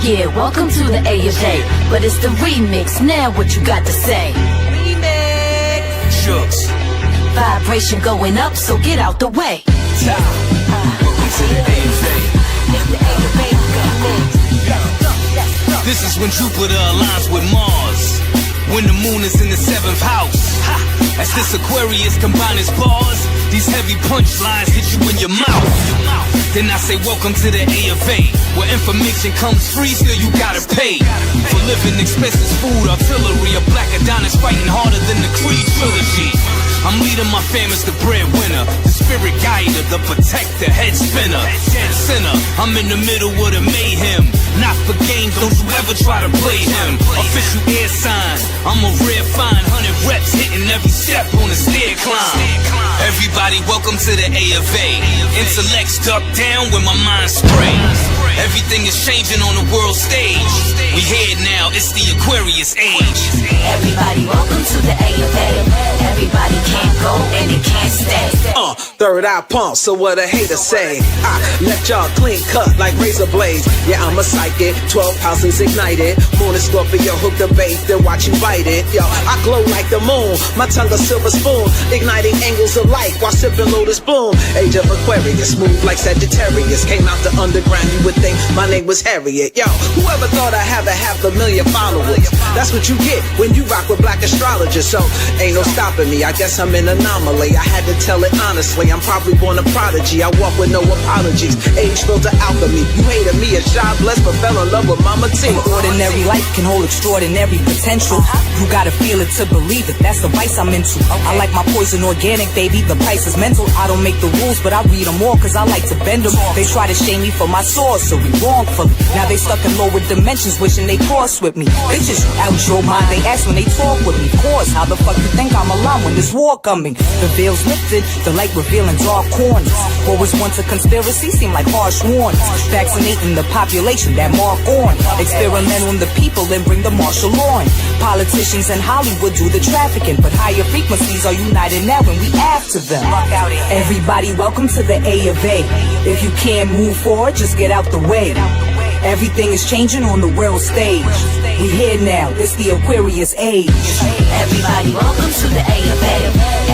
Yeah, welcome to the A of A, but it's the remix. Now what you got to say? Remix. Shooks. Vibration going up, so get out the way. Welcome to the A of A. It's the A of A remix. This is when Jupiter aligns with Mars, when the moon is in the 7th house. As this Aquarius combines bars, these heavy punchlines hit you in your mouth. Then I say welcome to the A of A, where information comes free, still you gotta pay for living expenses, food, artillery. A black Adonis fighting harder than the Creed trilogy. I'm leading my fam as the breadwinner, the spirit guider, the protector, head spinner, dead sinner. I'm in the middle of the mayhem, not for games, don't you ever try to play him. Official air sign, I'm a rare find, 100 reps hitting every step on the stair climb. Everybody, welcome to the A of A. Intellects duck down when my mind sprays. Everything is changing on the world stage. We here now, it's the Aquarius age. Everybody, welcome to the A of A. Everybody can't go and it can't stay. Third eye pump, so what a hater say. I left y'all clean cut like razor blades. Yeah, I'm a psychic, 12 houses ignited. Moon and Scorpio hook the bait, then watch you bite it. Yo, I glow like the moon, my tongue a silver spoon, igniting angles of light while sipping Lotus Bloom. Age of Aquarius, smooth like Sagittarius. Came out the underground, you would think my name was Harriet. Yo, whoever thought I'd have 500,000 followers? That's what you get when you rock with black astrologers. So ain't no stopping me, I guess I'm an anomaly. I had to tell it honestly, I'm probably born a prodigy. I walk with no apologies, age filter alchemy. You hated me as God blessed, but fell in love with Mama T. Ordinary life can hold extraordinary potential. You gotta feel it to believe it, that's the vice I'm into. I like my poison organic, baby, the price is mental. I don't make the rules, but I read them all, cause I like to bend them. They try to shame me for my sorcery, wrongfully. Now they stuck in lower dimensions, wishing they cross with me. Bitches, you out your mind, they ask when they talk with me. Pause, how the fuck you think I'm alive when there's war coming? The veil's lifted, the light revealing dark corners. What was once a conspiracy seem like harsh warnings. Vaccinating the population that mark on. Experiment on the people and bring the martial law in. Politicians in Hollywood do the trafficking, but higher frequencies are united now and we after them. Everybody, welcome to the A of A. If you can't move forward, just get out the way. Everything is changing on the world stage. We here now, it's the Aquarius age. Everybody, welcome to the A of A.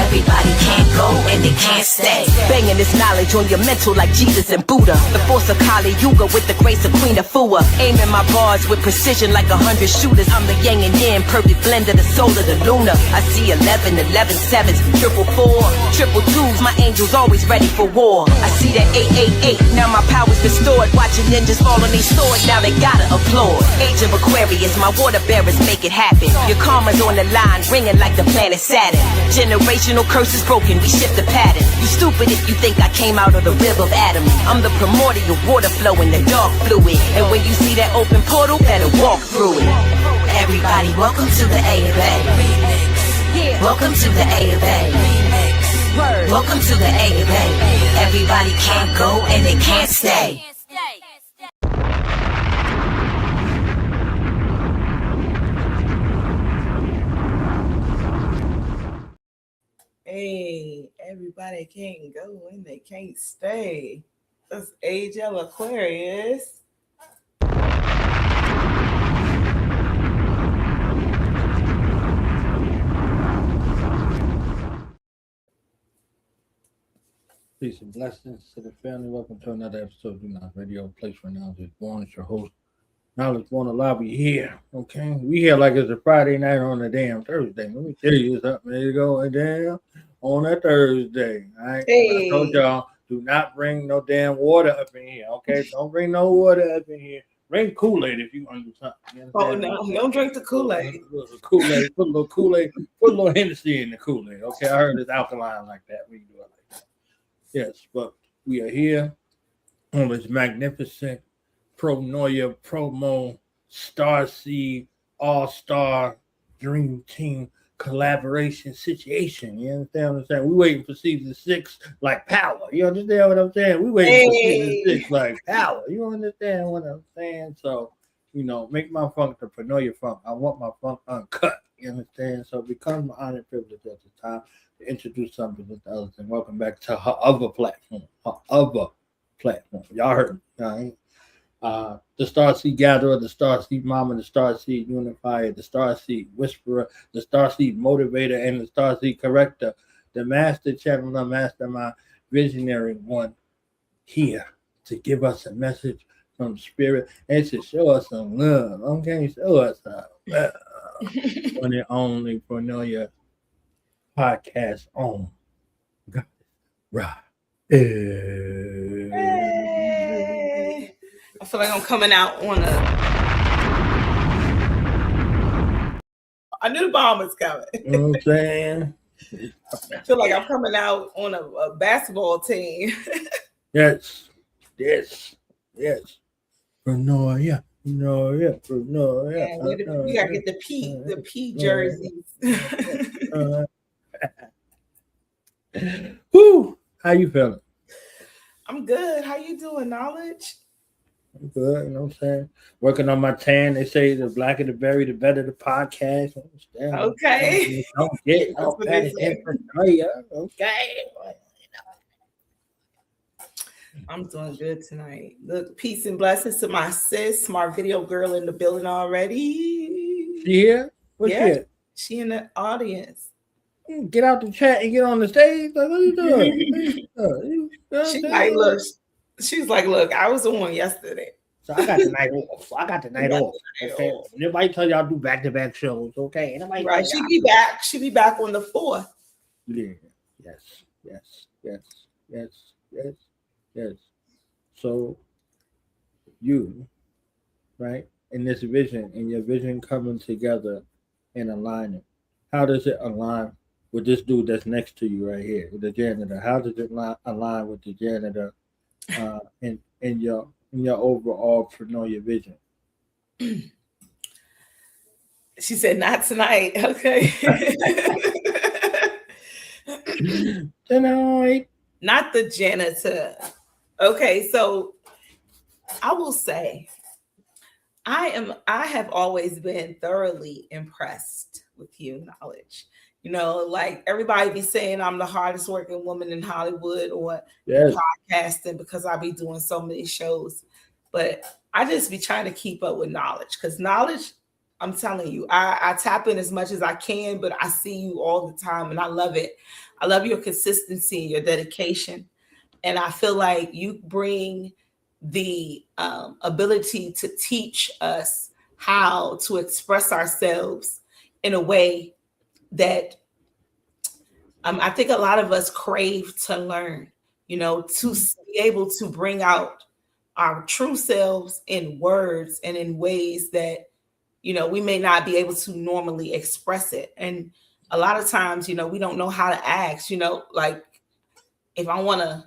Everybody can't go and they can't stay. Banging this knowledge on your mental like Jesus and Buddha. The force of Kali Yuga with the grace of Queen Afua. Aiming my bars with precision like 100 shooters. I'm the yang and yin, perfect blend of the soul of the lunar. I see 11, 11 sevens, triple four, triple twos. My angels always ready for war. I see that 888. Now my power's restored. Watching ninjas fall on their sword. Now they gotta applaud. Age of Aquarius, my water bearers make it happen. Your karma's on the line, ringing like the planet Saturn. Generational curses broken, we shift the pattern. You stupid if you think I came out of the rib of Adam. I'm the primordial water flow in the dark fluid. And when you see that open portal, better walk through it. Everybody, welcome to the A of A. Welcome to the A of A. Welcome to the A of A. Everybody can't go and they can't stay. Hey, everybody can't go and they can't stay. That's Age of Aquarius. Peace and blessings to the family. Welcome to another episode of Do Not Radio, place where knowledge is born. It's your host, Knowledge Born Alive. We here, okay? We here like it's a Friday night on a damn Thursday. Let me tell you something. There you go, damn, on a Thursday. All right. Hey. I told y'all, do not bring no damn water up in here, okay? Don't bring no water up in here. Bring Kool-Aid if you want to do something. Oh no, don't drink the Kool-Aid. Kool-Aid, put a little Kool-Aid, put a little Hennessy in the Kool-Aid. Okay, I heard it's alkaline like that. We do it like that. Yes, but we are here on this magnificent Pronoia Promo Starseed All-Star Dream Team collaboration situation. You understand what I'm saying? We waiting for season 6 like Power. You understand what I'm saying? We waiting for season 6 like Power. You understand what I'm saying? So, you know, make my funk the Pronoia funk. I want my funk uncut. You understand? So it becomes my honor and privilege at the time to introduce something with the others. And welcome back to her other platform. Y'all heard me. All right? The Starseed Gatherer, the Starseed Mama, the Starseed Unifier, the Starseed Whisperer, the Starseed Motivator, and the Starseed Corrector, the Master Channeler, Mastermind, Visionary One, here to give us a message from Spirit and to show us some love. Okay, show us some love. One and only Cornelia podcast on God. Right. Hey. I feel like I'm coming out on I knew the bomb was coming. You know what I'm saying? I feel like I'm coming out on a basketball team. Yes. Cornelia. We gotta get the P jerseys. Woo! How you feeling? I'm good. How you doing, Knowledge? I'm good, you know what I'm saying? Working on my tan. They say the blacker the berry, the better the podcast. Okay. Don't get no better information. Okay. I'm doing good tonight. Look, peace and blessings to my sis, my video girl in the building already. She here? What's here? She in the audience. Get out the chat and get on the stage. Like, what are you doing? She's like, look, I was on yesterday. So I got the night off. Okay. Nobody tell y'all do back-to-back shows, okay? Right. She'll be back. She'll be back on the 4th. Yeah. Yes. So you, right, in this vision, and your vision coming together in alignment, how does it align with this dude that's next to you right here, the janitor? How does it align with the janitor in your overall Pronoia vision? She said, not tonight. Okay. Tonight. Not the janitor. Okay, so I will say I have always been thoroughly impressed with you, Knowledge. You know, like everybody be saying I'm the hardest working woman in Hollywood or podcasting because I be doing so many shows. But I just be trying to keep up with Knowledge because Knowledge, I'm telling you, I tap in as much as I can, but I see you all the time and I love it. I love your consistency and your dedication. And I feel like you bring the ability to teach us how to express ourselves in a way that I think a lot of us crave to learn, you know, to be able to bring out our true selves in words and in ways that, you know, we may not be able to normally express it. And a lot of times, you know, we don't know how to ask, you know, like if I want to,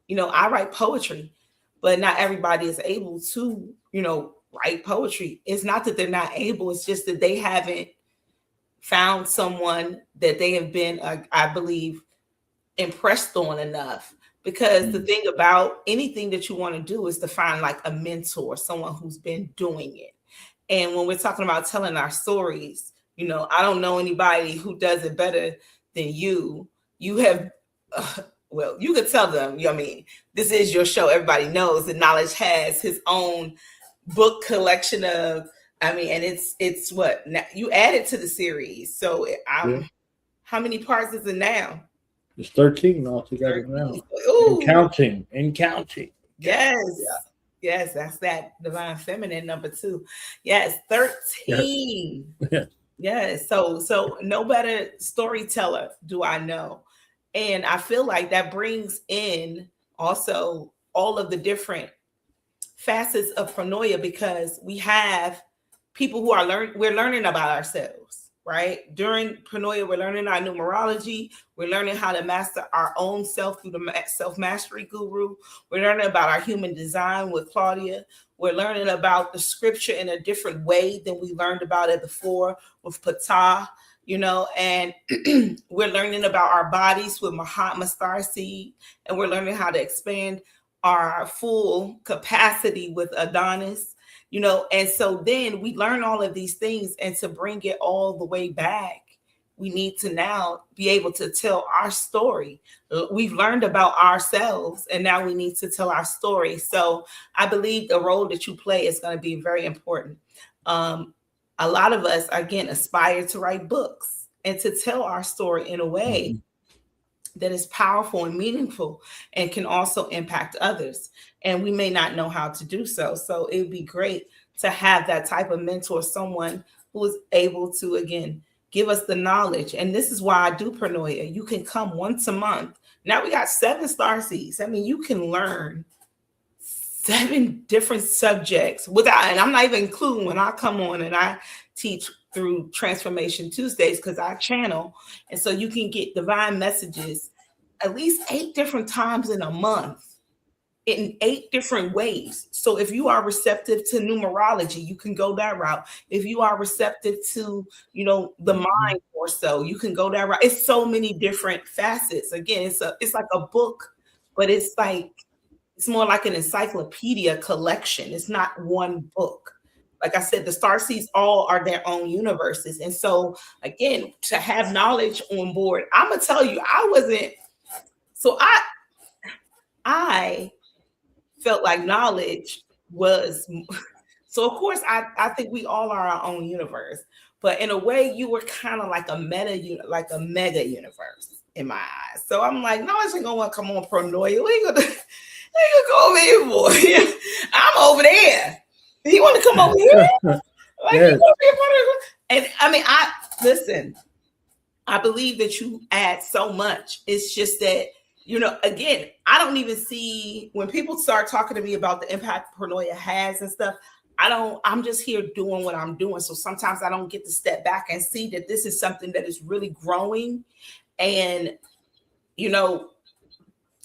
you know, I write poetry, but not everybody is able to, you know, write poetry. It's not that they're not able. It's just that they haven't found someone that they have been, I believe, impressed on enough. Because the thing about anything that you want to do is to find like a mentor, someone who's been doing it. And when we're talking about telling our stories, you know, I don't know anybody who does it better than you. You have, well, you could tell them, you know what I mean, this is your show. Everybody knows that Knowledge has his own book collection of, I mean, and it's what now you added to the series. So how many parts is it now? It's 13 altogether 13. Now. Ooh. And counting. Yes, that's that divine feminine number 2. Yes, 13. Yes. So no better storyteller do I know. And I feel like that brings in also all of the different facets of Pronoia because we have people who are we're learning about ourselves, right? During Pronoia, we're learning our numerology. We're learning how to master our own self through the self-mastery guru. We're learning about our human design with Claudia. We're learning about the scripture in a different way than we learned about it before with Ptah, you know, and we're learning about our bodies with Mahatma Starseed, and we're learning how to expand our full capacity with Adonis, you know, and so then we learn all of these things, and to bring it all the way back we need to now be able to tell our story. We've learned about ourselves, and now we need to tell our story. So I believe the role that you play is going to be very important. A lot of us, again, aspire to write books and to tell our story in a way that is powerful and meaningful and can also impact others. And we may not know how to do so. So it would be great to have that type of mentor, someone who is able to, again, give us the knowledge. And this is why I do Paranoia. You can come once a month. Now we got 7 starseeds. I mean, you can learn 7 different subjects without, and I'm not even including when I come on and I teach through Transformation Tuesdays, because I channel. And so you can get divine messages at least 8 different times in a month in 8 different ways. So if you are receptive to numerology, you can go that route. If you are receptive to, the mind or so, you can go that route. It's so many different facets. Again, it's like a book, but it's more like an encyclopedia collection. It's not one book. Like I said, the starseeds all are their own universes. And so again, to have knowledge on board, I'm gonna tell you, I felt like knowledge was, so of course I think we all are our own universe, but in a way you were kind of like a mega universe in my eyes. So I'm like, no, I ain't gonna want to come on Paranoia. We ain't gonna go over here, boy. I'm over there. You want to come over here? Yes. And I mean, listen, I believe that you add so much. It's just that, again, I don't even see when people start talking to me about the impact Paranoia has and stuff. I'm just here doing what I'm doing. So sometimes I don't get to step back and see that this is something that is really growing. And,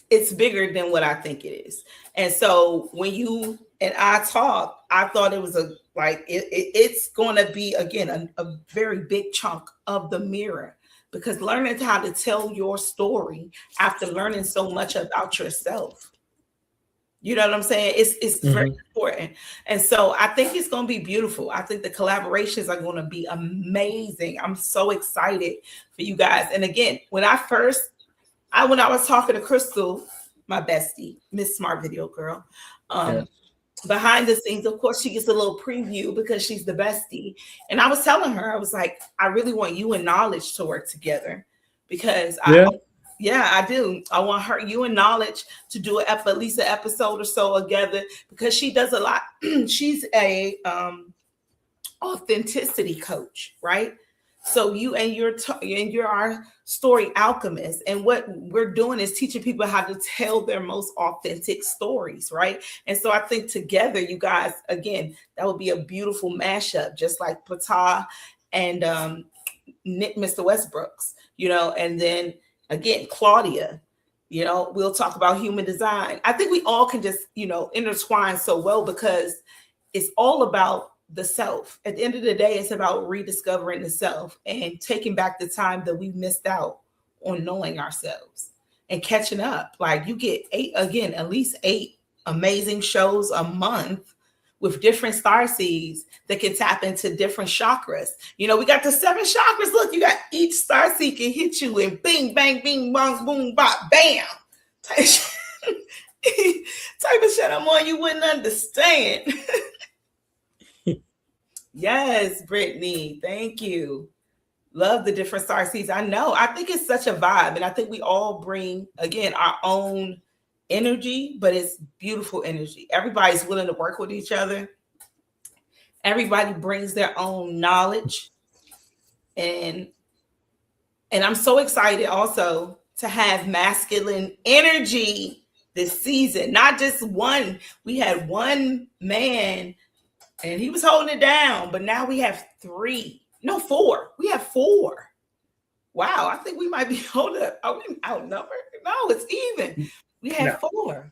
it's bigger than what I think it is. And so when you and I talk, I thought it was it's going to be, again, a very big chunk of the mirror, because learning how to tell your story after learning so much about yourself, you know what I'm saying? It's very important. And so I think it's going to be beautiful. I think the collaborations are going to be amazing. I'm so excited for you guys. And again, when I was talking to Crystal, my bestie, Miss Smart Video Girl, behind the scenes, of course, she gets a little preview because she's the bestie. And I was telling her, I was like, I really want you and Knowledge to work together, because I do. I want you and Knowledge to do at least an episode or so together, because she does a lot. She's a authenticity coach, right? So you're our story alchemist. And what we're doing is teaching people how to tell their most authentic stories, right? And so I think together, you guys, again, that would be a beautiful mashup, just like Patah and Mr. Westbrooks, and then again, Claudia, we'll talk about human design. I think we all can just, intertwine so well, because it's all about the self. At the end of the day, it's about rediscovering the self and taking back the time that we missed out on knowing ourselves and catching up. Like, you get at least 8 amazing shows a month with different starseeds that can tap into different chakras. We got the 7 chakras. Look, you got each starseed can hit you in bing, bang, bing, bong, boom, bop, bam. Type of shit I'm on you wouldn't understand. Yes, Brittany, thank you. Love the different starseeds. I know. I think it's such a vibe. And I think we all bring, again, our own energy, but it's beautiful energy. Everybody's willing to work with each other. Everybody brings their own knowledge. And I'm so excited also to have masculine energy this season. Not just one. We had one man and he was holding it down, but now we have 4. We have 4. Wow, I think we might be outnumbered. No, it's even. We have 4.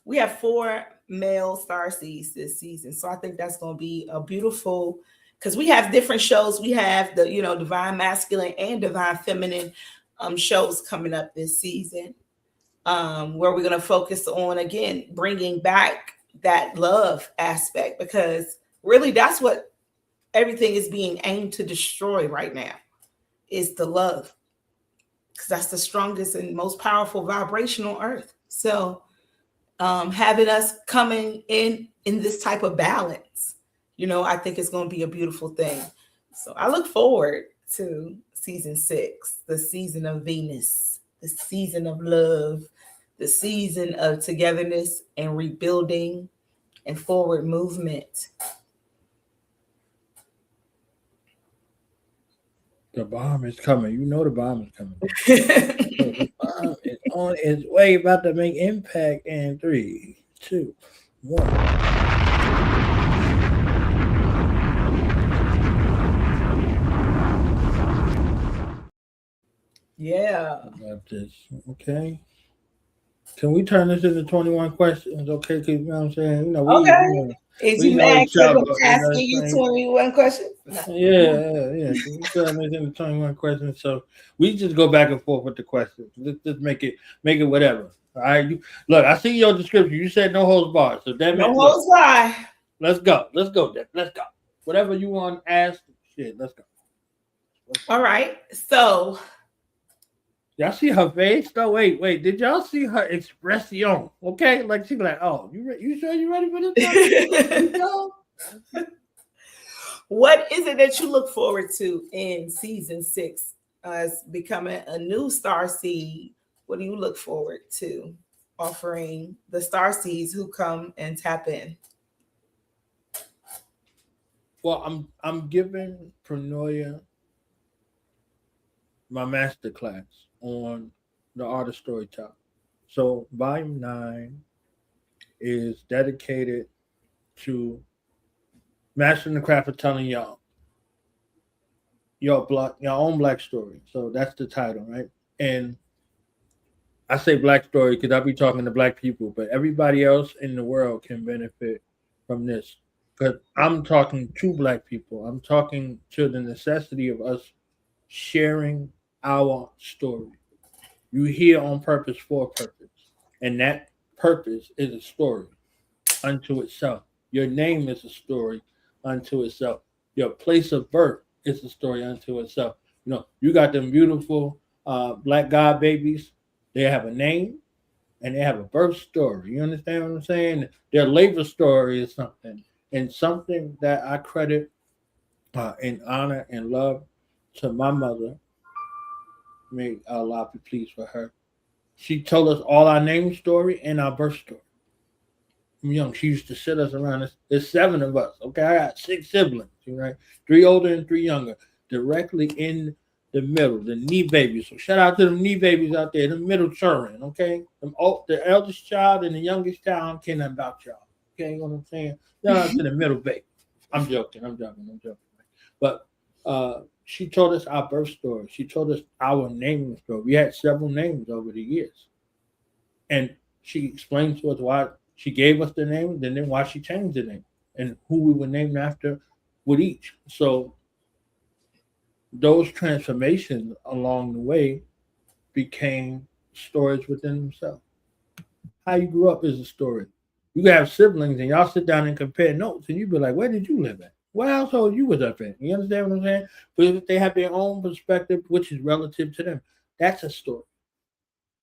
We have 4 male starseeds this season. So I think that's going to be a beautiful, because we have different shows. We have the, divine masculine and divine feminine shows coming up this season, where we're going to focus on, again, bringing back that love aspect, because really that's what everything is being aimed to destroy right now. is the love, because that's the strongest and most powerful vibration on earth. So having us coming in this type of balance, I think it's going to be a beautiful thing. So I look forward to season 6, the season of Venus, the season of love, the season of togetherness and rebuilding and forward movement. The bomb is coming. You know the bomb is coming. The bomb is on its way, about to make impact in 3, 2, 1. Yeah. Got this. Okay. Can we turn this into 21 questions? Okay, because you know what I'm saying? Okay. Is you know mad each other. because I'm asking you 21 questions? No. Yeah. Can we turn this into 21 questions? So we just go back and forth with the questions. Just make it whatever. All right. Look, I see your description. You said no holds barred. So that no holds barred. Let's go. Let's go. Whatever you want to ask, shit, let's go. All right. So y'all see her face though? Wait. Did y'all see her expression? Okay, like she's like, "Oh, you sure you ready for this?" What is it that you look forward to in season 6 as becoming a new star seed? What do you look forward to offering the star seeds who come and tap in? Well, I'm giving Pranoia my master class on the art of storytelling. So volume 9 is dedicated to mastering the craft of telling your own black story. So that's the title, right? And I say black story because I'll be talking to black people, but everybody else in the world can benefit from this. Because I'm talking to black people. I'm talking to the necessity of us sharing our story. You here on purpose for a purpose. And that purpose is a story unto itself. Your name is a story unto itself. Your place of birth is a story unto itself. You got them beautiful black God babies. They have a name and they have a birth story. You understand what I'm saying? Their labor story is something. And something that I credit in honor and love to my mother. May Allah be pleased with her. She told us all our name story and our birth story. I'm young. She used to sit us around. There's 7 of us. Okay, I got 6 siblings. Right, 3 older and 3 younger. Directly in the middle, the knee babies. So shout out to the knee babies out there, the middle children. Okay, the eldest child and the youngest child. I don't care nothing about y'all. Okay, you know what I'm saying? Shout out to the middle baby. I'm joking. But she told us our birth story. She told us our naming story. We had several names over the years. And she explained to us why she gave us the name, and then why she changed the name and who we were named after with each. So those transformations along the way became stories within themselves. How you grew up is a story. You can have siblings and y'all sit down and compare notes and you be like, where did you live at? What household you was up in? You understand what I'm saying? But if they have their own perspective, which is relative to them, that's a story.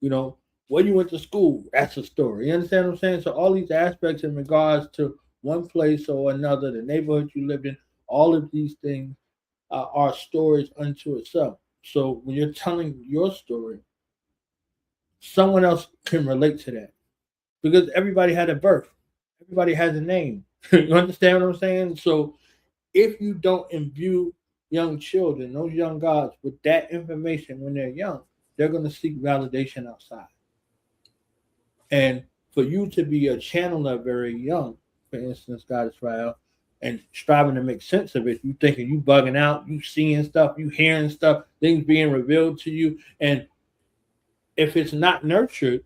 Where you went to school, that's a story. You understand what I'm saying? So all these aspects in regards to one place or another, the neighborhood you lived in, all of these things are stories unto itself. So when you're telling your story, someone else can relate to that because everybody had a birth. Everybody has a name. You understand what I'm saying? So if you don't imbue young children, those young gods, with that information when they're young, they're going to seek validation outside. And for you to be a channeler very young, for instance, God Israel, and striving to make sense of it, you thinking you bugging out, you seeing stuff, you hearing stuff, things being revealed to you. And if it's not nurtured,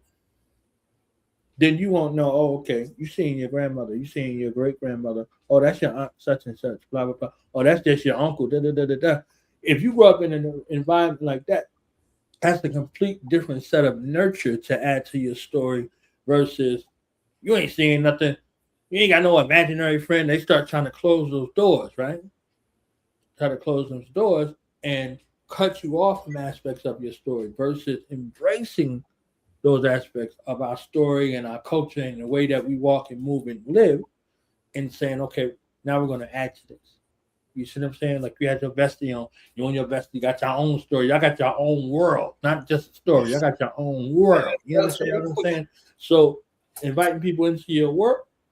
then you won't know, oh, okay, you seeing your grandmother, you seeing your great-grandmother, oh, that's your aunt such and such, blah, blah, blah. Oh, that's just your uncle, da, da, da, da, da. If you grow up in an environment like that, that's a complete different set of nurture to add to your story versus you ain't seeing nothing. You ain't got no imaginary friend. They start trying to close those doors, right? Try to close those doors and cut you off from aspects of your story versus embracing those aspects of our story and our culture and the way that we walk and move and live, and saying, okay, now we're going to add to this. You see what I'm saying? Like you had your bestie on, you and your bestie got your own story. Y'all got your own world, not just a story. Y'all got your own world. You understand what I'm saying? So inviting people into your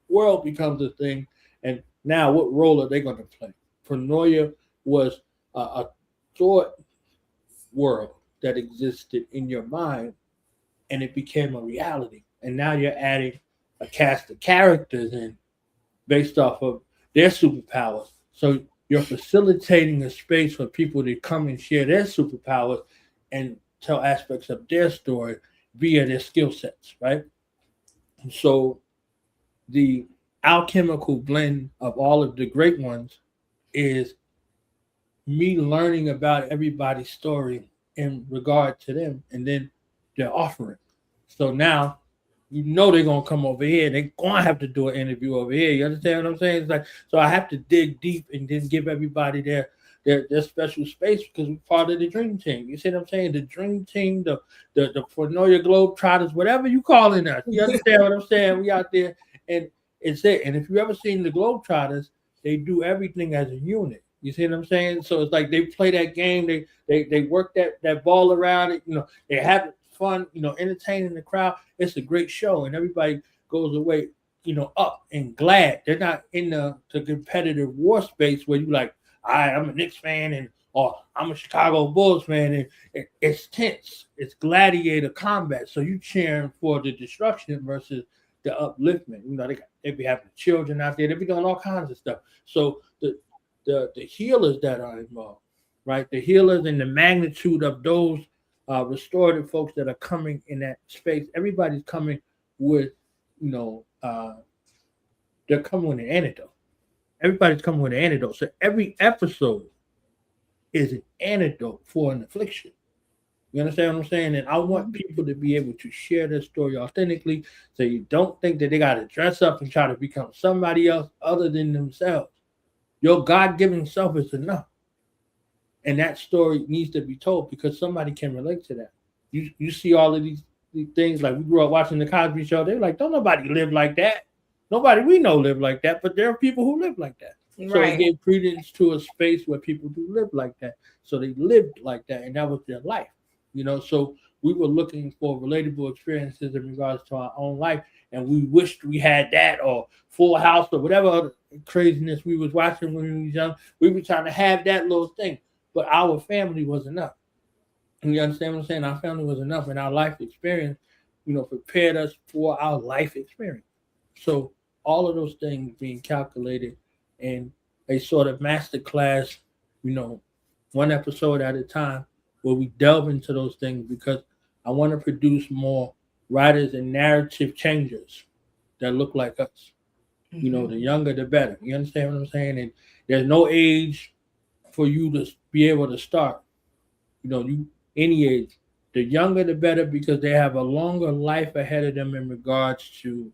world becomes a thing. And now what role are they going to play? Paranoia was a thought world that existed in your mind, and it became a reality. And now you're adding a cast of characters in based off of their superpowers. So you're facilitating a space for people to come and share their superpowers and tell aspects of their story via their skill sets, right? And so the alchemical blend of all of the great ones is me learning about everybody's story in regard to them and then their offering. So now you know they're gonna come over here. They're gonna have to do an interview over here. You understand what I'm saying? It's like, so I have to dig deep and then give everybody their special space because we're part of the dream team. You see what I'm saying? The dream team, the Paranoia Globetrotters, whatever you calling us. You understand what I'm saying? We out there, and it's it. And if you ever seen the Globetrotters, they do everything as a unit. You see what I'm saying? So it's like they play that game. They work that ball around it. You know, they have fun. You know, entertaining the crowd. It's a great show, and everybody goes away, you know, up and glad. They're not in the competitive war space where you like, I'm a Knicks fan or I'm a Chicago Bulls fan, and it's tense. It's gladiator combat. So you cheering for the destruction versus the upliftment. You know, they be having children out there. They be doing all kinds of stuff. So the healers that are involved, right? The healers and the magnitude of those restorative folks that are coming in that space. Everybody's coming with, you know, they're coming with an antidote. Everybody's coming with an antidote. So every episode is an antidote for an affliction. You understand what I'm saying? And I want people to be able to share their story authentically, so you don't think that they got to dress up and try to become somebody else other than themselves. Your God-given self is enough. And that story needs to be told because somebody can relate to that. You see all of these things, like we grew up watching the Cosby Show. They're like, don't nobody live like that. Nobody we know live like that, but there are people who live like that. Right. So it gave credence to a space where people do live like that. So they lived like that, and that was their life. You know, so we were looking for relatable experiences in regards to our own life, and we wished we had that or Full House or whatever other craziness we was watching when we was young. We were trying to have that little thing, but our family was enough. And you understand what I'm saying? Our family was enough, and our life experience, you know, prepared us for our life experience. So all of those things being calculated in a sort of masterclass, you know, one episode at a time, where we delve into those things, because I want to produce more writers and narrative changers that look like us. Mm-hmm. You know, the younger, the better. You understand what I'm saying? And there's no age for you to be able to start. You know, any age. The younger, the better, because they have a longer life ahead of them in regards to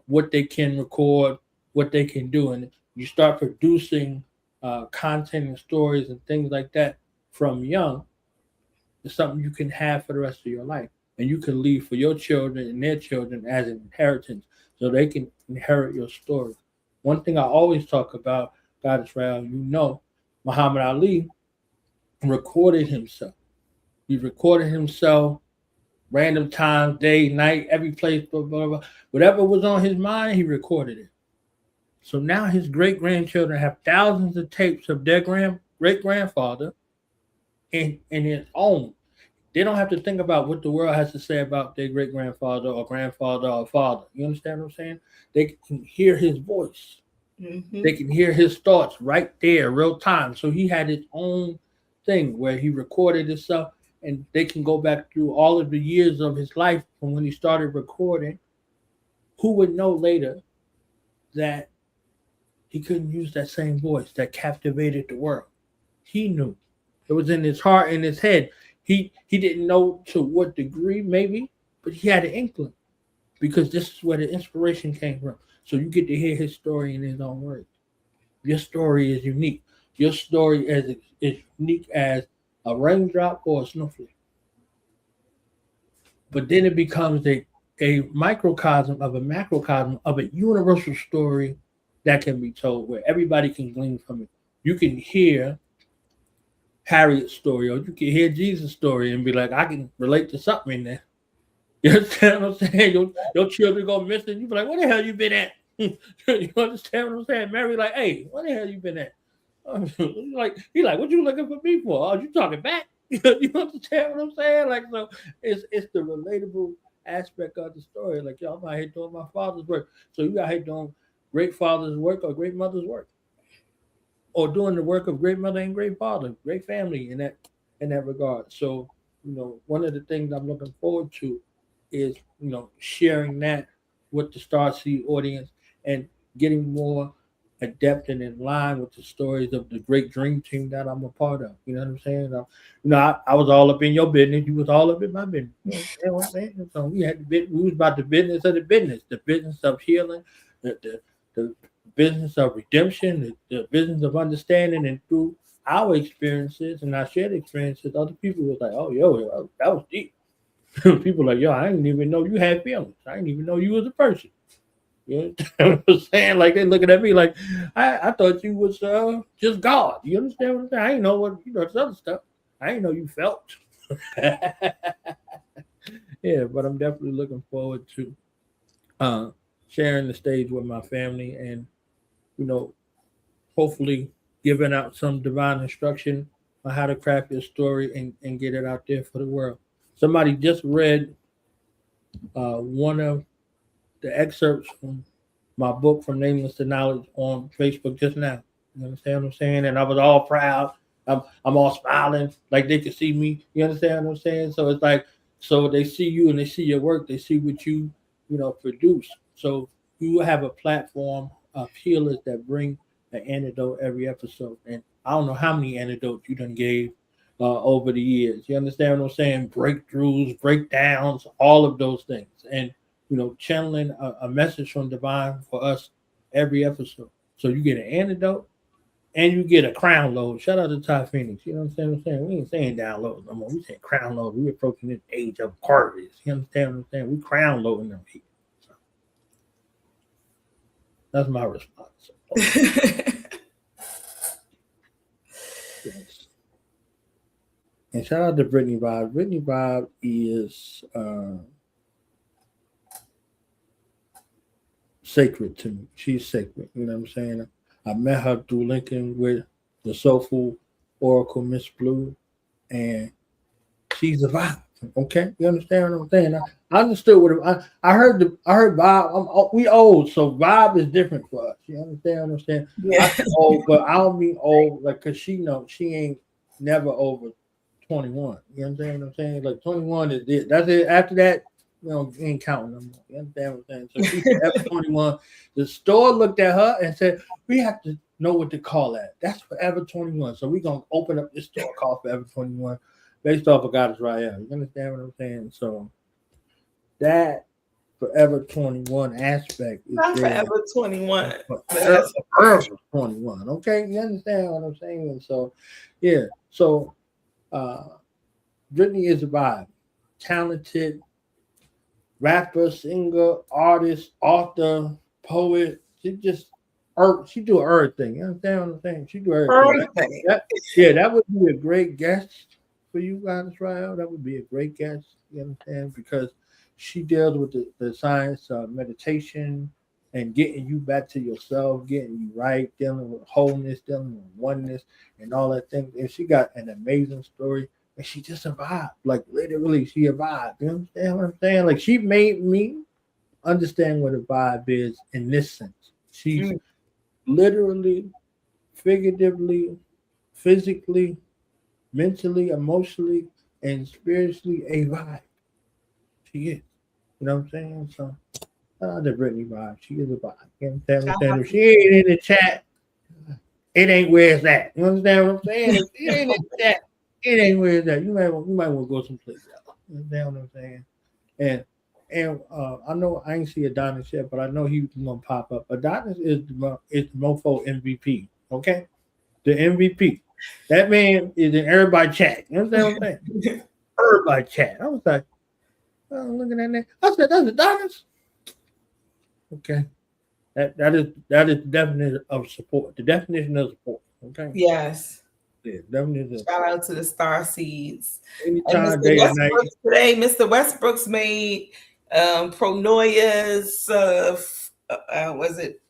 what they can record, what they can do. And you start producing content and stories and things like that from young, it's something you can have for the rest of your life. And you can leave for your children and their children as an inheritance, so they can inherit your story. One thing I always talk about, God Israel, you know, Muhammad Ali recorded himself. He recorded himself random times, day, night, every place, blah, blah, blah. Whatever was on his mind, he recorded it. So now his great-grandchildren have thousands of tapes of their great-grandfather in his own. They don't have to think about what the world has to say about their great-grandfather or grandfather or father. You understand what I'm saying? They can hear his voice. Mm-hmm. They can hear his thoughts right there, real time. So he had his own thing where he recorded himself, and they can go back through all of the years of his life from when he started recording. Who would know later that he couldn't use that same voice that captivated the world? He knew. It was in his heart, in his head. He didn't know to what degree, maybe, but he had an inkling, because this is where the inspiration came from. So you get to hear his story in his own words. Your story is unique. Your story is unique as a raindrop or a snowflake. But then it becomes a microcosm of a macrocosm of a universal story that can be told where everybody can glean from it. You can hear Harriet's story, or you can hear Jesus' story and be like, I can relate to something in there. You understand what I'm saying? Your children go missing. You be like, where the hell you been at? You understand what I'm saying? Mary like, hey, where the hell you been at? He like, what you looking for me for? Oh, you talking back? You understand what I'm saying? Like, so it's the relatable aspect of the story. Like, yo, I'm out here doing my father's work. So you out here doing great father's work or great mother's work, or doing the work of great mother and great father, great family in that regard. So, one of the things I'm looking forward to is, sharing that with the Starseed audience and getting more adept and in line with the stories of the great dream team that I'm a part of. You know what I'm saying? I was all up in your business. You was all up in my business. You know what I'm saying? So we was about the business of the business of healing, the business of redemption, the business of understanding, and through our experiences and our shared experiences, other people was like, oh, yo, that was deep. People like, yo, I didn't even know you had feelings. I didn't even know you was a person. You know what I'm saying? Like, they looking at me like, I thought you was just God. You understand what I'm saying? I didn't know this other stuff. I didn't know you felt. Yeah, but I'm definitely looking forward to sharing the stage with my family and, hopefully giving out some divine instruction on how to craft your story and get it out there for the world. Somebody just read one of the excerpts from my book From Nameless to Knowledge on Facebook just now. You understand what I'm saying? And I was all proud. I'm all smiling like they could see me. You understand what I'm saying? So it's like, so they see you and they see your work. They see what you produce. So you have a platform of healers that bring an antidote every episode. And I don't know how many antidotes you done gave over the years. You understand what I'm saying? Breakthroughs, breakdowns, all of those things. And channeling a message from divine for us every episode. So you get an antidote and you get a crown load. Shout out to Ty Phoenix. You know what I'm saying? We ain't saying download no more. We saying crown load. We approaching this age of Aquarius. You understand what I'm saying? We crown loading them here. So that's my response. Yes. And shout out to Brittany Bob. Brittany Bob is sacred to me. She's sacred. You know what I'm saying? I met her through linking with the Soulful Oracle Miss Blue, and she's a vibe. Okay, you understand what I'm saying? I understood what I heard. I heard vibe. We old, so vibe is different for us. You understand what I'm saying? Yeah. I'm old, but I don't mean old like because she ain't never over 21. You understand what I'm saying? Like 21 is it. That's it. After that, ain't counting no more. You understand what I'm saying? So she's forever 21. The store looked at her and said, we have to know what to call that. That's Forever 21. So we're going to open up this store called Forever 21 based off of Goddess Rael. You understand what I'm saying? So that Forever 21 aspect is not Forever 21. Forever 21. Okay? You understand what I'm saying? So, yeah. So, Brittany is a vibe. Talented rapper, singer, artist, author, poet. She do everything. You understand what I'm saying? She do everything. That would be a great guest for you guys, Rael. That would be a great guest. You understand? Because she deals with the science of meditation and getting you back to yourself, getting you right, dealing with wholeness, dealing with oneness, and all that thing. And she got an amazing story. And she just survived. Like, literally, she survived. You understand what I'm saying? Like, she made me understand what a vibe is in this sense. She's literally, figuratively, physically, mentally, emotionally, and spiritually a vibe. She is. You know what I'm saying? So, the Brittany vibe. She is a vibe. You understand what I'm saying? If she ain't in the chat, it ain't where it's at. You understand what I'm saying? If she ain't in the chat, it ain't where it's at. You might want to go someplace else. You understand what I'm saying? And I know I ain't see Adonis yet, but I know he's gonna pop up. Adonis is the Mofo MVP. Okay, the MVP. That man is in everybody chat. You understand what I'm saying? Everybody chat. I was like, oh, looking at that. I said, that's Adonis. Okay. That is the definition of support. The definition of support. Okay. Yes. Yeah, definition. Shout out to the Star Seeds. Anytime, day and night. Today, Mr. Westbrook's made Pronoya's was it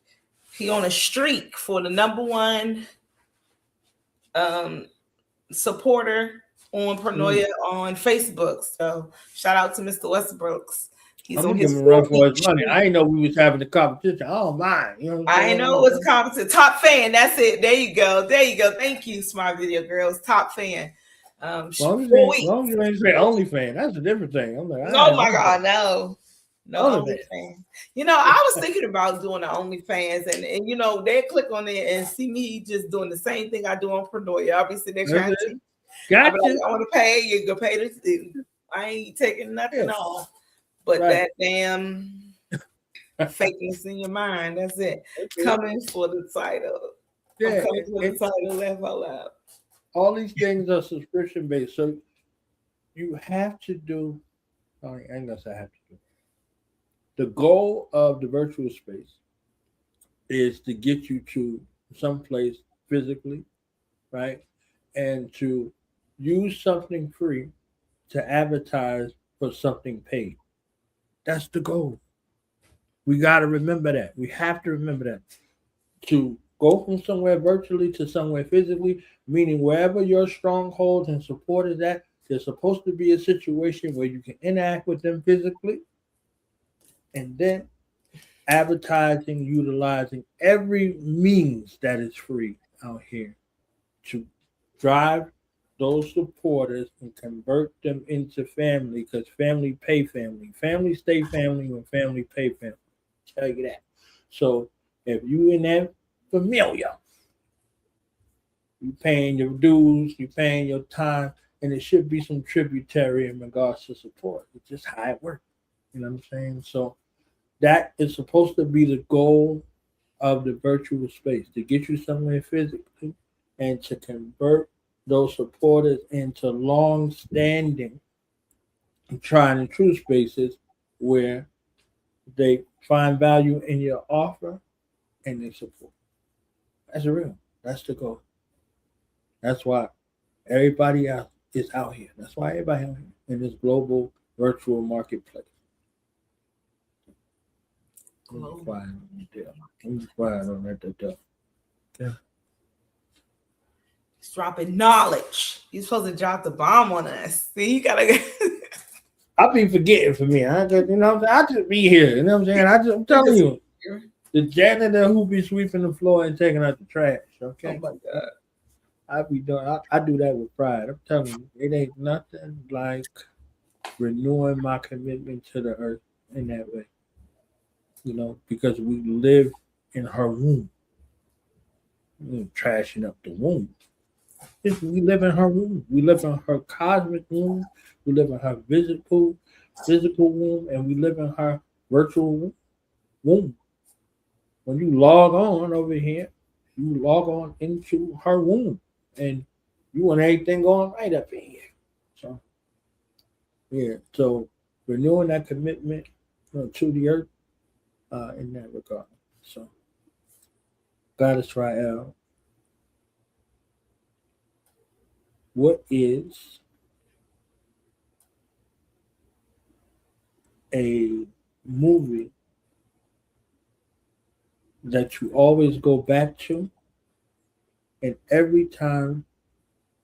he on a streak for the #1 supporter on Pronoya on Facebook. So shout out to Mr. Westbrook's. He's I'm on gonna give his him a run for his money. I didn't know we was having the competition. I don't mind. You know what I know it was competition. Top fan. That's it. There you go. There you go. Thank you, Smart Video Girls. Top fan. As long as you ain't say OnlyFans, that's a different thing. I'm like, oh my God, no OnlyFans. You know, I was thinking about doing the OnlyFans, and you know, they click on it and see me just doing the same thing I do on Pronoya. Obviously, they're trying to. Gotcha. Like, I want to pay. You go pay this. I ain't taking nothing off, but that damn fakeness in your mind. That's it. Coming for the title. Yeah, coming for the title. Laugh out loud. All these things are subscription based, so you have to do. I ain't gonna say I have to do. The goal of the virtual space is to get you to someplace physically, right, and to use something free to advertise for something paid. That's the goal. We got to remember that. We have to remember that. To go from somewhere virtually to somewhere physically, meaning wherever your strongholds and support is at, there's supposed to be a situation where you can interact with them physically, and then advertising, utilizing every means that is free out here to drive those supporters and convert them into family, because family pay family. Family stay family when family pay family. I'll tell you that. So if you in that familiar, you paying your dues, you paying your time, and it should be some tributary in regards to support. It's just how it works. You know what I'm saying? So that is supposed to be the goal of the virtual space, to get you somewhere physically and to convert those supporters into long-standing tried and true spaces where they find value in your offer and they support. That's real. That's the goal. That's why everybody else is out here. That's why everybody out here in this global virtual marketplace. I'm quiet on that. Okay. He's dropping knowledge. He's supposed to drop the bomb on us. See, you gotta. I be forgetting for me. I just be here. You know what I'm saying? I'm telling you, the janitor who be sweeping the floor and taking out the trash. Okay. Oh my God. I be doing. I do that with pride. I'm telling you, it ain't nothing like renewing my commitment to the earth in that way. You know, because we live in her womb. We're trashing up the womb. We live in her womb. We live in her cosmic womb. We live in her physical womb, and we live in her virtual womb. When you log on over here, you log on into her womb, and you want everything going right up in here. So, yeah. So renewing that commitment to the earth in that regard. So, God Israel, what is a movie that you always go back to, and every time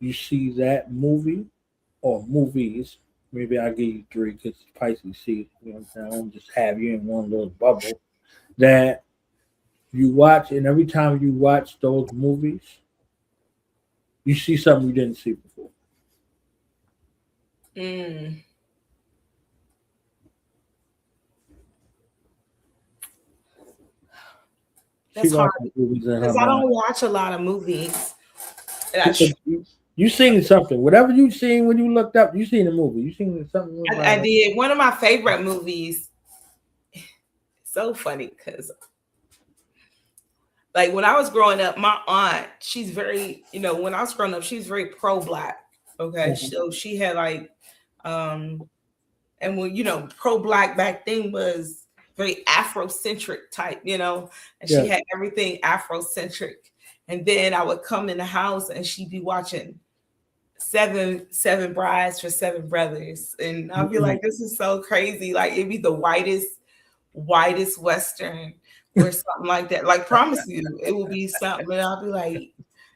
you see that movie or movies, maybe I'll give you 3 because it's Pisces season, you know what I'm saying? I don't just have you in one little bubble that you watch, and every time you watch those movies, you see something you didn't see before. That's hard because I don't watch a lot of movies. You seen something. Whatever you seen when you looked up, you seen a movie. You seen something. I did. One of my favorite movies. So funny because like when I was growing up, my aunt, she's very, when I was growing up, she's very pro-black. Okay. So she had like, and when, pro-black back then was very Afrocentric type, and she had everything Afrocentric. And then I would come in the house and she'd be watching Seven Brides for Seven Brothers. And I'd be like, this is so crazy. Like it'd be the whitest Western or something like that. Like promise you, it will be something. And I'll be like,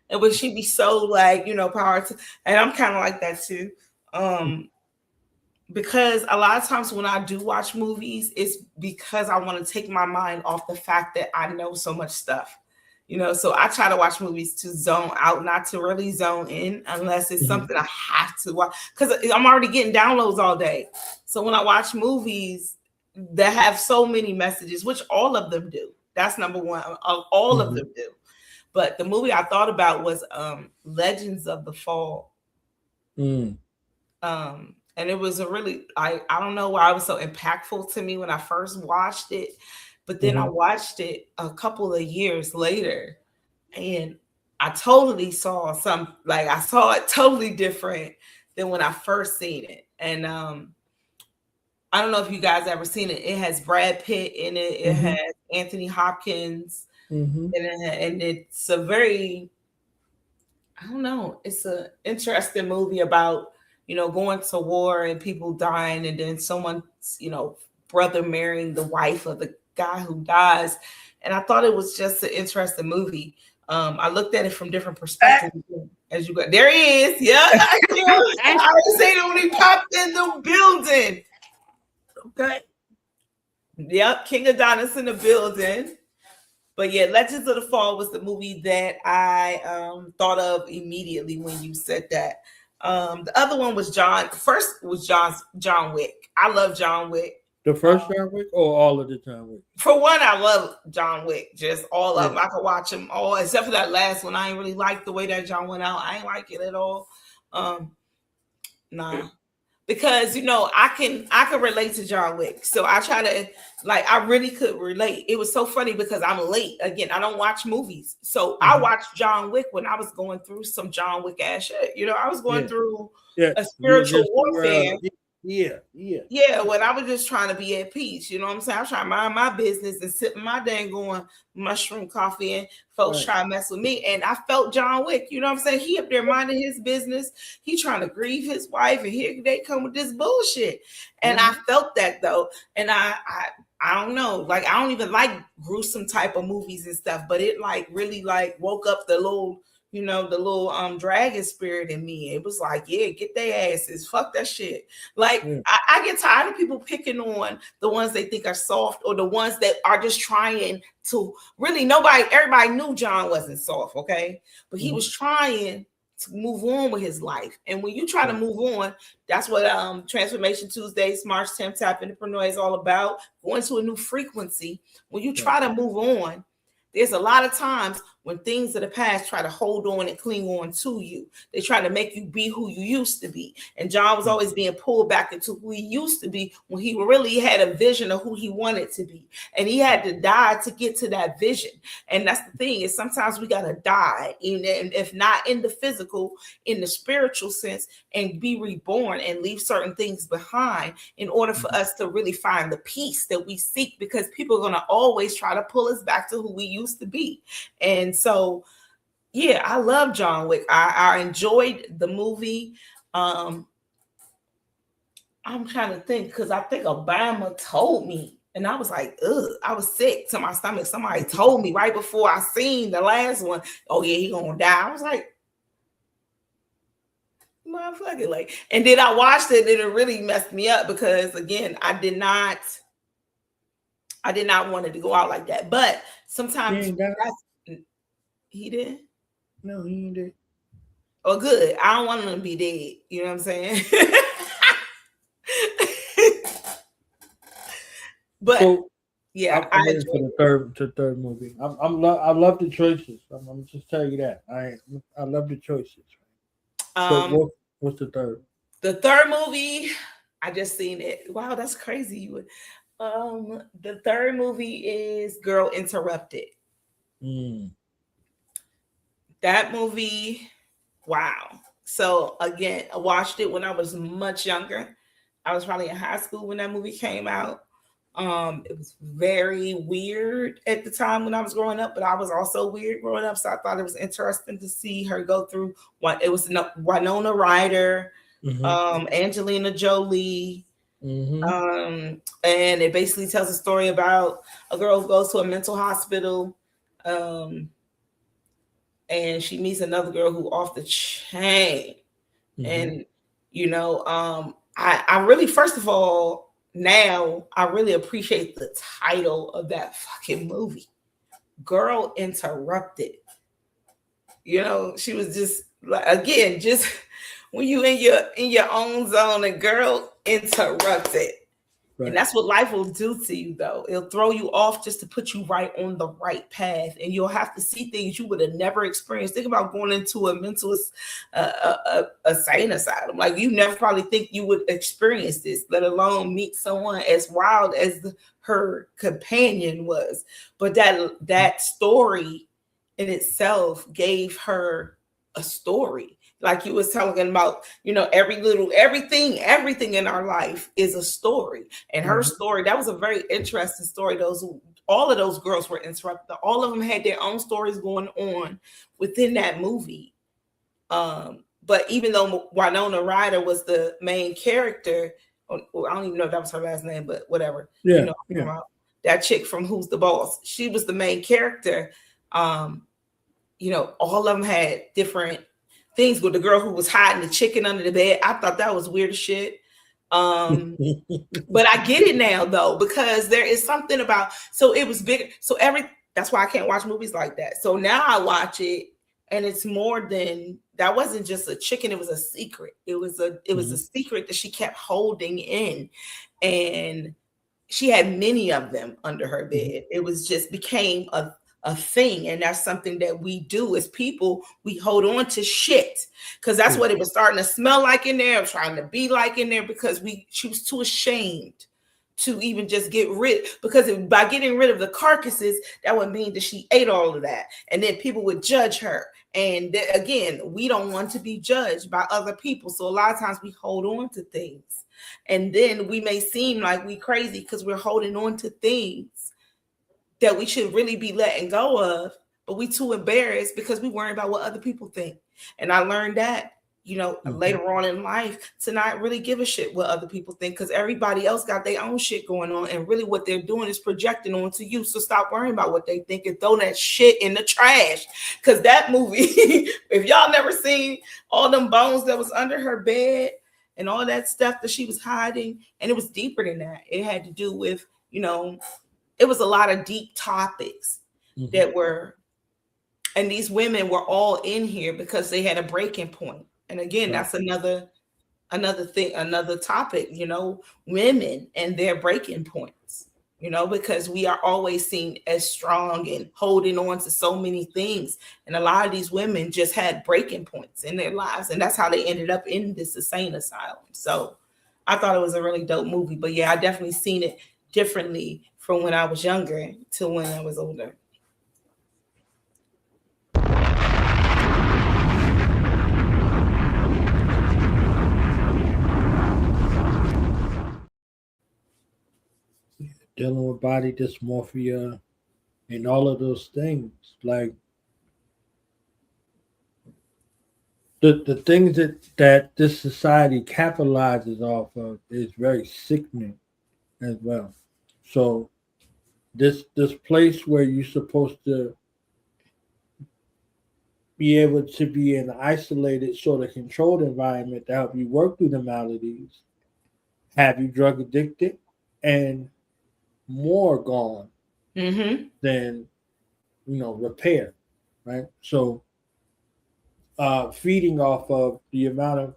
but she'd be so like, power to, and I'm kind of like that too. Because a lot of times when I do watch movies, it's because I want to take my mind off the fact that I know so much stuff. So I try to watch movies to zone out, not to really zone in, unless it's something I have to watch, because I'm already getting downloads all day. So when I watch movies that have so many messages, which all of them do, that's number one, all of them do. But the movie I thought about was Legends of the Fall. And it was a really, I don't know why it was so impactful to me when I first watched it. But then I watched it a couple of years later and I totally saw I saw it totally different than when I first seen it. And I don't know if you guys ever seen it. It has Brad Pitt in it. It has Anthony Hopkins. And it's a very, I don't know, it's an interesting movie about, going to war and people dying and then someone's, brother marrying the wife of the guy who dies. And I thought it was just an interesting movie. I looked at it from different perspectives. As you go, there he is. Yeah, I seen it when he popped in the building. Okay. Yep, King Adonis in the building. But yeah, Legends of the Fall was the movie that I thought of immediately when you said that. The other one was John Wick. I love John Wick. The first John Wick or all of the John Wick? For one, I love John Wick. Just all of them. I could watch them all, except for that last one. I ain't really like the way that John went out. I ain't like it at all. Nah. Because I can relate to John Wick. So I try to I really could relate. It was so funny because I'm late. Again, I don't watch movies. So I watched John Wick when I was going through some John Wick ass shit. I was going through a spiritual warfare. Yeah, when I was just trying to be at peace, you know what I'm saying? I was trying to mind my business and sipping my dang going mushroom coffee, and folks try to mess with me. And I felt John Wick, you know what I'm saying? He up there minding his business. He trying to grieve his wife, and here they come with this bullshit. And I felt that though. And I don't know, I don't even like gruesome type of movies and stuff, but it really woke up the little dragon spirit in me. It was like, yeah, get their asses, fuck that shit. I get tired of people picking on the ones they think are soft or the ones that are just trying to everybody knew John wasn't soft, okay? But he was trying to move on with his life. And when you try to move on, that's what Transformation Tuesday, Smart 10 Tap Entrepreneur is all about, going to a new frequency. When you try to move on, there's a lot of times when things of the past try to hold on and cling on to you. They try to make you be who you used to be. And John was always being pulled back into who he used to be when he really had a vision of who he wanted to be. And he had to die to get to that vision. And that's the thing, is sometimes we got to die, and if not in the physical, in the spiritual sense, and be reborn and leave certain things behind in order for us to really find the peace that we seek, because people are going to always try to pull us back to who we used to be. And so, yeah, I love John Wick. I enjoyed the movie. I'm trying to think, because I think Obama told me, and I was like, ugh, I was sick to my stomach. Somebody told me right before I seen the last one, oh yeah, he gonna die. I was like, motherfucker, and then I watched it and it really messed me up, because again, I did not want it to go out like that. But sometimes he did. No, he ain't dead. Oh, good. I don't want him to be dead. You know what I'm saying? But so, yeah, I'm ready for the third movie. I love the choices. I'm just telling you that. I love the choices. So what's the third? The third movie, I just seen it. Wow, that's crazy. The third movie is Girl Interrupted. Mm. That movie, wow. So again, I watched it when I was much younger. I was probably in high school when that movie came out. It was very weird at the time when I was growing up, but I was also weird growing up. So I thought it was interesting to see her go through what it was. Winona Ryder, Angelina Jolie, and it basically tells a story about a girl who goes to a mental hospital, and she meets another girl who off the chain, and I really, first of all, now I really appreciate the title of that fucking movie, Girl Interrupted. She was just like, again, just when you in your own zone, and Girl Interrupted. Right. And that's what life will do to you, though. It'll throw you off just to put you right on the right path, and you'll have to see things you would have never experienced. Think about going into a mental insane asylum. Like, you never probably think you would experience this, let alone meet someone as wild as her companion was. But that story in itself gave her a story. Like you was talking about, everything in our life is a story. And her story, that was a very interesting story. All of those girls were interrupted. All of them had their own stories going on within that movie. But even though Winona Ryder was the main character, I don't even know if that was her last name, but whatever. Yeah. That chick from Who's the Boss, she was the main character. All of them had different things. With the girl who was hiding the chicken under the bed, I thought that was weird as shit. But I get it now, though, because there is something about, so it was bigger. That's why I can't watch movies like that. So now I watch it, and it's more than that. Wasn't just a chicken, it was a secret. It was a secret that she kept holding in, and she had many of them under her bed. It was just became a thing, and that's something that we do as people. We hold on to shit because that's what it was starting to smell like in there, trying to be like in there, because she was too ashamed to even just get rid, because by getting rid of the carcasses, that would mean that she ate all of that, and then people would judge her. And again, we don't want to be judged by other people, so a lot of times we hold on to things, and then we may seem like we crazy because we're holding on to things that we should really be letting go of, but we too embarrassed because we worry about what other people think. And I learned that, later on in life, to not really give a shit what other people think, because everybody else got their own shit going on, and really what they're doing is projecting onto you. So stop worrying about what they think and throw that shit in the trash. Because that movie, if y'all never seen all them bones that was under her bed and all that stuff that she was hiding, and it was deeper than that. It had to do with, it was a lot of deep topics that were, and these women were all in here because they had a breaking point. And again, that's another thing, another topic, women and their breaking points, because we are always seen as strong and holding on to so many things. And a lot of these women just had breaking points in their lives, and that's how they ended up in this insane asylum. So I thought it was a really dope movie. But yeah, I definitely seen it differently from when I was younger to when I was older. Dealing with body dysmorphia and all of those things, like the things that this society capitalizes off of is very sickening as well. So this place where you're supposed to be able to be in an isolated, sort of controlled environment to help you work through the maladies, have you drug addicted, and more gone than repair, right? So feeding off of the amount of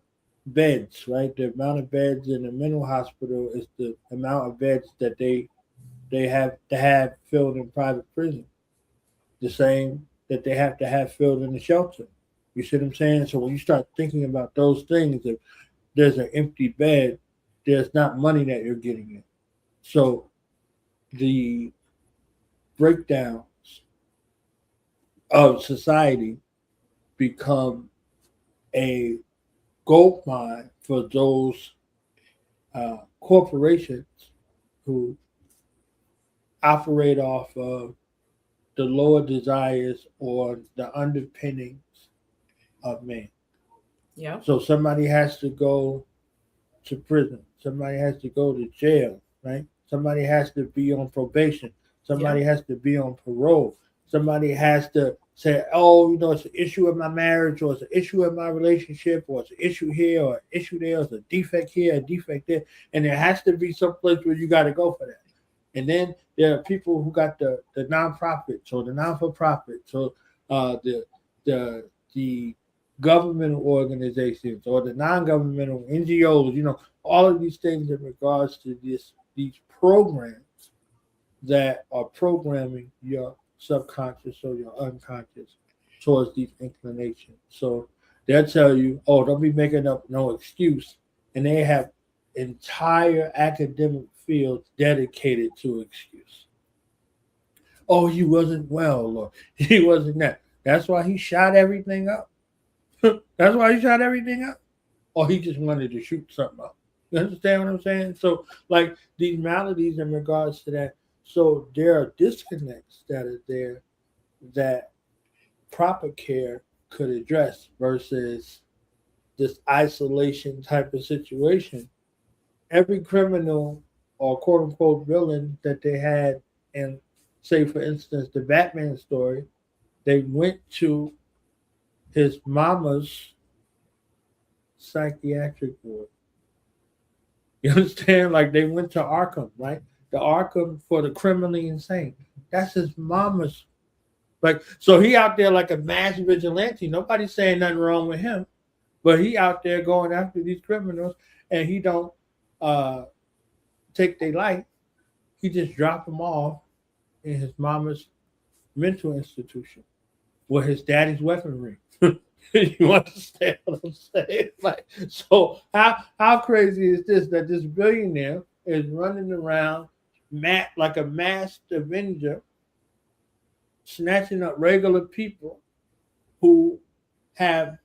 beds, right? The amount of beds in a mental hospital is the amount of beds that they have to have filled in private prison. The same that they have to have filled in the shelter. You see what I'm saying? So when you start thinking about those things, if there's an empty bed, there's not money that you're getting in. So the breakdowns of society become a gold mine for those corporations who operate off of the lower desires or the underpinnings of man. Yeah. So somebody has to go to prison. Somebody has to go to jail, right? Somebody has to be on probation. Somebody has to be on parole. Somebody has to say, oh, it's an issue in my marriage, or it's an issue in my relationship, or it's an issue here, or an issue there, or it's a defect here, a defect there. And there has to be some place where you got to go for that. And then there are people who got the nonprofits or the non-for-profits or the governmental organizations or the non-governmental NGOs, all of these things in regards to these programs that are programming your subconscious or your unconscious towards these inclinations. So they'll tell you, oh, don't be making up no excuse. And they have entire academic fields dedicated to excuse. Oh, he wasn't well, or he wasn't that. That's why he shot everything up. That's why he shot everything up. Or he just wanted to shoot something up. You understand what I'm saying? So, like these maladies in regards to that, so there are disconnects that are there that proper care could address versus this isolation type of situation. Every criminal or quote unquote villain that they had in, say, for instance, the Batman story, they went to his mama's psychiatric ward. You understand? Like they went to Arkham, right? The Arkham for the criminally insane. That's his mama's. Like, so he out there like a mass vigilante. Nobody's saying nothing wrong with him, but he out there going after these criminals, and he don't take their life. He just drop them off in his mama's mental institution with his daddy's weaponry. You understand what I'm saying? Like, so how crazy is this that this billionaire is running around like a masked avenger, snatching up regular people who have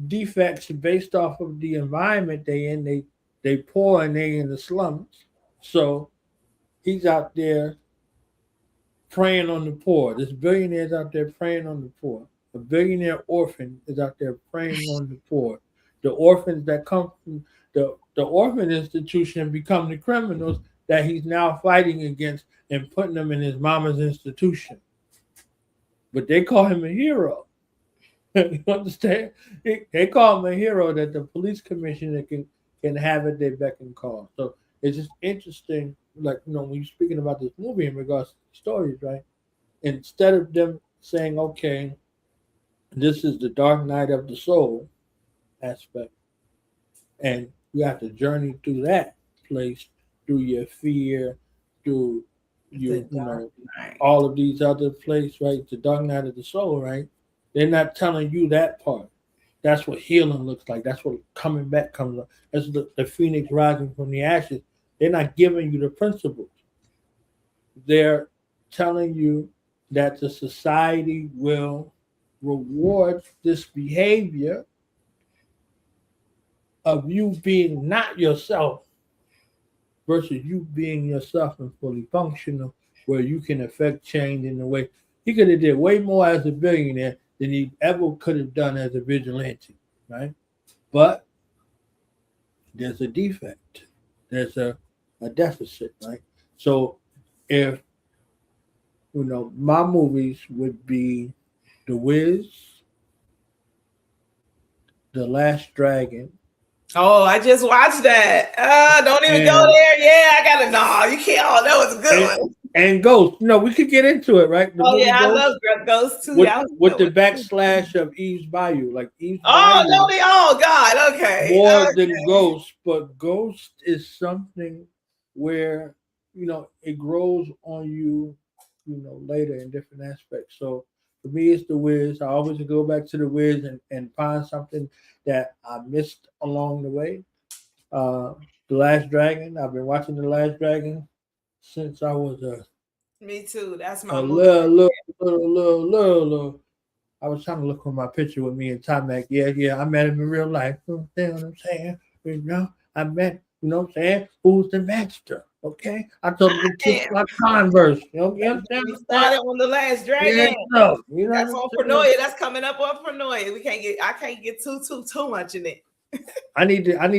defects based off of the environment they in. They poor and they in the slums. So he's out there preying on the poor. This billionaire's out there preying on the poor. A billionaire orphan is out there preying on the poor. The orphans that come from the orphan institution become the criminals that he's now fighting against and putting them in his mama's institution. But they call him a hero. You understand? They call him a hero that the police commissioner can have at their beck and call. So it's just interesting, like, when you're speaking about this movie in regards to the stories, right? Instead of them saying, okay, this is the dark night of the soul aspect, and you have to journey through that place, through your fear, through all of these other places, right? The dark night of the soul, right? They're not telling you that part. That's what healing looks like. That's what coming back comes up. That's the phoenix rising from the ashes. They're not giving you the principles. They're telling you that the society will reward this behavior of you being not yourself versus you being yourself and fully functional, where you can affect change in the way he could have did way more as a billionaire than he ever could have done as a vigilante, right? But there's a defect. There's a deficit, right? So if my movies would be The Wiz, The Last Dragon. Oh, I just watched that. Don't even go there. Yeah, I gotta know. You can't. Oh, that was a good one. And Ghost. We could get into it, right? Yeah, I love Ghost too. With the backslash of Eve's Bayou, like Eve's Bayou. Oh, God. Okay. More than Ghost, but Ghost is something where it grows on you, later in different aspects. So for me, it's The Wiz. I always go back to The Wiz and find something that I missed along the way. The Last Dragon. I've been watching The Last Dragon since I was a Me too. That's my A movie. little. I was trying to look on my picture with me and Tomac. Yeah. I met him in real life. You know what I'm saying? You know, I met, you know what I'm saying? Who's the master? Okay, I told him to kiss my Converse. You know, you understand? We started on The Last Dragon. Yeah, no, you know that's on Paranoia. That's coming up on Paranoia. I can't get too much in it. I need an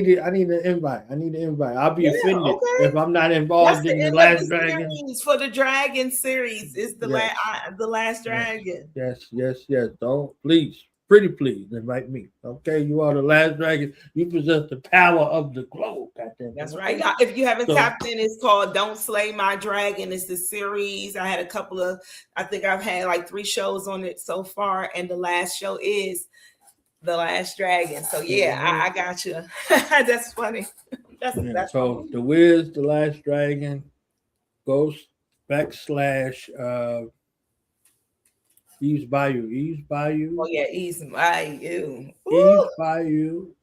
invite. I'll be offended if I'm not involved in the Last Dragon. For the Dragon series, it's the Last Dragon. Yes. Don't please, pretty please invite me. Okay, you are the Last Dragon. You possess the power of the globe. That's right. Now, if you haven't tapped in, it's called "Don't Slay My Dragon." It's the series. I had I think I've had like 3 shows on it so far, and the last show is The Last Dragon. So I got you. That's funny. That's so funny. The Wiz, The Last Dragon, Ghost / Eve's Bayou. Oh yeah, Eve's Bayou. Eve's Bayou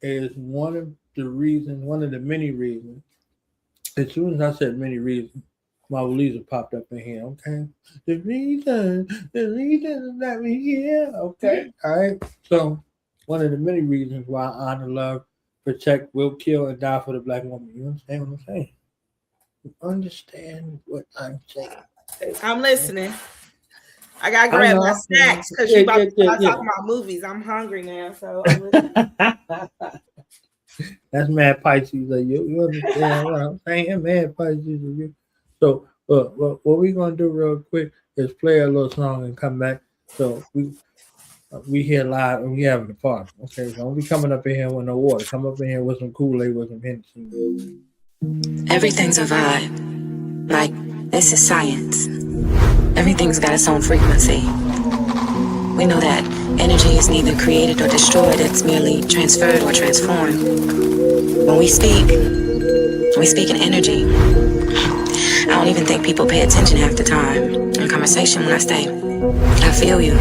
is one of the many reasons. As soon as I said many reasons, my Lisa popped up in here. Okay, the reason that we here. Okay, all right. So one of the many reasons why I honor, love, protect, will kill, and die for the Black woman. You understand what I'm saying? You understand what I'm saying? I'm listening. I gotta grab my snacks because you about to start talking about movies. I'm hungry now, so that's Mad Pisces. You understand what I'm saying? Mad Pisces. So what we're gonna do real quick is play a little song and come back. So we here live and we having a party. Okay, so don't be coming up in here with no water. Come up in here with some Kool-Aid, with some Hennessy. Everything's a vibe. Like, this is science. Everything's got its own frequency. We know that energy is neither created or destroyed, it's merely transferred or transformed. When we speak in energy. I don't even think people pay attention half the time in conversation when I say, I feel you.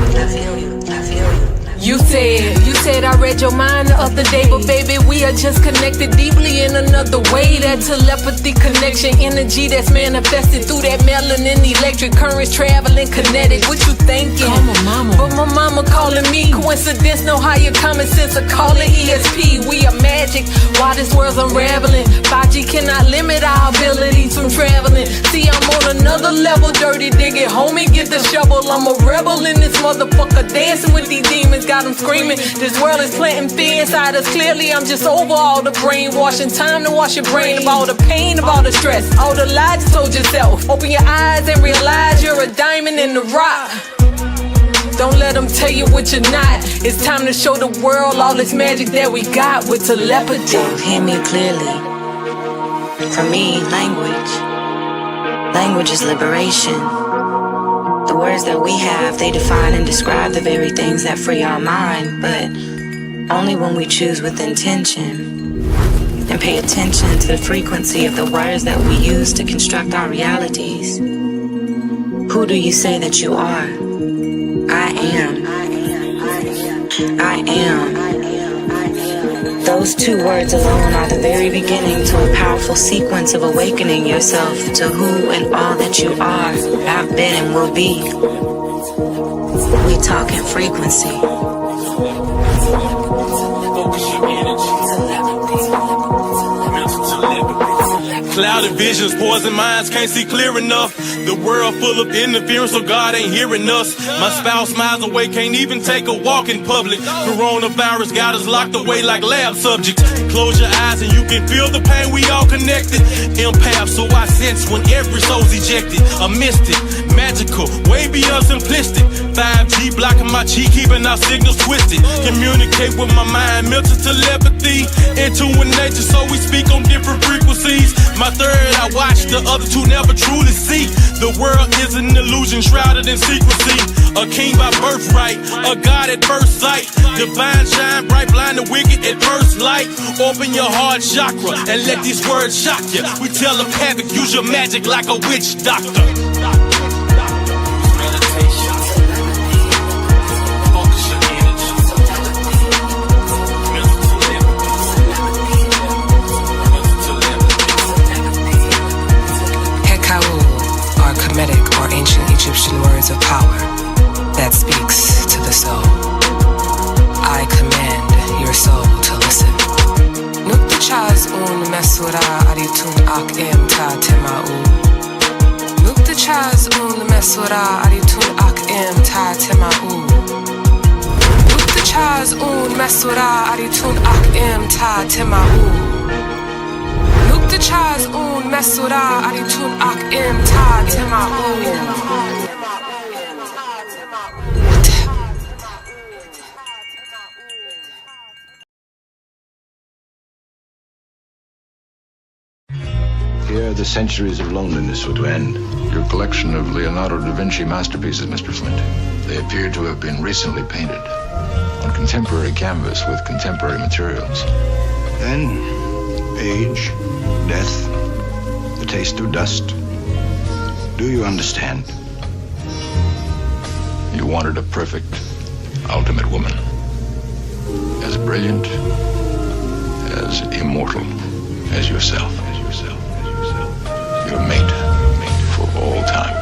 You said I read your mind the other day, but baby, we are just connected deeply in another way. That telepathy connection, energy that's manifested through that melanin, electric currents traveling kinetic. What you thinking? Call my mama. But my mama calling me. Coincidence, no higher common sense. I call it ESP. We are magic while this world's unraveling. 5G cannot limit our abilities from traveling. See, I'm on another level, dirty digging. Homie, get the shovel. I'm a rebel in this motherfucker, dancing with these demons. Got them screaming. This world is planting fear inside us. Clearly, I'm just over all the brainwashing. Time to wash your brain of all the pain, of all the stress, all the lies you told yourself. Open your eyes and realize you're a diamond in the rock. Don't let them tell you what you're not. It's time to show the world all this magic that we got with telepathy. So hear me clearly. For me, language is liberation. The words that we have, they define and describe the very things that free our mind, but only when we choose with intention and pay attention to the frequency of the words that we use to construct our realities. Who do you say that you are? I am. Those 2 words alone are the very beginning to a powerful sequence of awakening yourself to who and all that you are, have been, and will be. We talk in frequency. Focus your energy. Clouded visions, poison minds, can't see clear enough. The world full of interference, so God ain't hearing us. My spouse miles away, can't even take a walk in public. Coronavirus got us locked away like lab subjects. Close your eyes and you can feel the pain, we all connected. Empath, so I sense when every soul's ejected. A mystic, magical, way beyond simplistic. 5G blocking my chi, keeping our signals twisted. Communicate with my mind, mental telepathy. Into nature, so we speak on different frequencies. My third, I watch, the other 2 never truly see. The world is an illusion shrouded in secrecy. A king by birthright, a god at first sight. Divine shine bright, blind the wicked at first light. Open your heart chakra and let these words shock you. We telepathic, use your magic like a witch doctor. Hekau, Archimedes. soul. I command your soul to listen. Nukta chaz un mesura aritun ak em ta temau. Nukta chaz un mesura aritun ak em ta temau. Nukta chaz un mesura aritun ak em ta temau. Nukta chaz un mesura aritun ak em ta temau. Here, the centuries of loneliness were to end. Your collection of Leonardo da Vinci masterpieces, Mr. Flint. They appear to have been recently painted on contemporary canvas with contemporary materials. Then, age, death, the taste of dust. Do you understand? You wanted a perfect, ultimate woman. As brilliant, as immortal as yourself. Your mate for all time.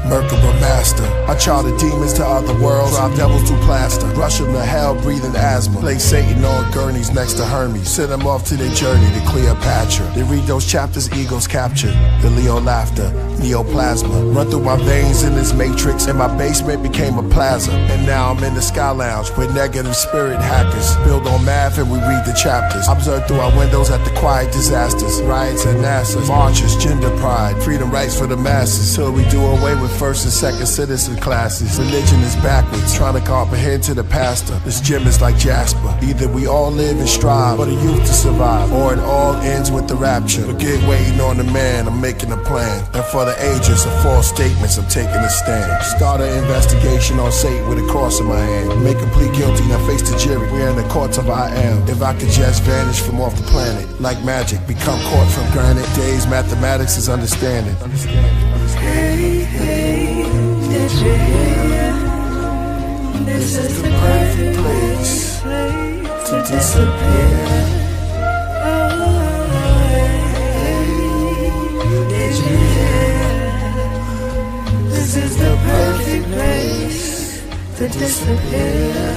Merkaba master, I charter demons to other worlds, drive devils to plaster, rush them to hell, breathing asthma, place Satan on gurneys next to Hermes, send them off to their journey to Cleopatra. They read those chapters, egos captured, the Leo laughter, neoplasma, run through my veins in this matrix, and my basement became a plaza, and now I'm in the Sky Lounge with negative spirit hackers, build on math and we read the chapters, observe through our windows at the quiet disasters, riots at NASA, marches, gender pride, freedom rights for the masses, till we do away with first and second citizen classes. Religion is backwards, trying to comprehend to the pastor. This gym is like Jasper. Either we all live and strive for the youth to survive, or it all ends with the rapture. Forget waiting on the man, I'm making a plan. And for the ages of false statements, I'm taking a stand. Start an investigation on Satan with a cross in my hand. Make him plead guilty, now face the jury. We're in the courts of I am. If I could just vanish from off the planet, like magic, become caught from granite. Days, mathematics is understanding. Hey, hey, did you hear? This is the perfect place to disappear. Oh, hey, did you hear? This is the perfect place to disappear.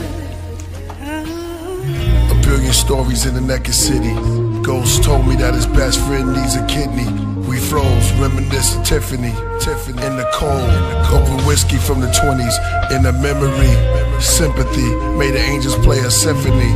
A billion stories in the naked city. Ghost told me that his best friend needs a kidney. We froze, reminiscing Tiffany in the cold, open whiskey from the 20s, in the memory, sympathy, made the angels play a symphony,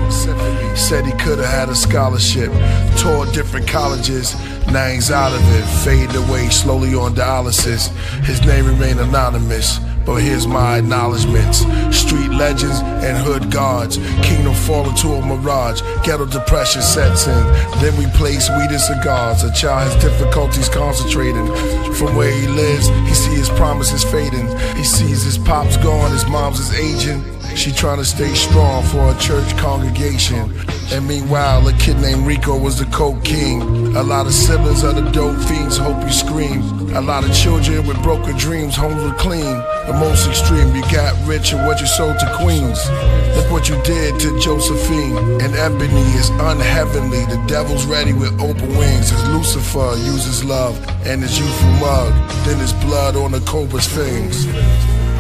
said he could've had a scholarship, toured different colleges, now he's out of it, faded away slowly on dialysis, his name remained anonymous. But here's my acknowledgements. Street legends and hood guards. Kingdom fall into a mirage. Ghetto depression sets in. Then we place weed and cigars. A child has difficulties concentrating. From where he lives, he sees his promises fading. He sees his pops gone, his mom's is aging. She trying to stay strong for a church congregation. And meanwhile, a kid named Rico was the coke king. A lot of siblings of the dope fiends hope you scream. A lot of children with broken dreams, homes were clean. The most extreme, you got rich and what you sold to queens. Look what you did to Josephine. And Ebony is unheavenly. The devil's ready with open wings. As Lucifer uses love and his youthful mug. Then his blood on the cobra's fangs.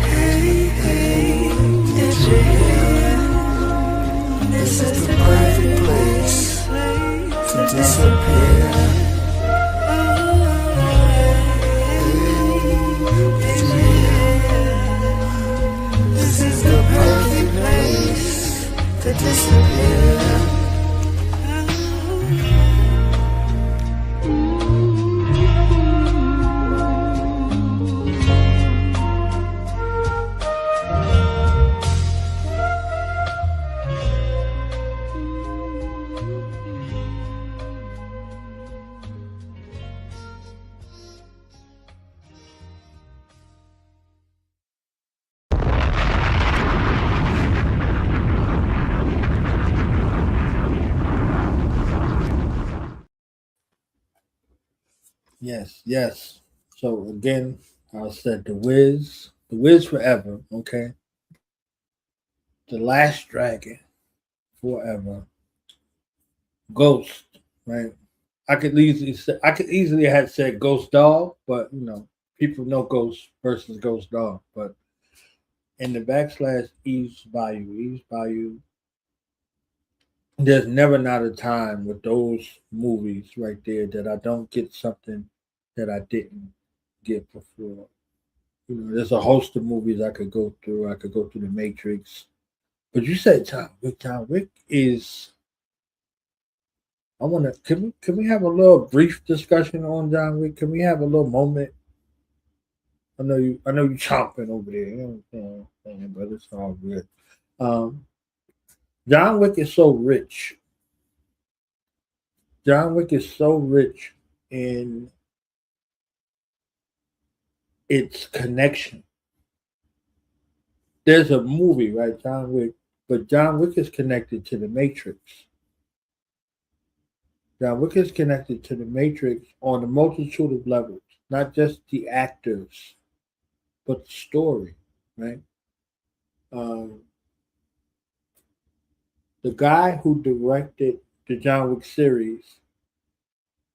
Hey, hey, did you hear? This is the perfect place to disappear. This is the perfect place to disappear. Yes. So again, I said the Wiz forever, okay? The Last Dragon forever. Ghost, right? I could easily have said Ghost Dog, but people know Ghost versus Ghost Dog. But in the backslash Eve's Bayou. There's never not a time with those movies right there that I don't get something that I didn't get before. You know, there's a host of movies I could go through. I could go through The Matrix. But you said John Wick. John Wick is. I want to. Can we have a little brief discussion on John Wick? Can we have a little moment? I know you chomping over there. You know, but it's all good. Um, John Wick is so rich. John Wick is so rich in its connection. There's a movie, right, John Wick, but John Wick is connected to the Matrix. John Wick is connected to the Matrix on a multitude of levels, not just the actors, but the story, right? Um, the guy who directed the John Wick series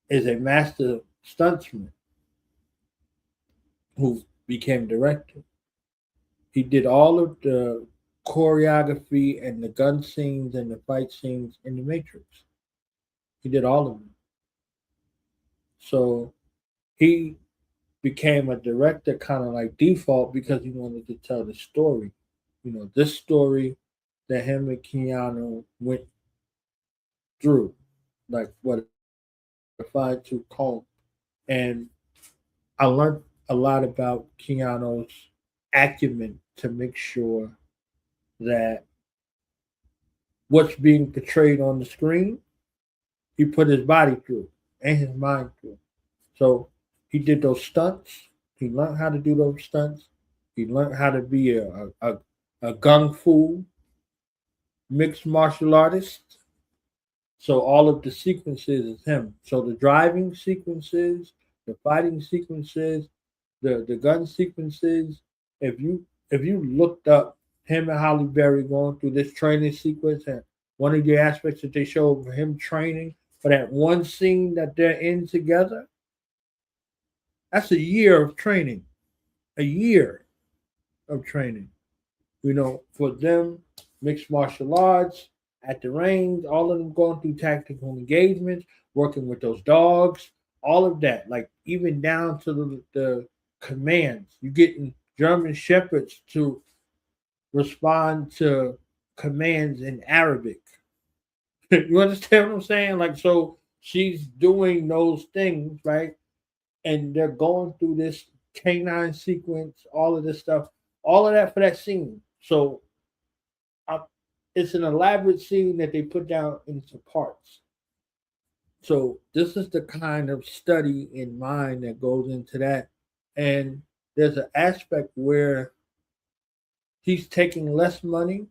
is a master stuntsman who became director. He did all of the choreography and the gun scenes and the fight scenes in the Matrix. He did all of them. So he became a director kind of like default because he wanted to tell the story. You know, this story that him and Keanu went through, like what a fine tooth comb. And I learned a lot about Keanu's acumen to make sure that what's being portrayed on the screen, he put his body through and his mind through. So he did those stunts. He learned how to do those stunts. He learned how to be a gung fu mixed martial artist. So all of the sequences is him. So the driving sequences, the fighting sequences, the gun sequences. If you looked up him and Holly Berry going through this training sequence, and one of the aspects that they show of him training for that one scene that they're in together, that's a year of training. A year of training. You know, for them, mixed martial arts, at the range, all of them going through tactical engagements, working with those dogs, all of that, like even down to the commands. You're getting German shepherds to respond to commands in Arabic. You understand what I'm saying? Like, so she's doing those things, right? And they're going through this canine sequence, all of this stuff, all of that for that scene. So it's an elaborate scene that they put down into parts. So this is the kind of study in mind that goes into that. And there's an aspect where he's taking less money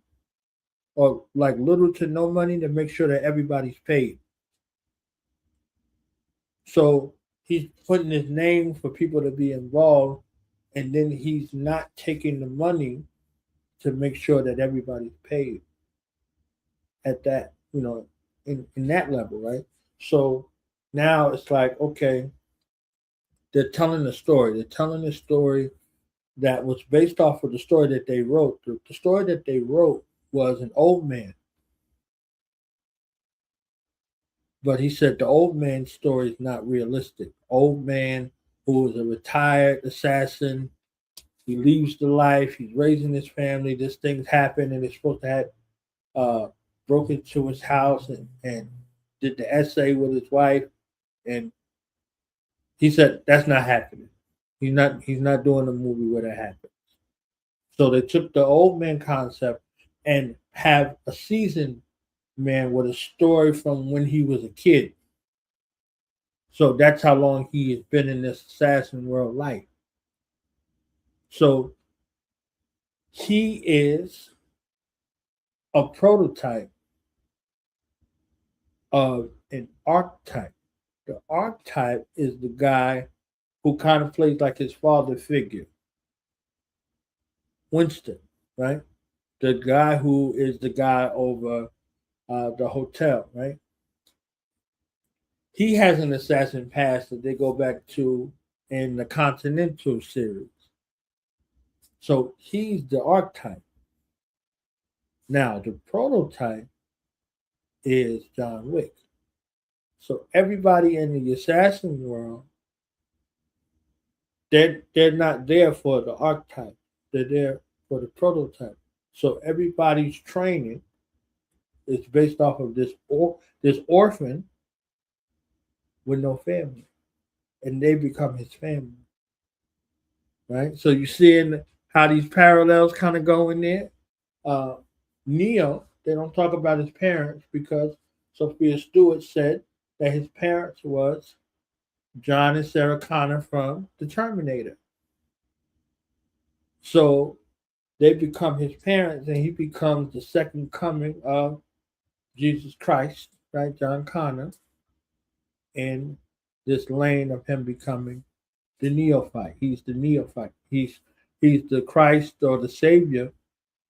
or like little to no money to make sure that everybody's paid. So he's putting his name for people to be involved, and then he's not taking the money to make sure that everybody's paid at that, you know, in that level, right? So now it's like, okay, they're telling a story. They're telling a story that was based off of the story that they wrote. The story that they wrote was an old man. But he said the old man's story is not realistic. Old man who is a retired assassin, he leaves the life, he's raising his family, this thing's happened, and it's supposed to have broke into his house and did the essay with his wife, and he said that's not happening. He's not doing a movie where that happens. So they took the old man concept and have a seasoned man with a story from when he was a kid. So that's how long he has been in this assassin world life. So he is a prototype of an archetype. The archetype is the guy who kind of plays like his father figure, Winston, right? The guy who is the guy over the hotel, right? He has an assassin past that they go back to in the Continental series. So he's the archetype. Now the prototype is John Wick. So everybody in the assassin world, they're not there for the archetype. They're there for the prototype. So everybody's training is based off of this orphan with no family, and they become his family. Right. So you seeing how these parallels kind of go in there. Uh, Neo, they don't talk about his parents because Sophia Stewart said that his parents was John and Sarah Connor from The Terminator. So they become his parents, and he becomes the second coming of Jesus Christ, right? John Connor, in this lane of him becoming the neophyte. He's the neophyte. He's the Christ or the Savior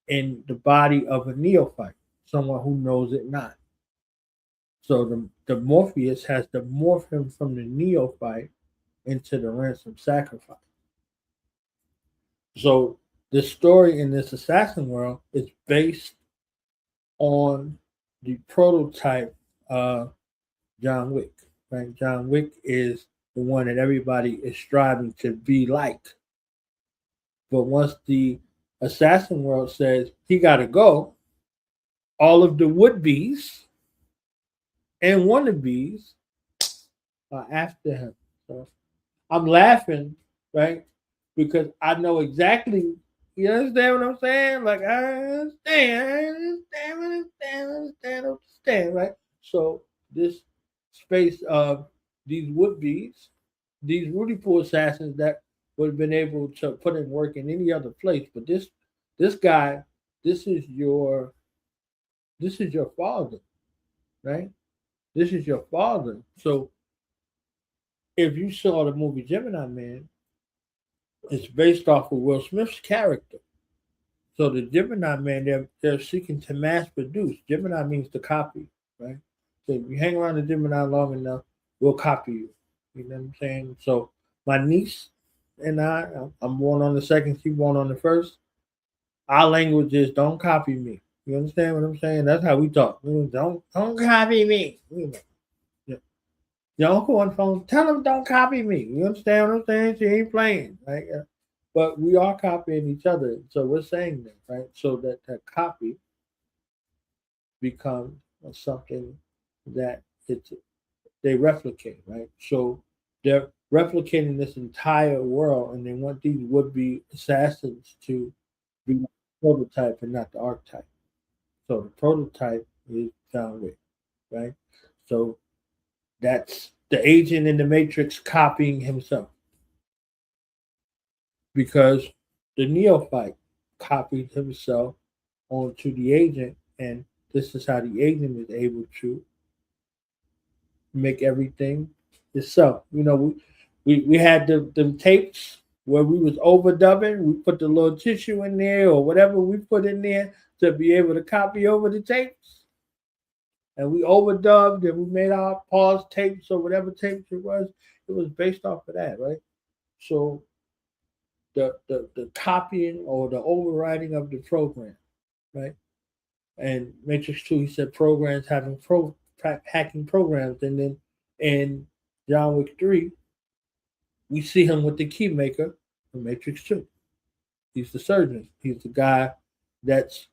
in the body of a neophyte, someone who knows it not. So the Morpheus has to morph him from the neophyte into the ransom sacrifice. So the story in this assassin world is based on the prototype John Wick. Right? John Wick is the one that everybody is striving to be like. But once the assassin world says he got to go, all of the would-be's and wannabes are after him. So I'm laughing, right? Because I know exactly, you understand what I'm saying? Like, I understand, right? So this space of these would-be's, these Rudy Pool assassins that would have been able to put in work in any other place, but this guy, this is your father, right? This is your father. So if you saw the movie Gemini Man, it's based off of Will Smith's character. So the Gemini Man, they're seeking to mass produce. Gemini means to copy, right? So if you hang around the Gemini long enough, we'll copy you. You know what I'm saying? So my niece and I'm born on the second, she's born on the first. Our language is don't copy me. You understand what I'm saying? That's how we talk. Don't copy me. Yeah. Your uncle on the phone, tell him don't copy me. You understand what I'm saying? She ain't playing, right? But we are copying each other. So we're saying that, right? So that copy becomes something that they replicate, right? So they're replicating this entire world, and they want these would-be assassins to be the prototype and not the archetype. So the prototype is John Wick, right? So that's the agent in the Matrix copying himself, because the neophyte copied himself onto the agent, and this is how the agent is able to make everything itself. You know, we had them tapes where we was overdubbing. We put the little tissue in there or whatever we put in there to be able to copy over the tapes. And we overdubbed and we made our pause tapes or whatever tapes it was. It was based off of that, right? So the copying or the overriding of the program, right? And Matrix 2, he said programs having hacking programs. And then in John Wick 3, we see him with the key maker from Matrix 2. He's the surgeon. He's the guy that's,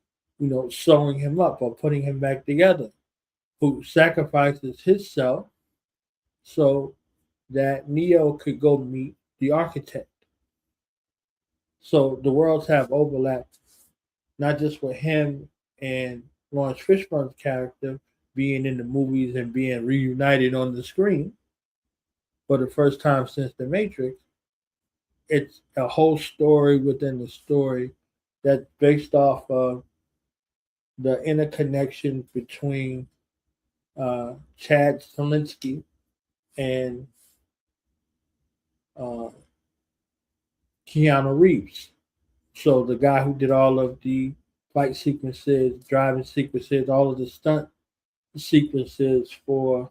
sewing him up or putting him back together, who sacrifices himself so that Neo could go meet the architect. So the worlds have overlap, not just with him and Lawrence Fishburne's character being in the movies and being reunited on the screen for the first time since The Matrix. It's a whole story within the story that's based off of the interconnection between Chad Stahelski and Keanu Reeves. So the guy who did all of the fight sequences, driving sequences, all of the stunt sequences for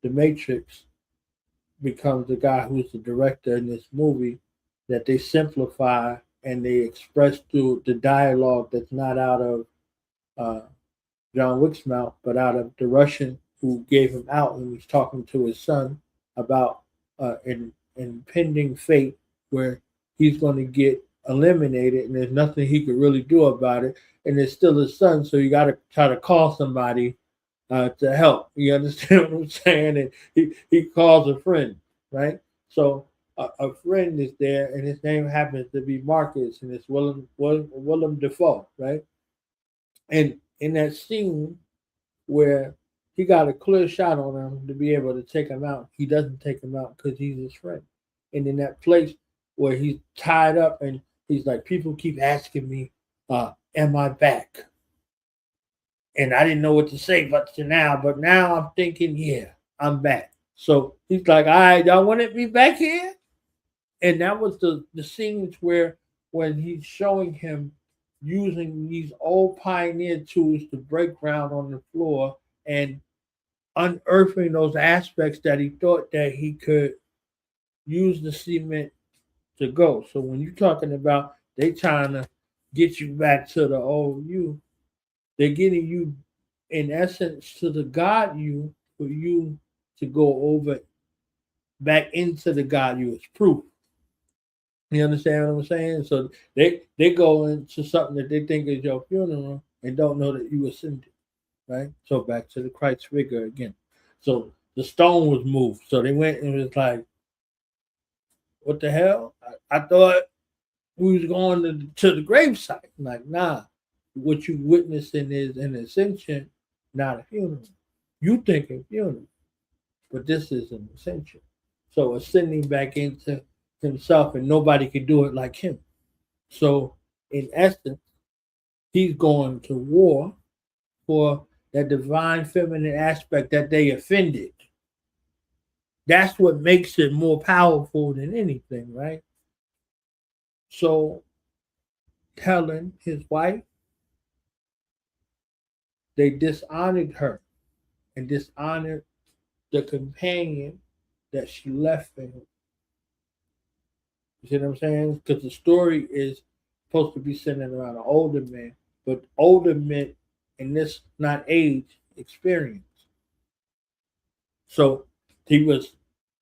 The Matrix becomes the guy who's the director in this movie, that they simplify and they express through the dialogue that's not out of John Wick's mouth, but out of the Russian who gave him out and was talking to his son about an impending fate where he's going to get eliminated and there's nothing he could really do about it. And it's still his son, so you got to try to call somebody to help. You understand what I'm saying? And he calls a friend, right? So a friend is there, and his name happens to be Marcus, and it's Willem Dafoe, right? And in that scene where he got a clear shot on him to be able to take him out, he doesn't take him out because he's his friend. And in that place where he's tied up and he's like, people keep asking me, am I back? And I didn't know what to say but now I'm thinking, yeah, I'm back. So he's like, all right, y'all want me back here? And that was the scenes where when he's showing him using these old pioneer tools to break ground on the floor and unearthing those aspects that he thought that he could use the cement to go. So when you're talking about they trying to get you back to the old you, they're getting you in essence to the God you for you to go over back into the God you as proof. You understand what I'm saying? So they go into something that they think is your funeral and don't know that you ascended, right? So back to the Christ figure again. So the stone was moved. So they went and was like, what the hell? I thought we was going to the gravesite. I'm like, nah, what you witnessing is an ascension, not a funeral. You think a funeral, but this is an ascension. So ascending back into himself, and nobody can do it like him. So in essence, he's going to war for that divine feminine aspect that they offended. That's what makes it more powerful than anything, right? So Helen, his wife, they dishonored her and dishonored the companion that she left for him. You see what I'm saying? Because the story is supposed to be centered around an older man, but older men in this not age, experience. So he was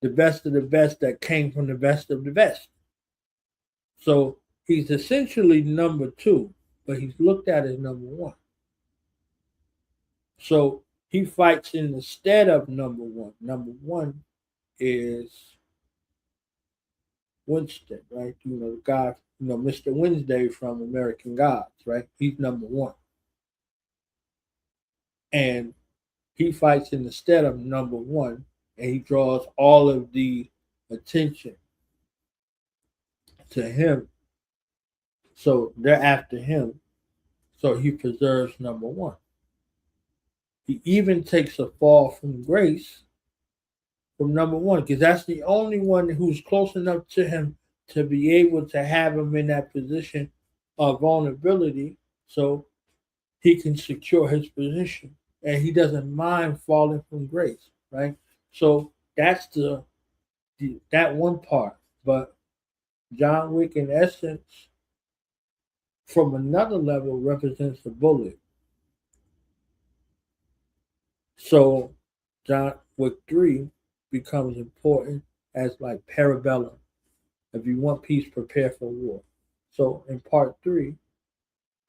the best of the best that came from the best of the best. So he's essentially number two, but he's looked at as number one. So he fights in the stead of number one. Number one is Winston, right? You know, the guy, Mr. Wednesday from American Gods, right? He's number one. And he fights in the stead of number one, and he draws all of the attention to him. So they're after him. So he preserves number one. He even takes a fall from grace from number one, because that's the only one who's close enough to him to be able to have him in that position of vulnerability so he can secure his position. And he doesn't mind falling from grace, right? So that's that one part. But John Wick, in essence, from another level, represents the bullet. So John Wick 3 becomes important as like parabellum. If you want peace, prepare for war. So in part 3,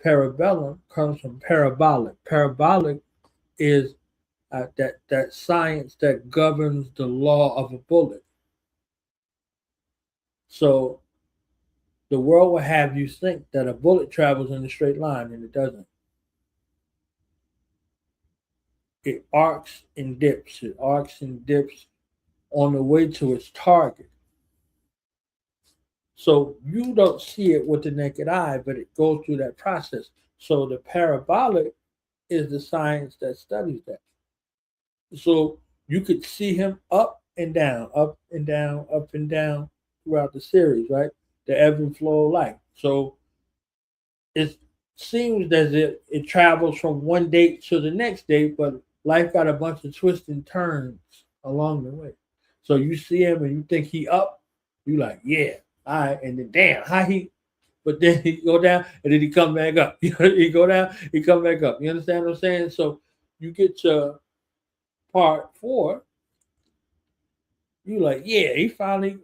parabellum comes from parabolic. Parabolic is that science that governs the law of a bullet. So the world will have you think that a bullet travels in a straight line, and it doesn't. It arcs and dips. It arcs and dips on the way to its target. So you don't see it with the naked eye, but it goes through that process. So the parabolic is the science that studies that. So you could see him up and down, up and down, up and down throughout the series, right? The ebb and flow of life. So it seems as if it travels from one date to the next date, but life got a bunch of twists and turns along the way. So you see him and you think he up, you like, yeah, all right, and then damn, how he but then he go down and then he come back up. He go down, he come back up. You understand what I'm saying? So you get to part 4, you like, yeah, he finally.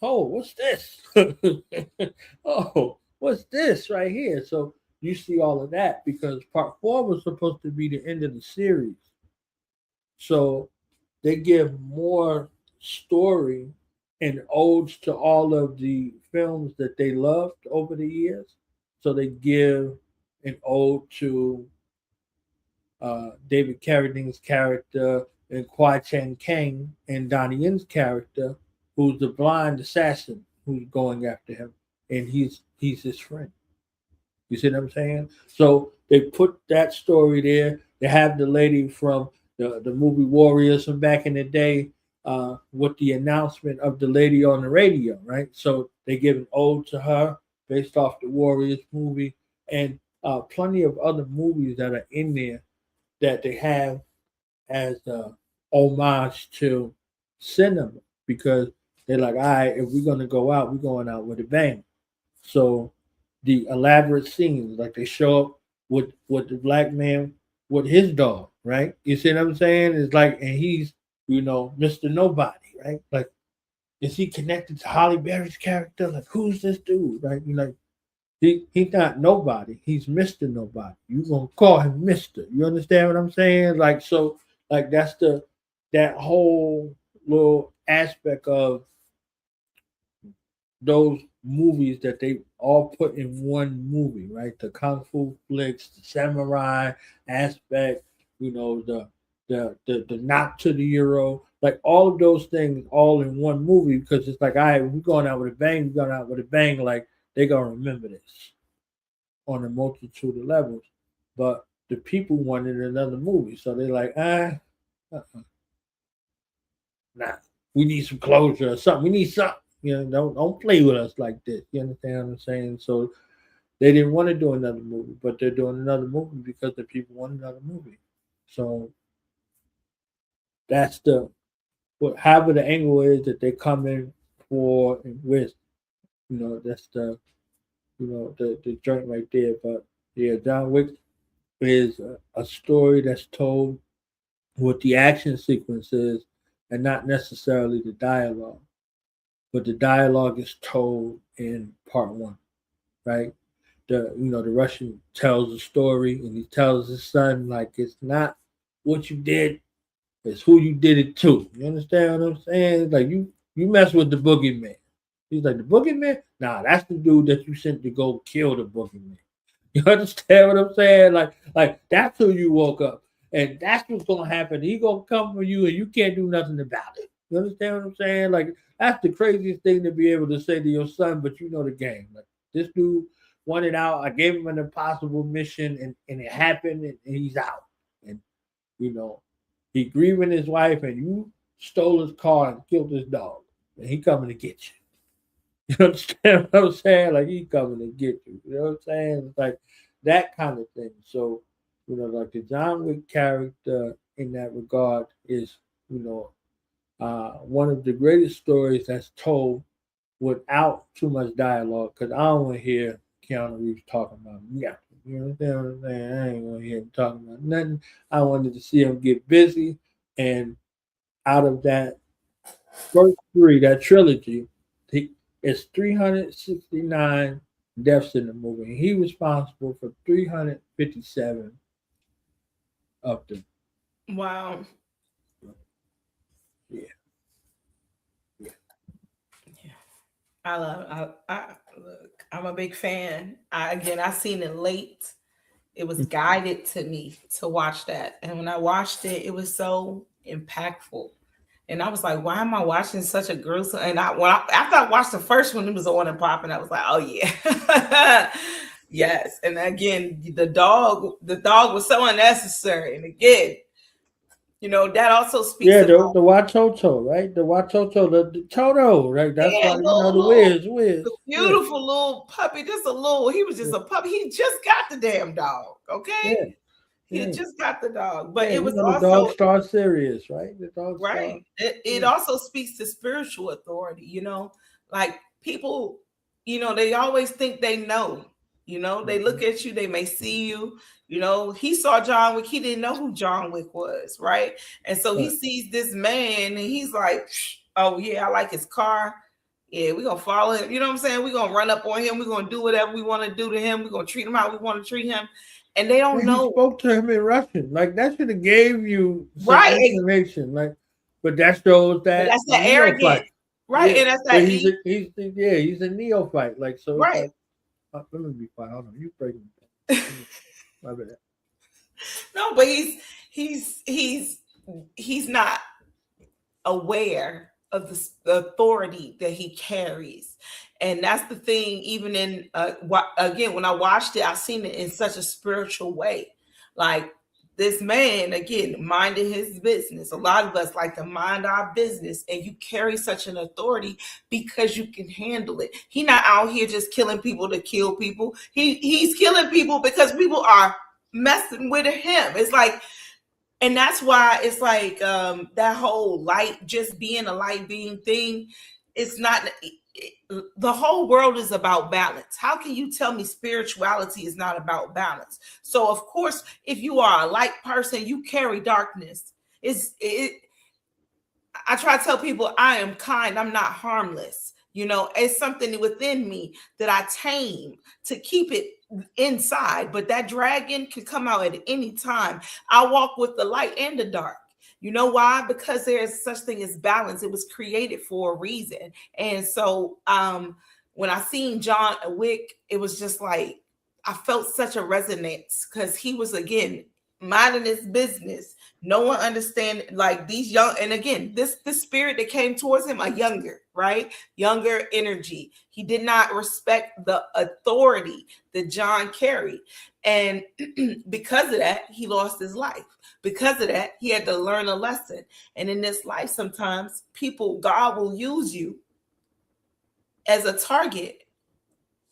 Oh, what's this? Oh, what's this right here? So you see all of that because part 4 was supposed to be the end of the series. So they give more story and odes to all of the films that they loved over the years. So they give an ode to David Carradine's character and Kwai Chang Kang and Donnie Yen's character, who's the blind assassin who's going after him, and he's his friend. You see what I'm saying? So they put that story there. They have the lady from the movie Warriors from back in the day with the announcement of the lady on the radio, right? So they give an ode to her based off the Warriors movie and plenty of other movies that are in there that they have as homage to cinema because they're like, all right, if we're gonna go out, we're going out with a bang. So the elaborate scenes, like they show up with the black man with his dog, right? You see what I'm saying? It's like, and he's Mr. Nobody, right? Like, is he connected to Holly Berry's character? Like, who's this dude, right? You like, he's not nobody. He's Mr. Nobody. You gonna call him Mister? You understand what I'm saying? Like, so, like that's that whole little aspect of those movies that they all put in one movie, right? The kung fu flicks, the samurai aspect, the knock to the euro, like all of those things all in one movie because it's like, all right, we're going out with a bang, we're going out with a bang, like they're gonna remember this on a multitude of levels. But the people wanted another movie, so they're like, nah, we need some closure or something. We need something. Don't play with us like this. You understand what I'm saying? So they didn't want to do another movie, but they're doing another movie because the people want another movie. So that's however the angle is that they come in for and with. That's the joint right there. But yeah, John Wick is a story that's told with the action sequences and not necessarily the dialogue. But the dialogue is told in part 1, right? The Russian tells a story and he tells his son like it's not what you did, it's who you did it to. You understand what I'm saying? Like you mess with the boogeyman. He's like, the boogeyman? Nah, that's the dude that you sent to go kill the boogeyman. You understand what I'm saying? Like that's who you woke up. And that's what's gonna happen. He gonna come for you and you can't do nothing about it. You understand what I'm saying? Like that's the craziest thing to be able to say to your son, but you know the game. Like this dude wanted out. I gave him an impossible mission and it happened and he's out. And he grieving his wife and you stole his car and killed his dog. And he coming to get you. You understand what I'm saying? Like he coming to get you. You know what I'm saying? It's like that kind of thing. So, like the John Wick character in that regard is, one of the greatest stories that's told without too much dialogue. Because I don't want to hear Keanu Reeves talking about nothing. You understand what I'm saying? I ain't want to hear him talking about nothing. I wanted to see him get busy. And out of that first 3, that trilogy, it's 369 deaths in the movie. And he responsible for 357 of them. Wow. Yeah. I look, I'm a big fan. I seen it late. It was guided to me to watch that. And when I watched it, it was so impactful. And I was like, why am I watching such a gruesome? And after I watched the first one, it was on and popping. I was like, oh yeah. Yes. And again, the dog was so unnecessary. And again, that also speaks the Watoto, right? The Watoto, the Toto, right? That's why the Wiz. The beautiful little puppy, he was just a puppy. He just got the damn dog, okay? Yeah. He just got the dog. But it was the also dog star serious, right? The dog right. Star. It also speaks to spiritual authority, like people they always think they know. They look at you, they may see you. He saw John Wick, he didn't know who John Wick was, right? And so he sees this man and he's like, oh yeah, I like his car. Yeah, we're gonna follow him. You know what I'm saying? We're gonna run up on him, we're gonna do whatever we want to do to him, we're gonna treat him how we want to treat him. And they don't know. He spoke to him in Russian. Like that should have gave you some information. Like, but that shows that that's the arrogance. Right. Yeah. And that's that he's a neophyte. Like, so right. Like, let me be quiet. Hold on. You breaking my bad. No, but he's not aware of the authority that he carries. And that's the thing, even in again, when I watched it, I seen it in such a spiritual way. Like this man, again, minding his business. A lot of us like to mind our business, and you carry such an authority because you can handle it. He's not out here just killing people to kill people. He's killing people because people are messing with him. It's like, and that's why it's like that whole light, just being a light being thing. It's not. The whole world is about balance. How can you tell me spirituality is not about balance? So of course, if you are a light person, you carry darkness. I try to tell people I am kind, I'm not harmless. It's something within me that I tame to keep it inside, but that dragon can come out at any time. I walk with the light and the dark. You know why? Because there is such thing as balance. It was created for a reason. And so when I seen John Wick, it was just like, I felt such a resonance because he was, again, minding his business. No one understand, like these young, and again, this spirit that came towards him, a younger energy. He did not respect the authority that John carried. And because of that, he lost his life. Because of that, he had to learn a lesson. And in this life, sometimes God will use you as a target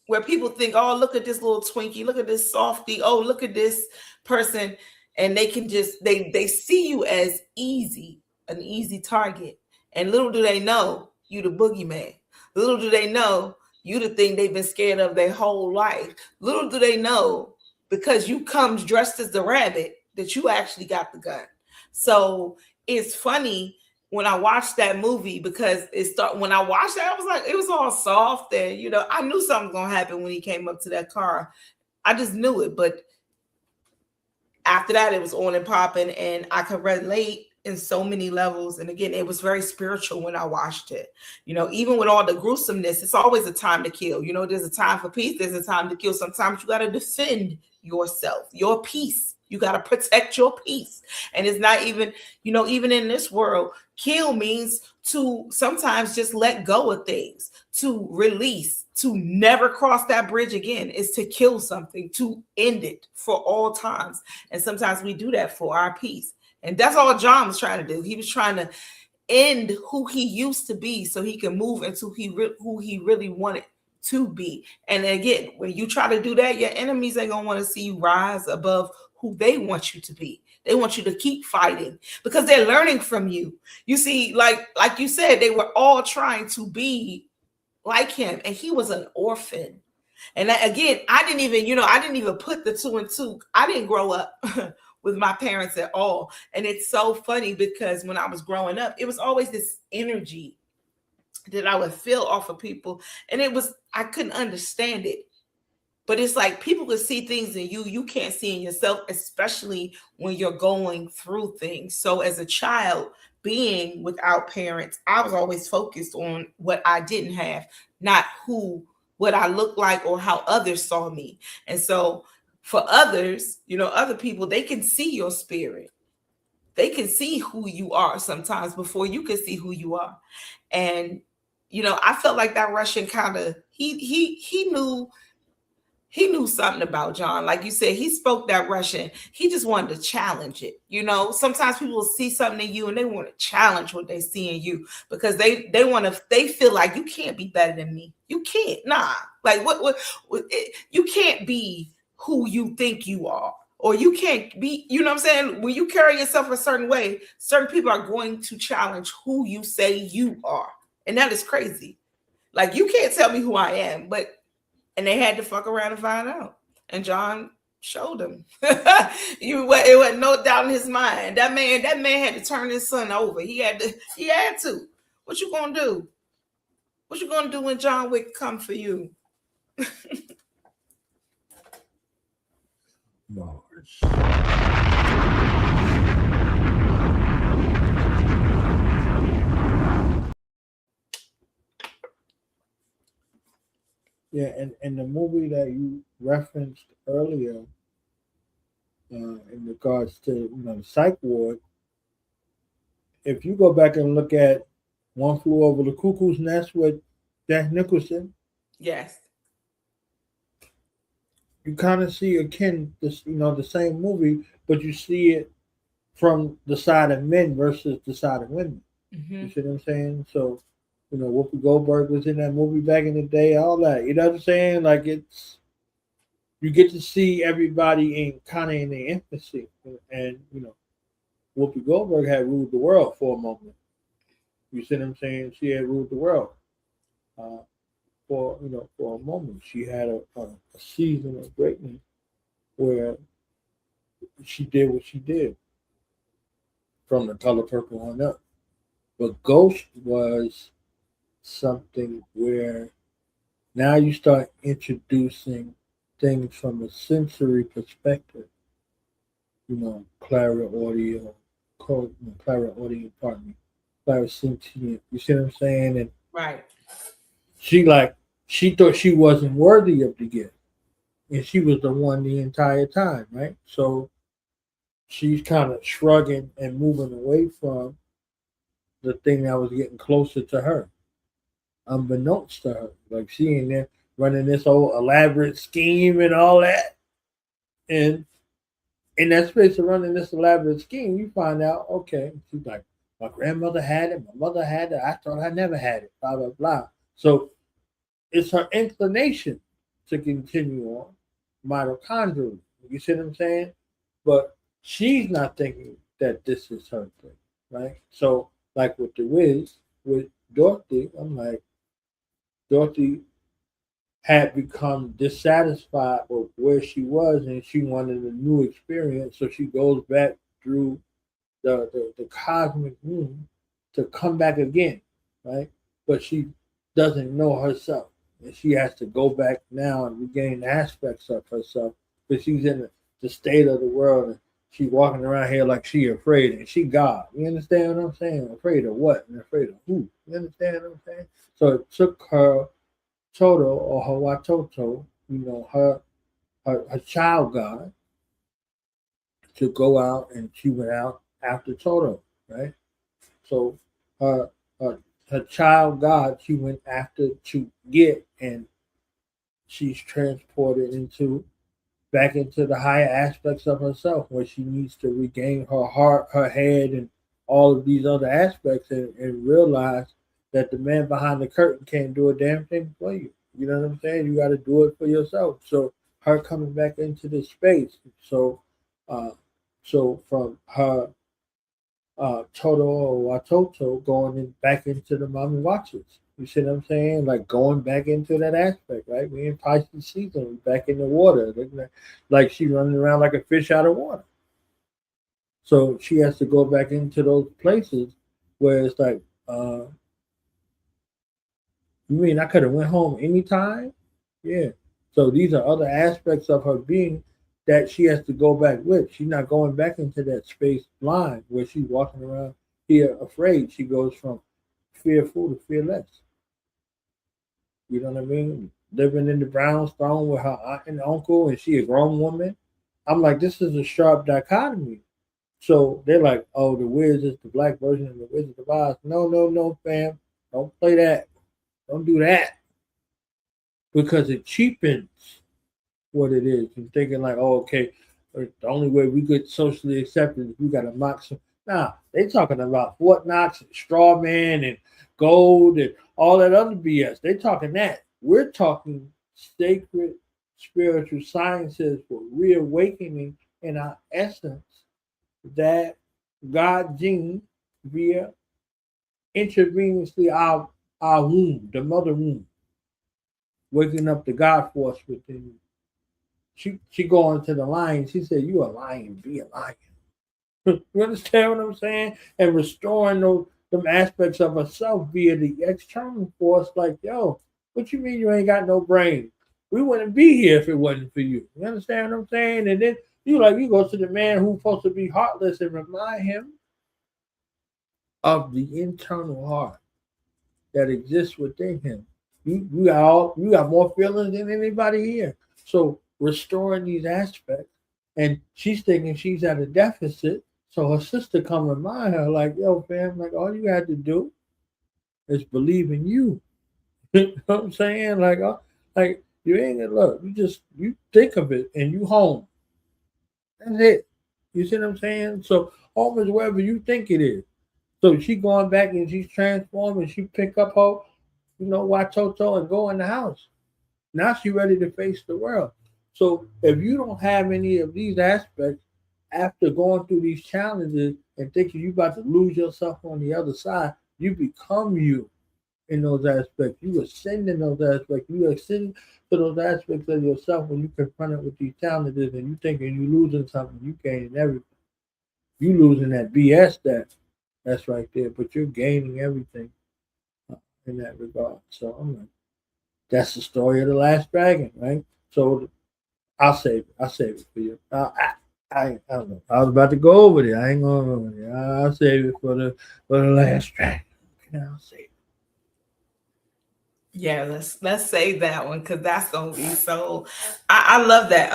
where people think, oh, look at this little Twinkie, look at this softie, oh, look at this person. And they can just, they see you as an easy target. And little do they know, you the boogeyman. Little do they know, you the thing they've been scared of their whole life. Little do they know, because you come dressed as the rabbit, that you actually got the gun. So it's funny when I watched that movie, because when I watched that, I was like, it was all soft, and I knew something was gonna happen when he came up to that car. I just knew it. But after that, it was on and popping, and I could relate in so many levels. And again, it was very spiritual when I watched it. Even with all the gruesomeness, it's always a time to kill. There's a time for peace, there's a time to kill. Sometimes you got to defend yourself, your peace. You got to protect your peace. And it's not even, even in this world, kill means to sometimes just let go of things, to release, to never cross that bridge again, is to kill something, to end it for all times. And sometimes we do that for our peace. And that's all John was trying to do. He was trying to end who he used to be so he can move into who he really wanted to be. And again, when you try to do that, your enemies ain't going to want to see you rise above who they want you to be. They want you to keep fighting because they're learning from you. You see, like you said, they were all trying to be like him, and he was an orphan. And again, I didn't even put the two and two. I didn't grow up with my parents at all. And it's so funny because when I was growing up, it was always this energy that I would feel off of people. And I couldn't understand it. But it's like people can see things in you can't see in yourself, especially when you're going through things. So as a child, being without parents, I was always focused on what I didn't have, not what I looked like or how others saw me. And so for others, other people, they can see your spirit. They can see who you are sometimes before you can see who you are. And, I felt like that Russian kind of, he knew something about John. Like you said, he spoke that Russian. He just wanted to challenge it. Sometimes people will see something in you and they want to challenge what they see in you because they feel like you can't be better than me. You can't. Nah. Like you can't be who you think you are, or you can't be, you know what I'm saying? When you carry yourself a certain way, certain people are going to challenge who you say you are. And that is crazy. Like, you can't tell me who I am, and they had to fuck around and find out. And John showed them. It was no doubt in his mind. That man had to turn his son over. He had to. What you gonna do? What you gonna do when John Wick come for you? Mars. Yeah, and the movie that you referenced earlier, in regards to the psych ward, if you go back and look at One Flew Over the Cuckoo's Nest with Jack Nicholson, yes, you kind of see the same movie, but you see it from the side of men versus the side of women. Mm-hmm. You see what I'm saying? So, Whoopi Goldberg was in that movie back in the day, all that. You know what I'm saying? Like, you get to see everybody in their infancy, and Whoopi Goldberg had ruled the world for a moment. You see what I'm saying? She had ruled the world for a moment. She had a season of greatness where she did what she did from The Color Purple on up. But Ghost was something where now you start introducing things from a sensory perspective. Clairaudient, clairsentient. You see what I'm saying? And right. She thought she wasn't worthy of the gift, and she was the one the entire time, right? So she's kind of shrugging and moving away from the thing that was getting closer to her, unbeknownst to her. Like, she in there running this whole elaborate scheme and all that, and in that space of running this elaborate scheme, you find out, okay, she's like, my grandmother had it, my mother had it, I thought I never had it, blah, blah, blah. So it's her inclination to continue on mitochondrial. You see what I'm saying? But she's not thinking that this is her thing, right? So, like with the Wiz, with Dorothy, I'm like, Dorothy had become dissatisfied with where she was, and she wanted a new experience. So she goes back through the cosmic womb to come back again, right? But she doesn't know herself, and she has to go back now and regain aspects of herself, because she's in the state of the world, and she's walking around here like she afraid, and she God. You understand what I'm saying? Afraid of what? And afraid of who? You understand what I'm saying? So it took her Toto, or her Watoto, her child God, to go out, and she went out after Toto, right? So her child God, she went after to get, and she's transported back into the higher aspects of herself, where she needs to regain her heart, her head, and all of these other aspects, and realize that the man behind the curtain can't do a damn thing for you. You know what I'm saying? You got to do it for yourself. So her coming back into this space. So from her Toto or Watoto going back into the mommy watches. You see what I'm saying? Like, going back into that aspect, right? We in Pisces season, we back in the water. Like she running around like a fish out of water. So she has to go back into those places where it's like, you mean I could have went home anytime? Yeah. So these are other aspects of her being that she has to go back with. She's not going back into that space blind where she's walking around here afraid. She goes from fearful to fearless. You know what I mean? Living in the brownstone with her aunt and uncle, and she a grown woman. I'm like, this is a sharp dichotomy. So they're like, oh, the Wiz is the black version of the Wizard of Oz. No, fam. Don't play that. Don't do that. Because it cheapens what it is. And thinking like, oh, okay, the only way we get socially accepted is we got to mock some. Nah, they talking about Fort Knox and straw man and gold and all that other BS. They talking that. We're talking sacred spiritual sciences for reawakening in our essence, that God gene via intravenously our our womb, the mother womb, waking up the God force within you. She going to the lion. She said, "You a lion, be a lion." You understand what I'm saying? And restoring those them aspects of herself via the external force. Like, yo, what you mean you ain't got no brain? We wouldn't be here if it wasn't for you. You understand what I'm saying? And then you go to the man who's supposed to be heartless and remind him of the internal heart that exists within him. You got more feelings than anybody here. So restoring these aspects, and she's thinking she's at a deficit. So her sister come remind her, like, yo, fam, like all you had to do is believe in you. You know what I'm saying? Like you ain't gonna look, you think of it and you home. That's it. You see what I'm saying? So home is wherever you think it is. So she going back and she's transforming. She pick up her, Watoto and go in the house. Now she ready to face the world. So if you don't have any of these aspects after going through these challenges and thinking you about to lose yourself on the other side, you become you in those aspects. You ascend in those aspects. You ascend to those aspects of yourself when you confront it with these challenges and you thinking you losing something, you gaining everything. You losing that BS that's right there, but you're gaining everything in that regard. So I'm like, that's the story of the last dragon, right? So I'll save it. I'll save it for you. I don't know. I was about to go over there. I ain't going over there. I'll save it for the last dragon. Okay, I'll save it. Yeah, let's save that one because that's gonna be so. I love that.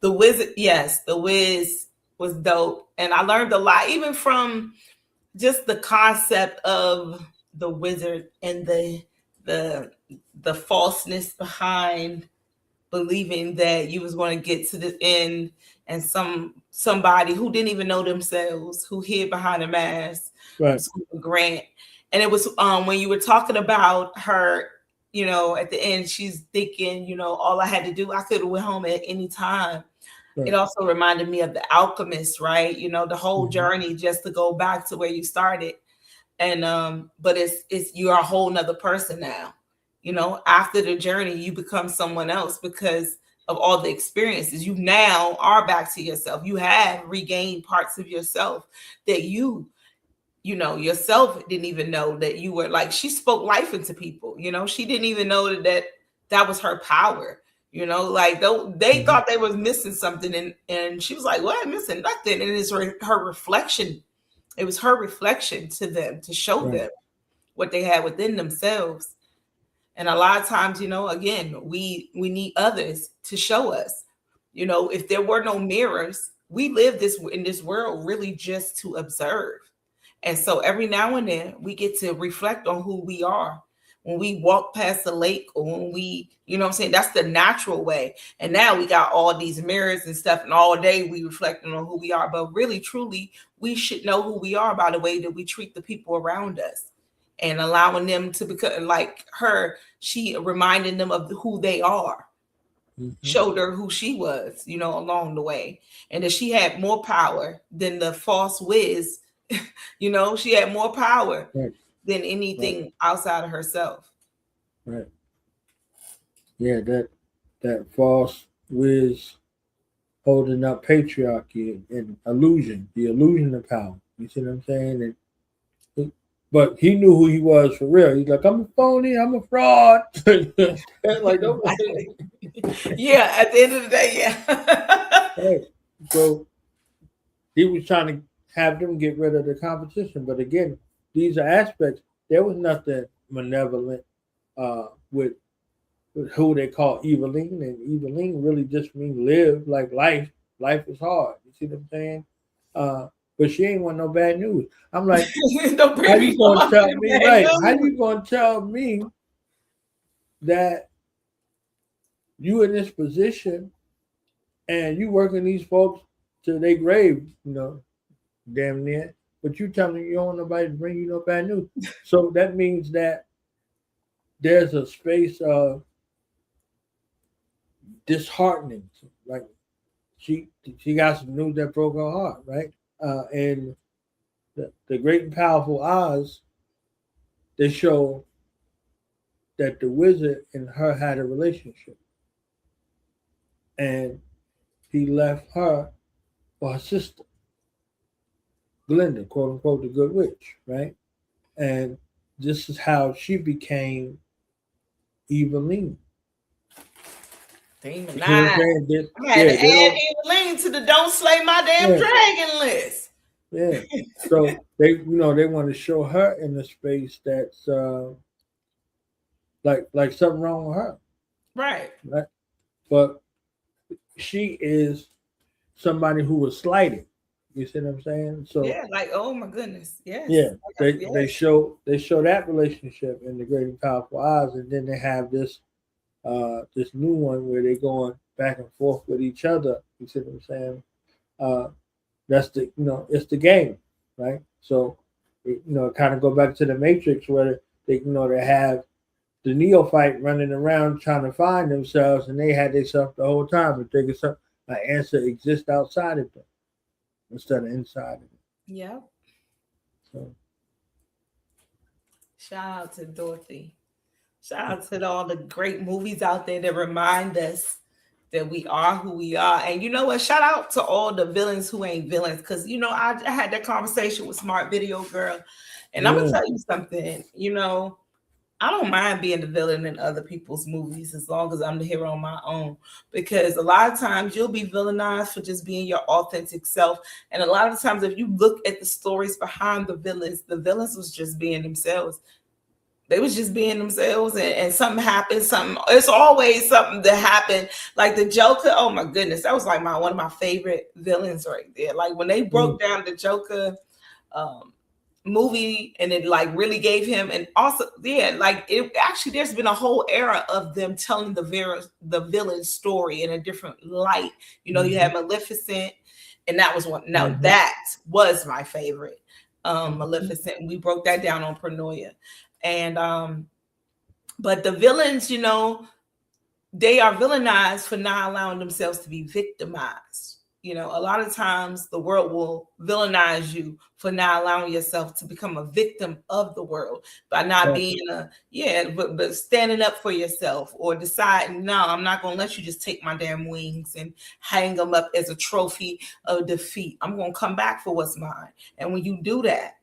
The Wizard, yes, the Wiz was dope, and I learned a lot even from just the concept of the wizard and the falseness behind believing that you was going to get to the end, and somebody who didn't even know themselves, who hid behind a mask, right? Grant. And it was when you were talking about her, at the end, she's thinking, all I had to do, I could have went home at any time. Right. It also reminded me of The Alchemist, right? The whole journey just to go back to where you started. And but it's you're a whole nother person now. After the journey, you become someone else because of all the experiences. You now are back to yourself. You have regained parts of yourself that yourself didn't even know that you were. Like, she spoke life into people. She didn't even know that was her power. Like they thought they was missing something, and she was like, "Well, I'm missing nothing." And it's her reflection. It was her reflection to them to show them what they had within themselves. And a lot of times, again, we need others to show us. If there were no mirrors, we live in this world really just to observe. And so every now and then we get to reflect on who we are. When we walk past the lake, or when we, what I'm saying, that's the natural way. And now we got all these mirrors and stuff, and all day we reflecting on who we are. But really, truly, we should know who we are by the way that we treat the people around us, and allowing them to become like her. She reminding them of who they are. Showed her who she was, along the way, and that she had more power than the false Wiz. She had more power than anything outside of herself. Right. Yeah, that false Wiz holding up patriarchy and illusion, the illusion of power. You see what I'm saying? But he knew who he was for real. He's like, I'm a phony, I'm a fraud. Like, yeah, at the end of the day, yeah. Right. So he was trying to have them get rid of the competition. But again, these are aspects. There was nothing malevolent with who they call Eveline, and Eveline really just means live like life. Life is hard. You see what I'm saying? But she ain't want no bad news. I'm like, how you gonna tell me? Right? How you gonna tell me that you in this position and you working these folks to their grave? Damn near. But you tell me you don't want nobody to bring you no bad news. So that means that there's a space of disheartening. Like she got some news that broke her heart, right? And the great and powerful Oz, they show that the wizard and her had a relationship, and he left her for her sister, Glinda, quote unquote, the good witch, right? And this is how she became Eveline. Demon You know what I'm 9. saying? I had to add Eveline to the Don't Slay My Damn Dragon list. Yeah. So they want to show her in a space that's like something wrong with her. Right. Right. But she is somebody who was slighted. You see what I'm saying? So yeah, like oh my goodness, yes. Yeah, Like, they show that relationship in the Great and Powerful Oz, and then they have this this new one where they're going back and forth with each other. You see what I'm saying? That's the it's the game, right? So it kind of go back to the Matrix where they they have the neophyte running around trying to find themselves, and they had themselves the whole time, but they could an answer exists outside of them instead of inside of them. Yeah. So shout out to Dorothy. Shout out to all the great movies out there that remind us that we are who we are. And you know what? Shout out to all the villains who ain't villains. Because, I had that conversation with Smart Video Girl. And I'm going to tell you something. I don't mind being the villain in other people's movies as long as I'm the hero on my own. Because a lot of times you'll be villainized for just being your authentic self. And a lot of times if you look at the stories behind the villains was just being themselves. They was just being themselves, and something happened. It's always something that happened. Like the Joker. Oh my goodness, that was like one of my favorite villains right there. Like when they broke down the Joker movie, and it like really gave him, and also like it actually. There's been a whole era of them telling the villain story in a different light. You had Maleficent, and that was one. Now that was my favorite, Maleficent. We broke that down on Paranoia. And but the villains, they are villainized for not allowing themselves to be victimized. A lot of times the world will villainize you for not allowing yourself to become a victim of the world by not being but standing up for yourself or deciding, no, I'm not going to let you just take my damn wings and hang them up as a trophy of defeat. I'm going to come back for what's mine. And when you do that,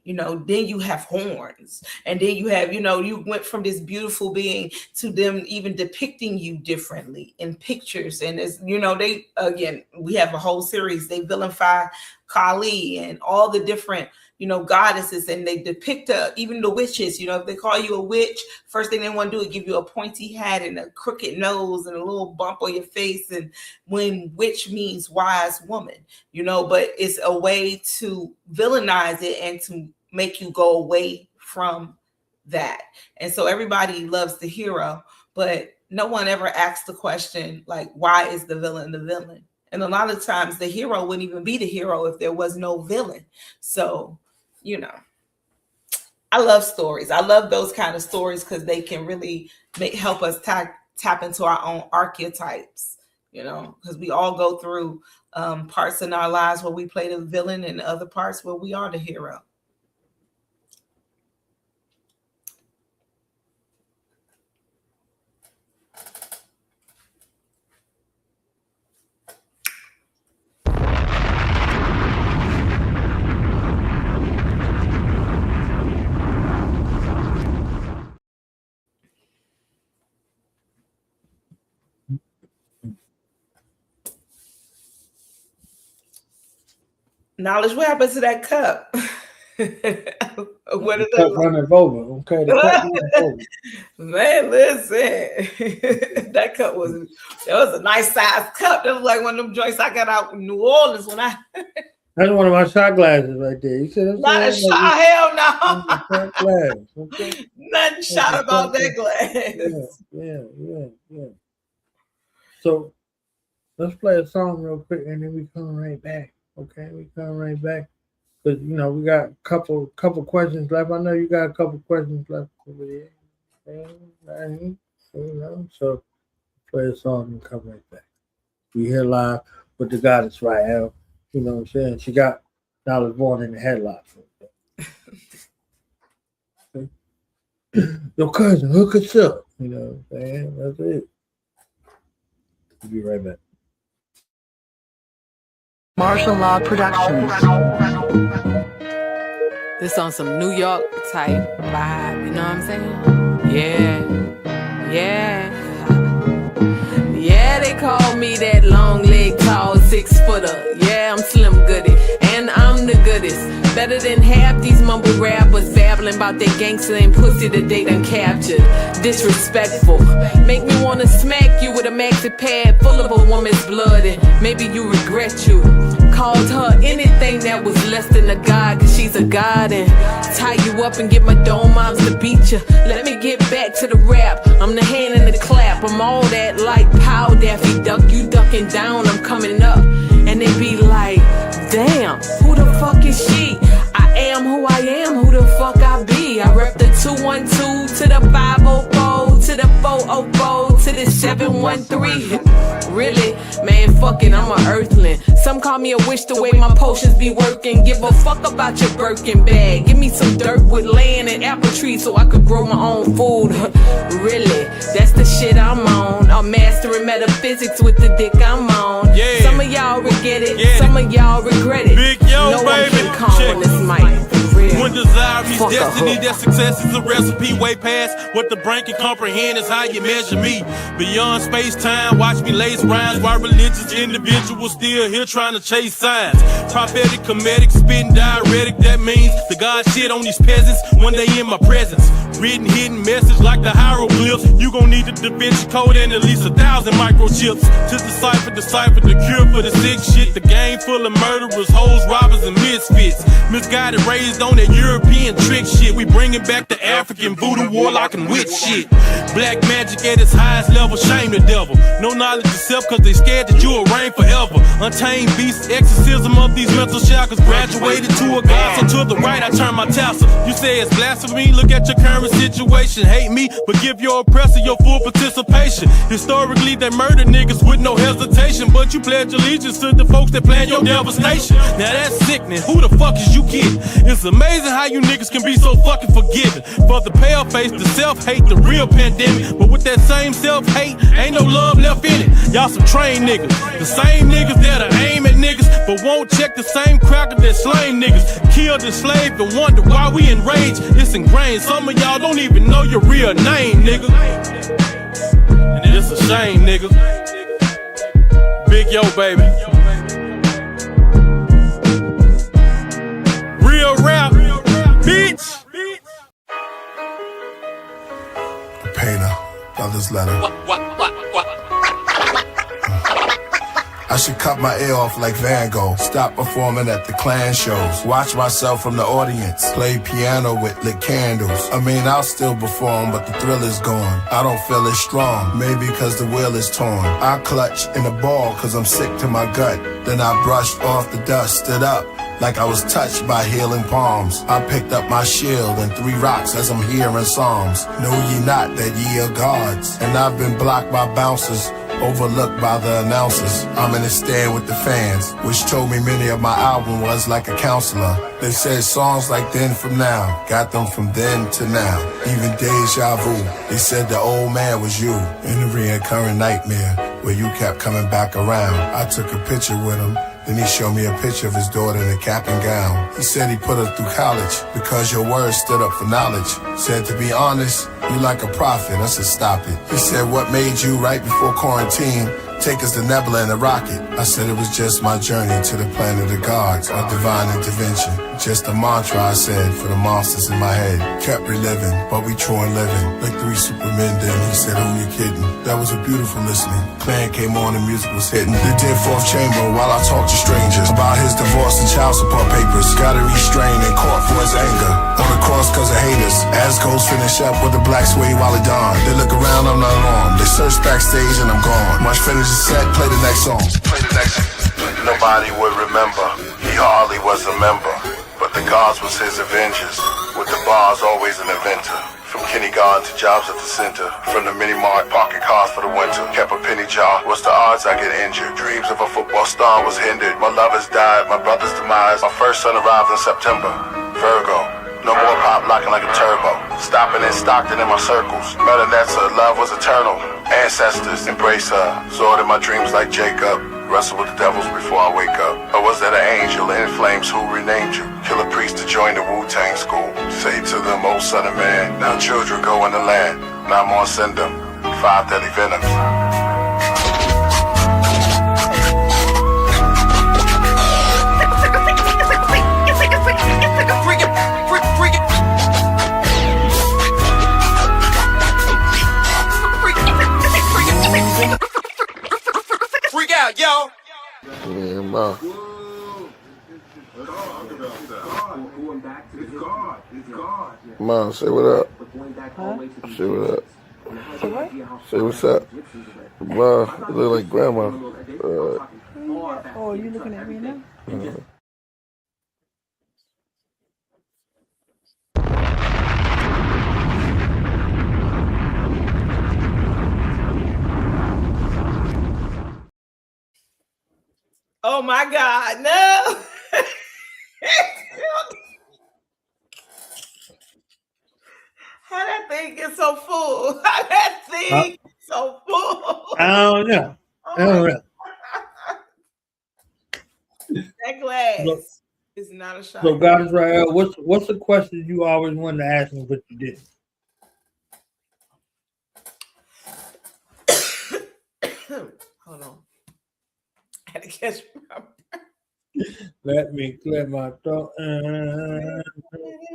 then you have horns, and then you have, you went from this beautiful being to them even depicting you differently in pictures. And as we have a whole series, they vilify Kali and all the different, goddesses, and they depict even the witches. If they call you a witch, first thing they want to do is give you a pointy hat and a crooked nose and a little bump on your face. And when witch means wise woman, but it's a way to villainize it and to make you go away from that. And so everybody loves the hero, but no one ever asks the question, like, why is the villain the villain? And a lot of times the hero wouldn't even be the hero if there was no villain. So, I love stories. I love those kind of stories because they can really help us tap into our own archetypes, because we all go through parts in our lives where we play the villain and other parts where we are the hero. Knowledge, what happened to that cup? What the cup running over? Okay, the cup running over. Man, listen, that was a nice size cup. That was like one of them joints I got out in New Orleans when I. That's one of my shot glasses right there. You see what I'm saying? Not a shot, hell no. Shot glass. Okay. Nothing shot about that glass. Yeah. So let's play a song real quick, and then we come right back. Okay, we come right back because we got a couple questions left. I know you got a couple questions left over there. So play a song and come right back. We here live with the goddess Rael. You know what I'm saying? She was born in the headlock. Okay. Your cousin, hook us up. You know what I'm saying? That's it. We'll be right back. Martial Law Productions. This on some New York type vibe, you know what I'm saying? Yeah. Yeah, they call me that long leg, tall 6-footer. Yeah, I'm Slim Goody, and I'm the goodest. Better than half these mumble rappers babbling about their gangster and pussy that they done captured. Disrespectful. Make me wanna smack you with a maxi pad full of a woman's blood, and maybe you regret you called her anything that was less than a god, cause she's a god, and tie you up and get my dome moms to beat you. Let me get back to the rap. I'm the hand in the clap. I'm all that like Pow Daffy Duck. You ducking down, I'm coming up. And they be like, damn, who the fuck is she? I am who I am, who the fuck I be? I rep the 212 to the 504 to the 404 to the 713. Really? Man, fuck it, I'm a earthling. Some call me a wish the way my potions be working. Give a fuck about your Birkin bag. Give me some dirt with land and apple trees so I could grow my own food. Really? That's the shit I'm on. I'm mastering metaphysics with the dick I'm on. Yeah. Some of y'all regret it, some of y'all regret it. Big yo, no baby. one can calm on this mic. When desire meets destiny, that success is a recipe way past what the brain can comprehend is how you measure me. Beyond space-time, watch me lace rhymes while religious individuals still here trying to chase signs. Prophetic, comedic, spitting diuretic, that means the God shit on these peasants when they in my presence. Written hidden message like the hieroglyphs. You gon' need the Da Vinci Code and at least 1,000 microchips to decipher the cure for the sick shit. The game full of murderers, hoes, robbers, and misfits. Misguided, raised on that European trick shit. We bringing back the African voodoo, warlock, and witch shit. Black magic at its highest level, shame the devil. No knowledge of self cause they scared that you'll reign forever. Untamed beast, exorcism of these mental shackles. Graduated to a god, so to the right I turn my tassel. You say it's blasphemy, look at your current situation. Hate me, but give your oppressor your full participation. Historically they murder niggas with no hesitation, but you pledge allegiance to the folks that plan your devastation. Now that's sickening, who the fuck is you kidding? It's amazing how you niggas can be so fucking forgiving. For the pale face, the self-hate, the real pandemic. But with that same self-hate, ain't no love left in it. Y'all some trained niggas, the same niggas that'll aim at niggas, but won't check the same cracker that slain niggas. Killed and slaved and wonder why we enraged. It's ingrained, some of y'all don't even know your real name, nigga. And it's a shame, nigga. Big yo, baby. Real rap, bitch. The painter, brother's letter. I should cut my ear off like Van Gogh. Stop performing at the Klan shows. Watch myself from the audience. Play piano with lit candles. I mean, I'll still perform, but the thrill is gone. I don't feel as strong, maybe cause the will is torn. I clutch in a ball cause I'm sick to my gut. Then I brushed off the dust, stood up like I was touched by healing palms. I picked up my shield and 3 rocks as I'm hearing psalms. Know ye not that ye are gods? And I've been blocked by bouncers, overlooked by the announcers. I'm in the stand with the fans, which told me many of my album was like a counselor. They said songs like Then From Now, got them from then to now. Even deja vu, they said the old man was you in the reoccurring nightmare where you kept coming back around. I took a picture with him, then he showed me a picture of his daughter in a cap and gown. He said he put her through college because your words stood up for knowledge. Said to be honest, you like a prophet. I said stop it. He said what made you right before quarantine take us to Nebula in a rocket? I said it was just my journey to the planet of gods, my divine intervention. Just a mantra I said for the monsters in my head. Kept reliving, but we true and living. Like 3 supermen then, he said, who you kidding? That was a beautiful listening. Clan came on and music was hitting. They did 4th chamber while I talked to strangers about his divorce and child support papers. Gotta restrain in court for his anger. On the cross cause of haters. As Ghost finish up with the black suede while it dawn. They look around, I'm not on. They search backstage and I'm gone. Much finish the set, play the next song. Play the next song. Nobody would remember. He hardly was a member. But the gods was his avengers. With the bars always an inventor. From kindergarten to jobs at the center. From the mini-mart, parking cars for the winter. Kept a penny jar. What's the odds I get injured? Dreams of a football star was hindered. My lovers died, my brother's demise. My first son arrived in September. Virgo. No more pop locking like a turbo. Stopping in Stockton in my circles. Melanessa, love was eternal. Ancestors, embrace her. Soared in my dreams like Jacob. Wrestle with the devils before I wake up. Or was that an angel in flames who renamed you? Kill a priest to join the Wu-Tang school. Say to them, oh son of man, now children go in the land. Now I'm on send them 5 deadly venoms. Freak out, yo. Yeah, ma. Mom, say what up. Huh? Say what up. Say what? Say what's up. Ma, you look like grandma. Oh, you looking at me now? Oh my God, no. How that thing get so full? How that thing so full? I don't know. I don't know. That glass is not a shot. So, God Israel, what's the question you always wanted to ask me, but you didn't? Hold on. I had to catch my breath. Let me clear my throat.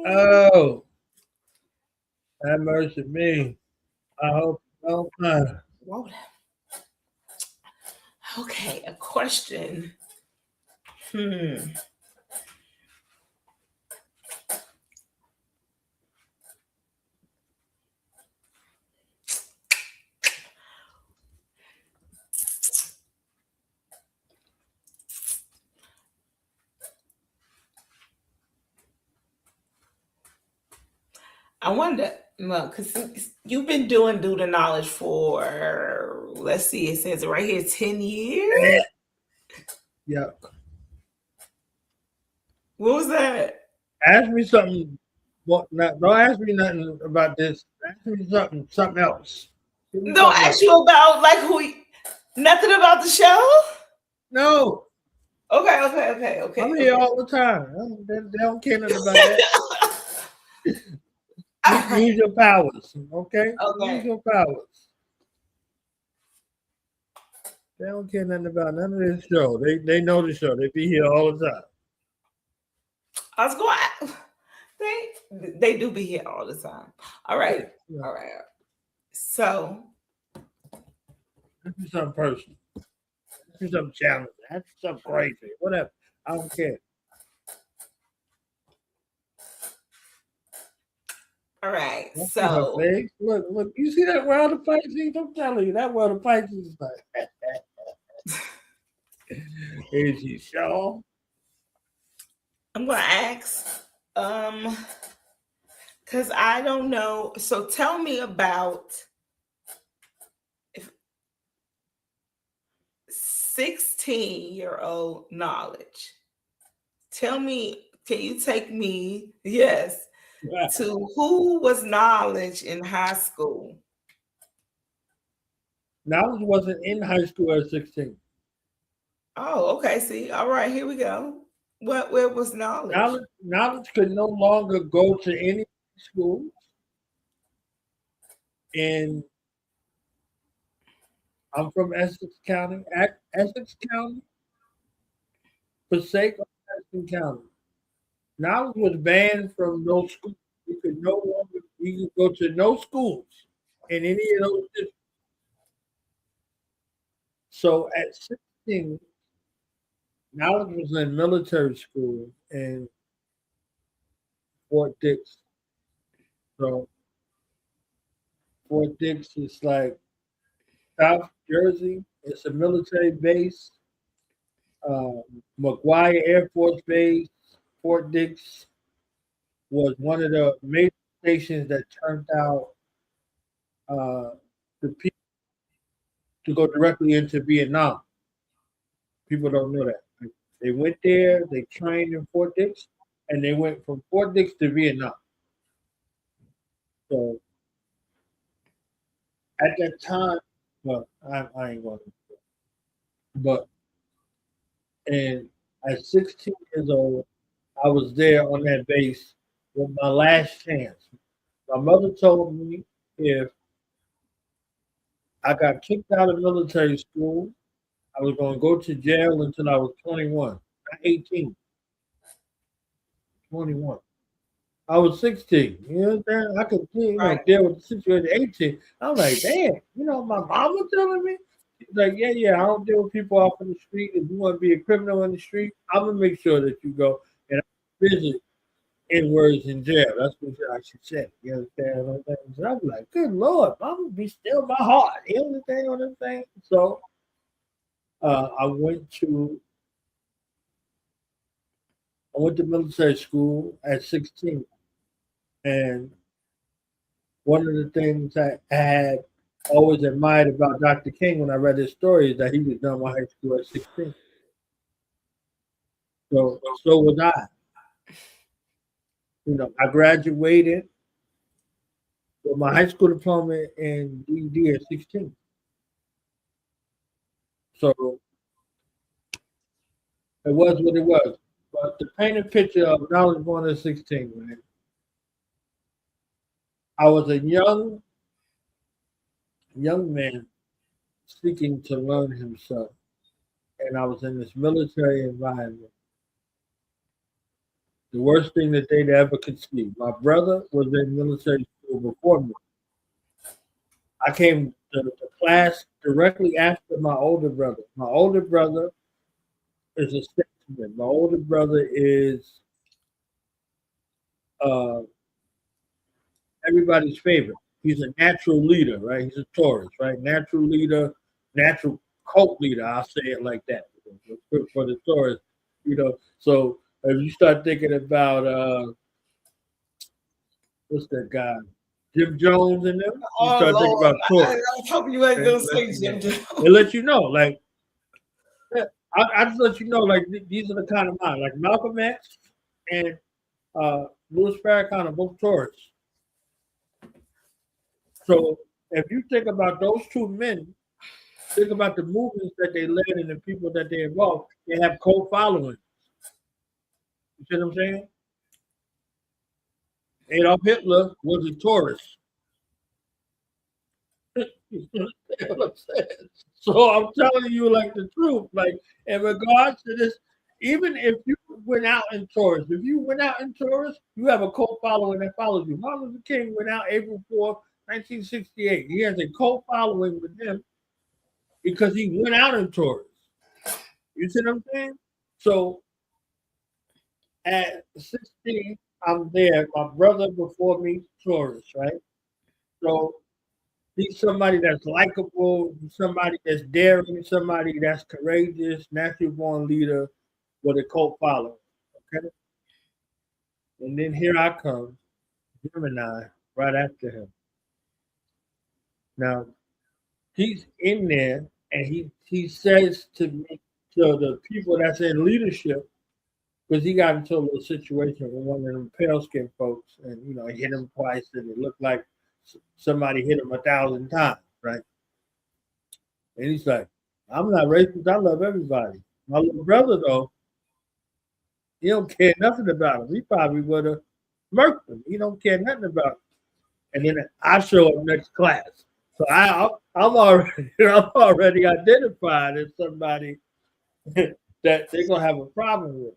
Oh, have mercy me. I hope you don't mind. Whoa. Okay, a question. I wonder, because you've been doing Do the Knowledge for, let's see, it says right here, 10 years? Yeah. What was that? Ask me something. Don't ask me nothing about this. Ask me something else. Don't ask you about, like, nothing about the show? No. Okay. I'm here all the time. They don't care nothing about that. Use your powers, okay? Use your powers. They don't care nothing about none of this show. They know the show. They be here all the time. I was going. They do be here all the time. All right. Yeah. All right. So. Let's do something personal. Let's do something challenging. Let's do something crazy. Whatever. I don't care. All right. Look, you see that world of Pisces? I'm telling you, that world of Pisces is like. Is you sure? I'm gonna ask, because I don't know. So tell me about 16-year-old Knowledge. Tell me, can you take me, to who was Knowledge in high school? Knowledge wasn't in high school at 16. Oh, okay. See, all right, here we go. Where was Knowledge? Knowledge could no longer go to any schools in. I'm from Essex County, Passaic, Essex County. Knowledge was banned from those schools. You could go to no schools in any of those districts. So at 16, Knowledge was in military school in Fort Dix. So Fort Dix is like South Jersey. It's a military base. McGuire Air Force Base, Fort Dix was one of the major stations that turned out the people to go directly into Vietnam. People don't know that. They went there, they trained in Fort Dix, and they went from Fort Dix to Vietnam. So at that time, well, I ain't going to, but and at 16 years old, I was there on that base with my last chance. My mother told me if I got kicked out of military school, I was going to go to jail until I was 21, not 18, 21. I was 16. You know what I'm saying? I could, deal with the situation at 18. I'm like, damn, my mom was telling me. She's like, yeah, I don't deal with people off in the street. If you want to be a criminal in the street, I'm going to make sure that you go and visit N words in jail. That's what she said. You understand what I'm saying? So I was like, good Lord, mama be still my heart. You understand what I'm saying? So I went to military school at 16. And one of the things I had always admired about Dr. King when I read his story is that he was done with high school at 16. So was I. I graduated with my high school diploma in GED at 16. So it was what it was. But to paint a picture of when I was born at 16, man, I was a young man seeking to learn himself. And I was in this military environment. The worst thing that they'd ever conceive. My brother was in military school before me. I came to class directly after my older brother. My older brother is a statesman. My older brother is everybody's favorite. He's a natural leader, right? He's a Taurus, right? Natural leader, natural cult leader. I'll say it like that for the Taurus, So if you start thinking about what's that guy, Jim Jones and them, you start thinking about Taurus. I was hoping you weren't going to say Jim Jones. They let you know, like I just let you know, like these are the kind of minds, like Malcolm X and Louis Farrakhan are both Taurus. So if you think about those two men, think about the movements that they led and the people that they involved, they have co-following. You see what I'm saying? Adolf Hitler was a Taurus. You know what I'm saying? So I'm telling you like the truth. Like in regards to this, even if you went out in Taurus, you have a cult following that follows you. Martin Luther King went out April 4th, 1968. He has a cult following with him because he went out in Taurus. You see what I'm saying? So at 16, I'm there. My brother before me, Taurus, right? So he's somebody that's likable, somebody that's daring, somebody that's courageous, naturally born leader with a cult following. Okay. And then here I come, Gemini, right after him. Now, he's in there and he says to me, to the people that's in leadership, because he got into a little situation with one of them pale skinned folks, and he hit him twice, and it looked like somebody hit him 1,000 times, right? And he's like, I'm not racist, I love everybody. My little brother, though, he don't care nothing about him. He probably would have murked him. He don't care nothing about him. And then I show up next class. So I'm already identified as somebody that they're gonna have a problem with.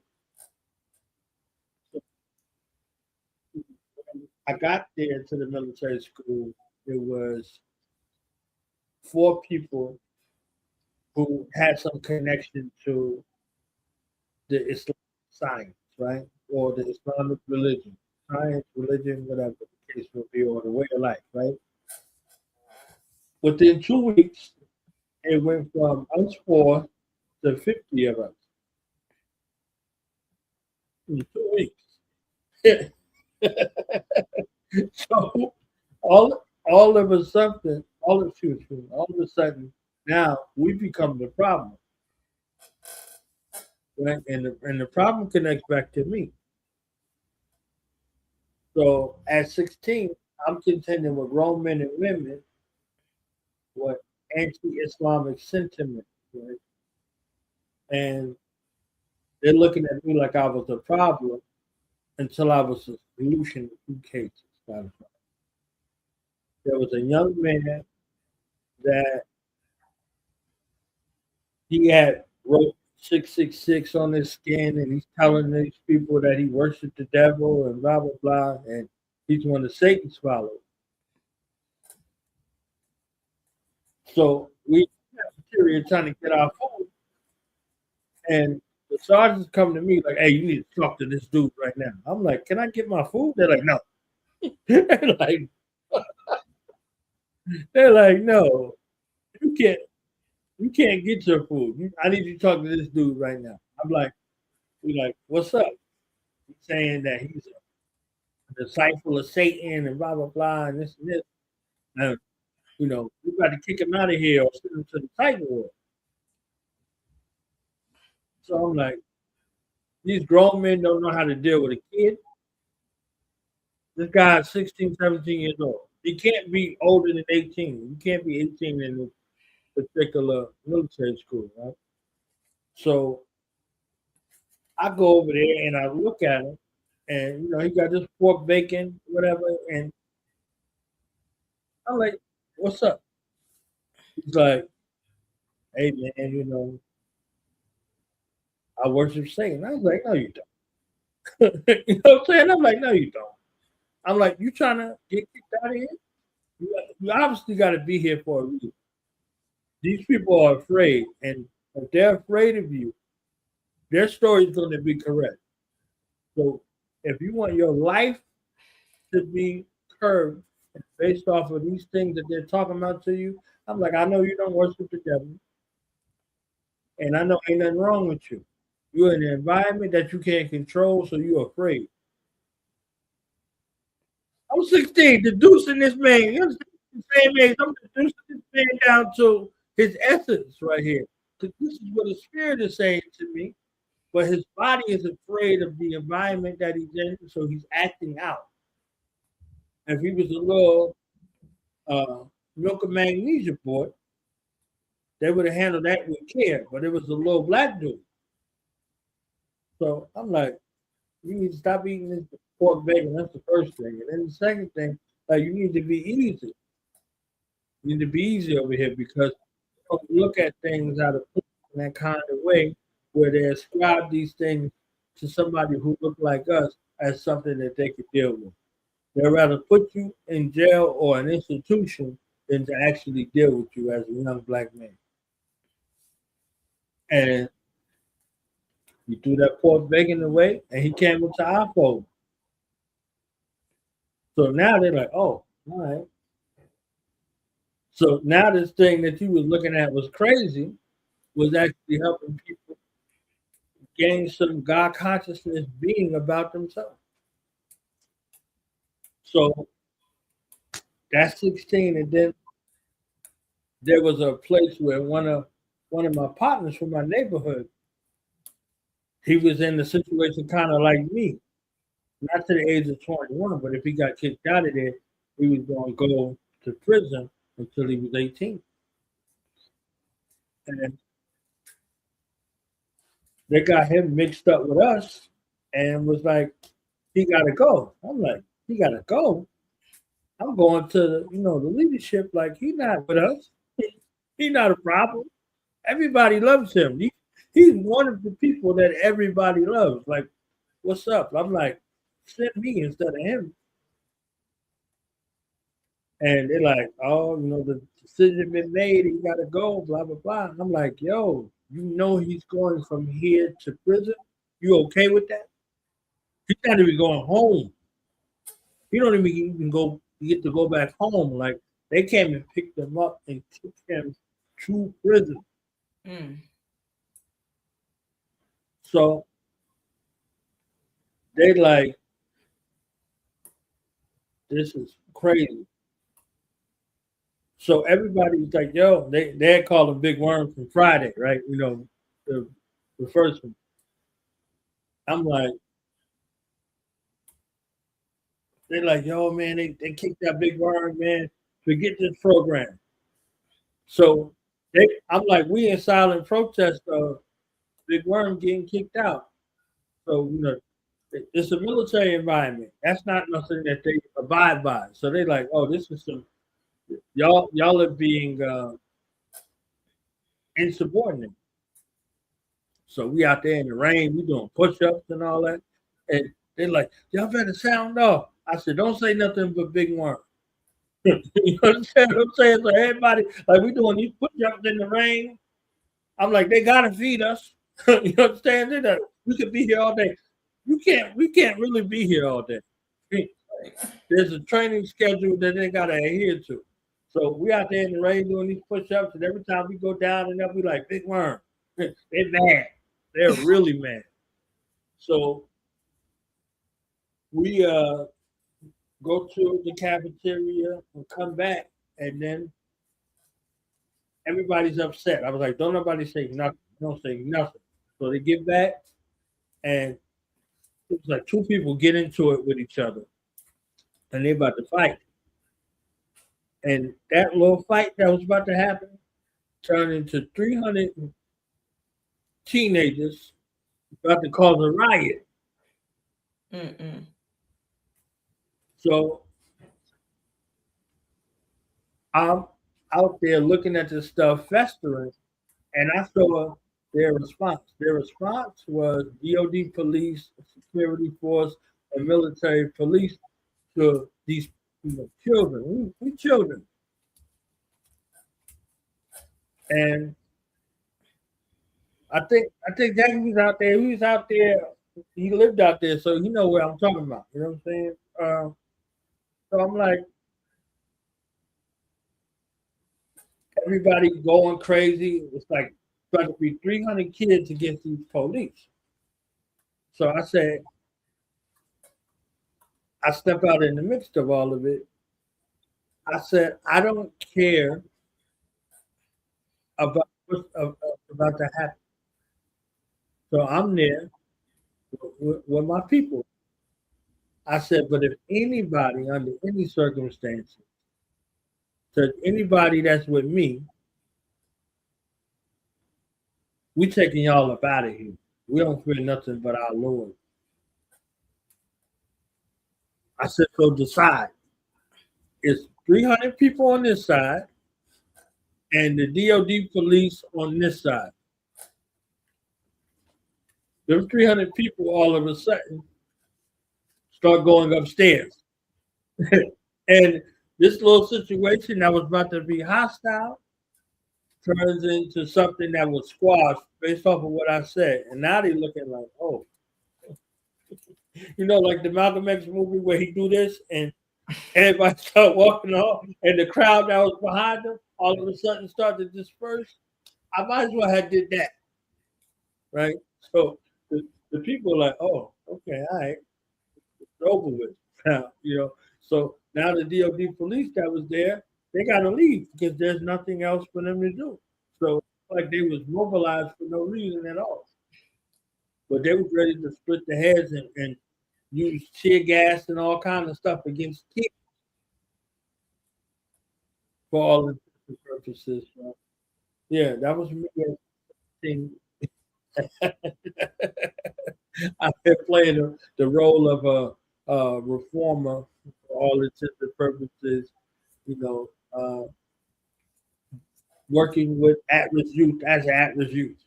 I got there to the military school. It was 4 people who had some connection to the Islamic science, right? Or the Islamic religion. Science, religion, whatever the case will be, or the way of life, right? Within 2 weeks, it went from us 4 to 50 of us. In 2 weeks. So all of a sudden, now we become the problem. Right? And the problem connects back to me. So at 16, I'm contending with grown men and women with anti-Islamic sentiment, right? And they're looking at me like I was a problem until I was a solution in 2 cases. There was a young man that he had wrote 666 on his skin, and he's telling these people that he worshiped the devil and blah blah blah, and he's one of Satan's followers. So we have a period trying to get our food, and the sergeants come to me like, "Hey, you need to talk to this dude right now." I'm like, "Can I get my food?" They're like, "No." they're like, they're like, "No, you can't. You can't get your food. I need you to talk to this dude right now." I'm like, "We like, what's up?" He's saying that he's a disciple of Satan and blah blah blah and this and this. And we got to kick him out of here or send him to the Titan War. So I'm like, these grown men don't know how to deal with a kid. This guy's 16, 17 years old. He can't be older than 18. You can't be 18 in this particular military school, right? So I go over there and I look at him, and he got this pork bacon, whatever, and I'm like, "What's up?" He's like, "Hey man, I worship Satan." I was like, "No, you don't." You know what I'm saying? I'm like, "No, you don't." I'm like, "You trying to get kicked out of here? You obviously got to be here for a reason. These people are afraid, and if they're afraid of you, their story is going to be correct. So if you want your life to be curbed based off of these things that they're talking about to you," I'm like, "I know you don't worship the devil, and I know ain't nothing wrong with you. You're in an environment that you can't control, so you're afraid." I'm 16, deducing this man. You understand the same age? I'm deducing this man down to his essence right here. Because this is what his spirit is saying to me, but his body is afraid of the environment that he's in, so he's acting out. If he was a little milk of magnesia boy, they would have handled that with care, but it was a little black dude. So I'm like, you need to stop eating this pork bacon. That's the first thing. And then the second thing, you need to be easy. You need to be easy over here because you don't look at things out of in that kind of way where they ascribe these things to somebody who look like us as something that they could deal with. They'd rather put you in jail or an institution than to actually deal with you as a young black man. And he threw that pork bacon away and he came into our fold. So now they're like, "Oh, all right." So now this thing that you was looking at was crazy was actually helping people gain some God consciousness being about themselves. So that's 16. And then there was a place where one of my partners from my neighborhood, he was in the situation kind of like me, not to the age of 21, but if he got kicked out of there, he was going to go to prison until he was 18. And they got him mixed up with us and was like, he got to go. I'm like, he got to go? I'm going to, the leadership like he not with us. He's not a problem. Everybody loves him. He's one of the people that everybody loves. Like, what's up? I'm like, send me instead of him. And they're like, "Oh, the decision been made. He got to go, blah, blah, blah." I'm like, "Yo, he's going from here to prison. You okay with that? He's not even going home. He don't even get to go back home. Like, they came and picked him up and took him to prison." So they like, this is crazy. So everybody's like, "Yo," they call him Big Worm from Friday, right? The first one. I'm like, They're like, yo, man, they kicked that Big Worm, man. Forget this program. So I'm like, we in silent protest of Big Worm getting kicked out. So, it's a military environment. That's not nothing that they abide by. So they like, oh, this is some y'all are being insubordinate. So we out there in the rain, we doing push-ups and all that. And they're like, y'all better sound off. I said, don't say nothing but Big Worm. You understand what I'm saying? So everybody, like we doing these push-ups in the rain. I'm like, they gotta feed us. You understand? We could be here all day. We can't really be here all day. There's a training schedule that they gotta adhere to. So we out there in the rain doing these push-ups, and every time we go down and up, we like Big Worm. They're mad. They're really mad. So we go to the cafeteria and come back, and then everybody's upset. I was like, don't nobody say nothing. Don't say nothing. So they get back, and it's like two people get into it with each other, and they about to fight. And that little fight that was about to happen turned into 300 teenagers about to cause a riot. So I'm out there looking at this stuff festering, and I saw their response. Their response was DOD police, security force, and military police to these children. We children. And I think Jackie was out there. He was out there. He lived out there, so he know what I'm talking about. You know what I'm saying? So I'm like, everybody going crazy. It's like trying to be 300 kids against these police. So I said, I step out in the midst of all of it. I said, I don't care about what's about to happen. So I'm there with my people. I said, but if anybody under any circumstances, to anybody that's with me, we taking y'all up out of here. We don't fear nothing but our Lord. I said, so decide. It's 300 people on this side and the DOD police on this side. Those 300 people all of a sudden start going upstairs. And this little situation that was about to be hostile turns into something that was squashed based off of what I said. And now they're looking like, oh, like the Malcolm X movie where he do this and everybody start walking off and the crowd that was behind them all of a sudden start to disperse. I might as well have did that. Right? So the people are like, oh, okay, all right. It's over with. So now the DOD police that was there, they got to leave because there's nothing else for them to do. So like they was mobilized for no reason at all. But they was ready to split the heads and use tear gas and all kinds of stuff against kids for all intents and purposes. So, yeah, that was me. I've been playing the role of a reformer for all intents and purposes, working with at-risk youth as an at-risk youth.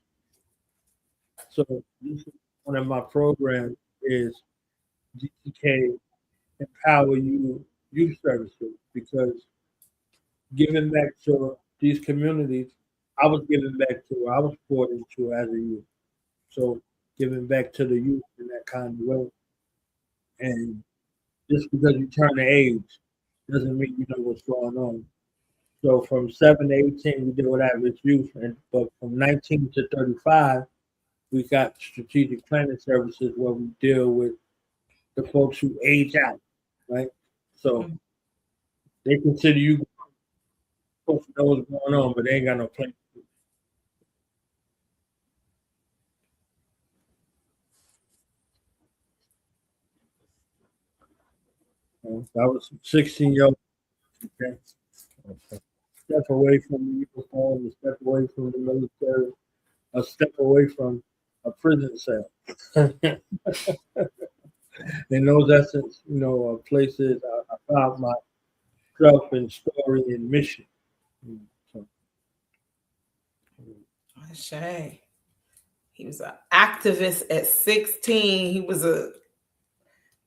So one of my programs is GTK Empower You Youth Services, because giving back to these communities, I was giving back to, I was poured into as a youth. So giving back to the youth in that kind of way. And just because you turn the age doesn't mean you know what's going on. So from 7 to 18, we deal with at-risk youth, but from 19 to 35, we got strategic planning services where we deal with the folks who age out, right? So they consider you supposed to know what's going on, but they ain't got no plan. I was 16-year-old. Okay. Step away from the uniform, a step away from the military, a step away from a prison cell. In those essence, places I found myself in story and mission. So, Shay. He was an activist at 16. He was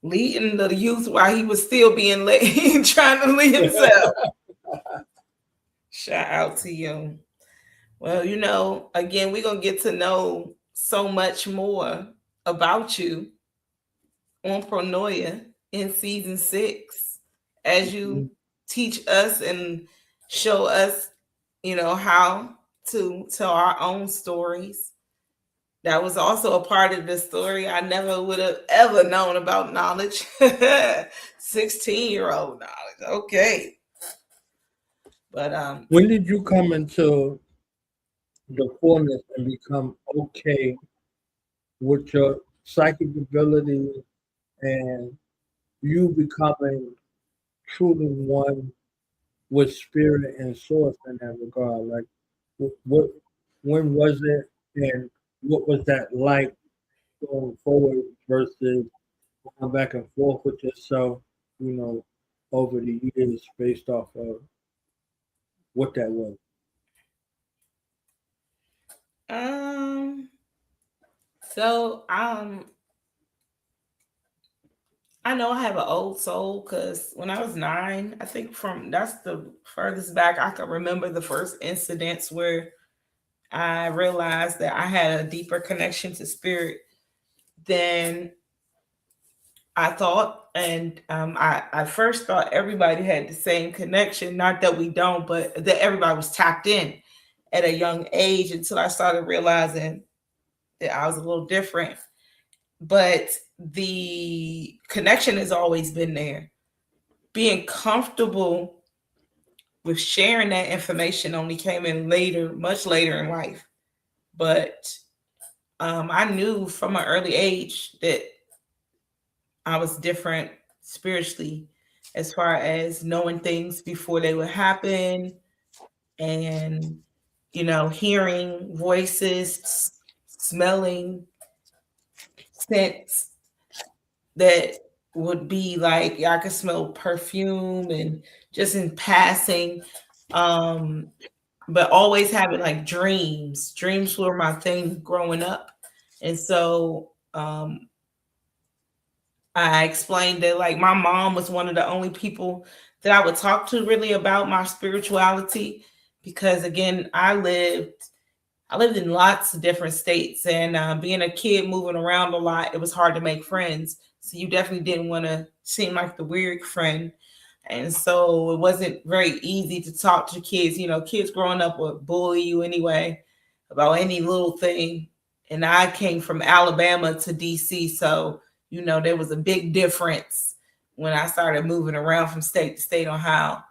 leading the youth while he was still being led, trying to lead himself. Shout out to you. Well, again, we're going to get to know so much more about you on Pronoia in season 6 as you teach us and show us, how to tell our own stories. That was also a part of the story I never would have ever known about knowledge. 16-year-old knowledge. Okay. But when did you come into the fullness and become okay with your psychic ability and you becoming truly one with spirit and source in that regard? Like, when was it, and what was that like going forward versus going back and forth with yourself, over the years based off of what that was? I know I have an old soul because when I was 9, I think that's the furthest back I can remember the first incidents where I realized that I had a deeper connection to spirit than I thought. And I first thought everybody had the same connection. Not that we don't, but that everybody was tapped in at a young age until I started realizing that I was a little different. But the connection has always been there. Being comfortable with sharing that information only came in later, much later in life. But I knew from an early age that I was different spiritually as far as knowing things before they would happen and, hearing voices, smelling scents that would be like, I could smell perfume and just in passing. But always having like dreams. Dreams were my thing growing up. And so I explained that like my mom was one of the only people that I would talk to really about my spirituality because again, I lived in lots of different states and being a kid moving around a lot, it was hard to make friends. So you definitely didn't want to seem like the weird friend. And so it wasn't very easy to talk to kids. Kids growing up would bully you anyway about any little thing. And I came from Alabama to DC. So, there was a big difference when I started moving around from state to state on how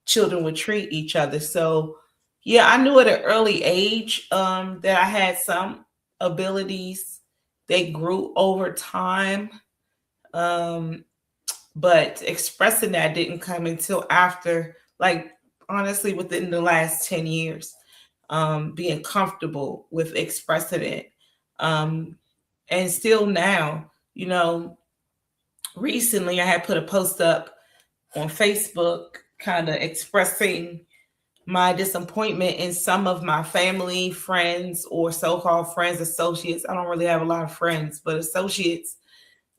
children would treat each other. So, yeah, I knew at an early age that I had some abilities. They grew over time. But expressing that didn't come until after, like, honestly, within the last 10 years, being comfortable with expressing it. And still now, recently I had put a post up on Facebook kind of expressing my disappointment in some of my family, friends, or so-called friends, associates. I don't really have a lot of friends, but associates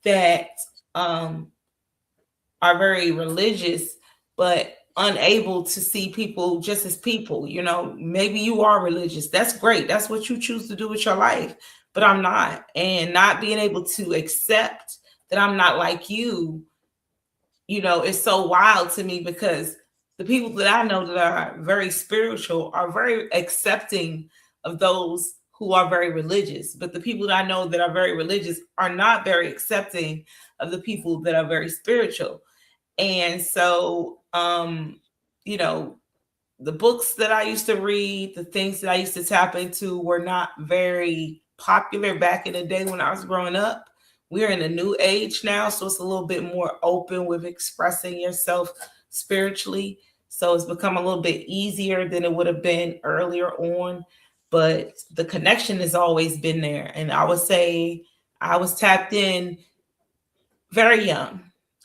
that are very religious, but unable to see people just as people. Maybe you are religious. That's great. That's what you choose to do with your life. But I'm not. And not being able to accept that I'm not like you, is so wild to me because the people that I know that are very spiritual are very accepting of those who are very religious. But the people that I know that are very religious are not very accepting of the people that are very spiritual. And so, the books that I used to read, the things that I used to tap into were not very popular back in the day when I was growing up, we're in a new age now, so it's a little bit more open with expressing yourself spiritually. So it's become a little bit easier than it would have been earlier on, but the connection has always been there. And I would say I was tapped in very young.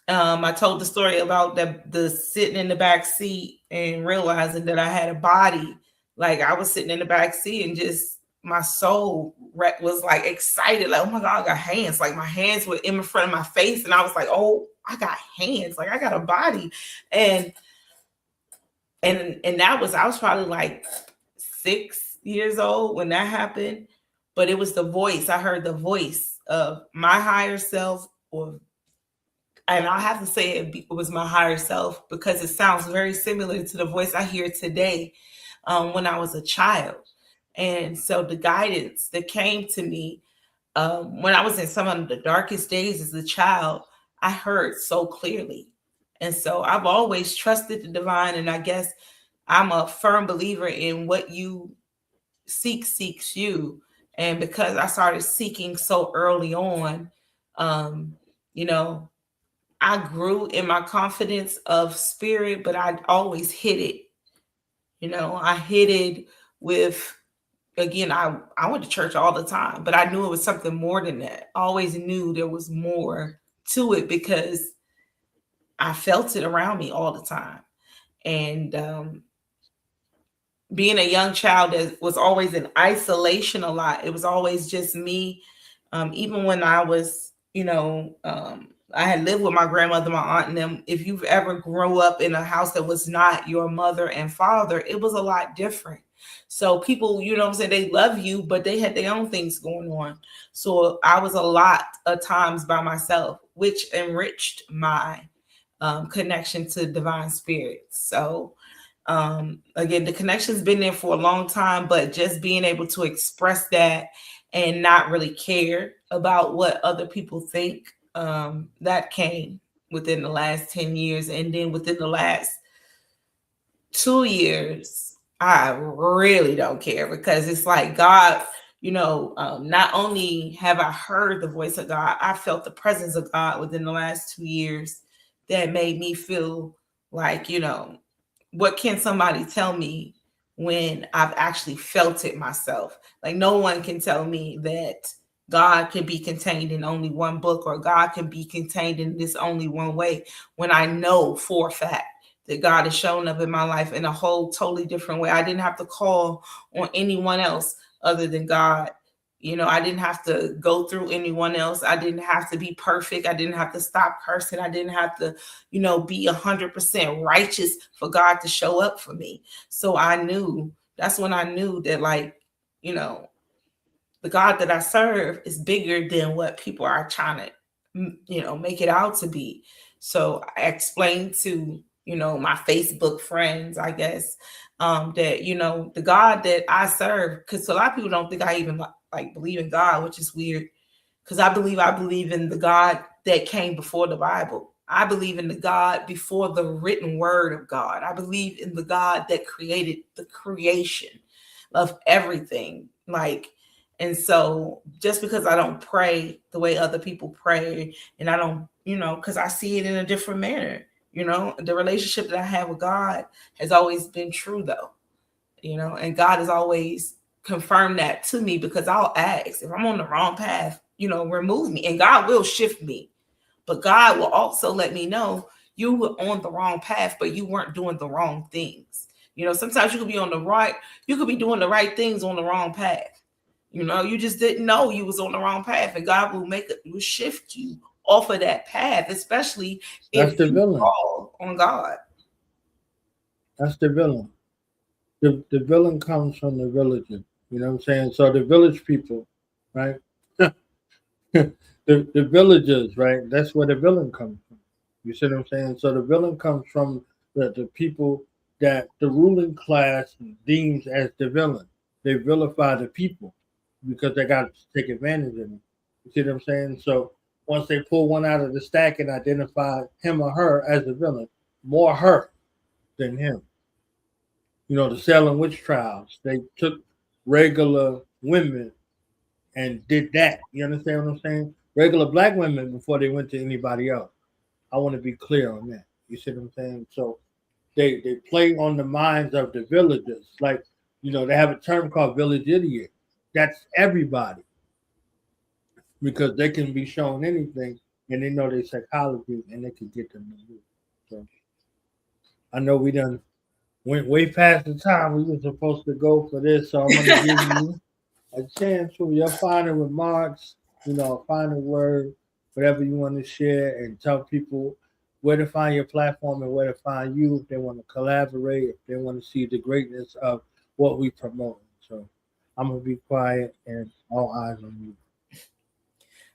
I told the story about the sitting in the back seat and realizing that I had a body. Like I was sitting in the back seat and just my soul was like excited, like, oh my God, I got hands. Like my hands were in front of my face, and I was like, oh, I got hands, like I got a body. And that was, I was probably like 6 years old when that happened. But it was the voice. I heard the voice of my higher self, and I have to say it was my higher self because it sounds very similar to the voice I hear today when I was a child. And so the guidance that came to me when I was in some of the darkest days as a child, I heard so clearly. And so I've always trusted the divine. And I guess I'm a firm believer in what you seek seeks you. And because I started seeking so early on, you know, I grew in my confidence of spirit, but I always hid it. You know, I hid it with, again, I went to church all the time, but I knew it was something more than that. I always knew there was more to it because I felt it around me all the time. And being a young child that was always in isolation a lot, it was always just me. Even when I was, I had lived with my grandmother, my aunt, and them. If you've ever grew up in a house that was not your mother and father, it was a lot different. So people, you know what I'm saying, they love you, but they had their own things going on. So I was a lot of times by myself, which enriched my connection to divine spirits. So again, the connection's been there for a long time, but just being able to express that and not really care about what other people think, that came within the last 10 years. And then within the last 2 years, I really don't care because it's like God, not only have I heard the voice of God, I felt the presence of God within the last 2 years that made me feel like, what can somebody tell me when I've actually felt it myself? Like no one can tell me that God can be contained in only one book or God can be contained in this only one way when I know for a fact that God has shown up in my life in a whole totally different way. I didn't have to call on anyone else other than God. I didn't have to go through anyone else. I didn't have to be perfect. I didn't have to stop cursing. I didn't have to, be 100% righteous for God to show up for me. So that's when I knew that, like, the God that I serve is bigger than what people are trying to, make it out to be. So I explained to, my Facebook friends, I guess, that, the God that I serve, because a lot of people don't think I even like believe in God, which is weird, because I believe in the God that came before the Bible. I believe in the God before the written word of God. I believe in the God that created the creation of everything. And so just because I don't pray the way other people pray, and I don't, because I see it in a different manner, the relationship that I have with God has always been true though, and God has always confirmed that to me because I'll ask if I'm on the wrong path, remove me, and God will shift me. But God will also let me know you were on the wrong path, but you weren't doing the wrong things. Sometimes you could be you could be doing the right things on the wrong path. You just didn't know you was on the wrong path, and God will shift you off of that path, especially if you fall on God. That's the villain. The villain comes from the villager. You know what I'm saying? So the village people, right? the villagers, right? That's where the villain comes from. You see what I'm saying? So the villain comes from the people that the ruling class deems as the villain. They vilify the people because they got to take advantage of them. You see what I'm saying? So once they pull one out of the stack and identify him or her as the villain, more her than him. The Salem witch trials, they took regular women and did that. You understand what I'm saying? regular black women before they went to anybody else. I want to be clear on that. You see what I'm saying? So they play on the minds of the villagers. Like, you know, they have a term called village idiot. That's everybody. Because they can be shown anything and they know their psychology and they can get them to move. So I know we done went way past the time we were supposed to go for this. So I'm going to give you a chance for your final remarks, you know, a final word, whatever you want to share, and tell people where to find your platform and where to find you if they want to collaborate, if they want to see the greatness of what we promote. So I'm going to be quiet and all eyes on you.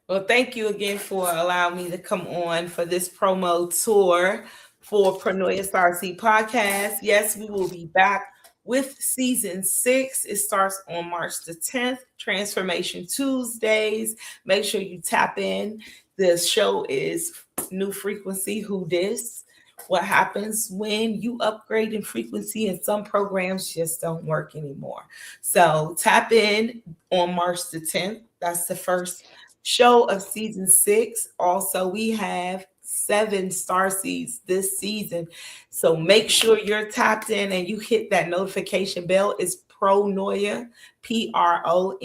Well, thank you again for allowing me to come on for this promo tour for Pronoia Starseed Podcast. Yes, we will be back with season 6. It starts on March the 10th, Transformation Tuesdays. Make sure you tap in. The show is New Frequency, Who Dis? What happens when you upgrade in frequency and some programs just don't work anymore. So tap in on March the 10th. That's the first show of season 6. Also, we have 7 starseeds this season. So make sure you're tapped in and you hit that notification bell. It's Pronoia, Pronoia,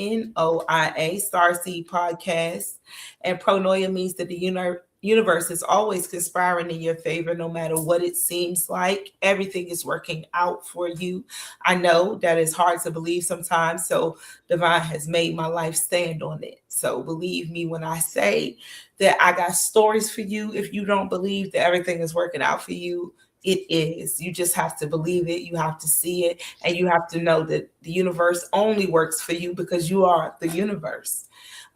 Starseed Podcast. And Pronoia means that the universe is always conspiring in your favor, no matter what it seems like. Everything is working out for you. I know that it's hard to believe sometimes, so Divine has made my life stand on it. So believe me when I say that I got stories for you. If you don't believe that everything is working out for you, it is. You just have to believe it. You have to see it. And you have to know that the universe only works for you because you are the universe.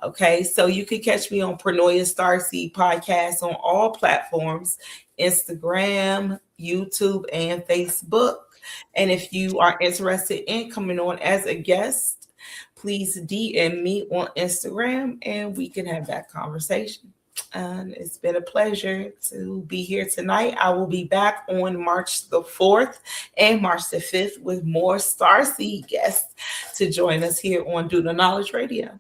Okay, so you can catch me on Pronoia Starseed Podcast on all platforms, Instagram, YouTube, and Facebook. And if you are interested in coming on as a guest, please DM me on Instagram and we can have that conversation. It's been a pleasure to be here tonight. I will be back on March the 4th and March the 5th with more Starseed guests to join us here on Do the Knowledge Radio.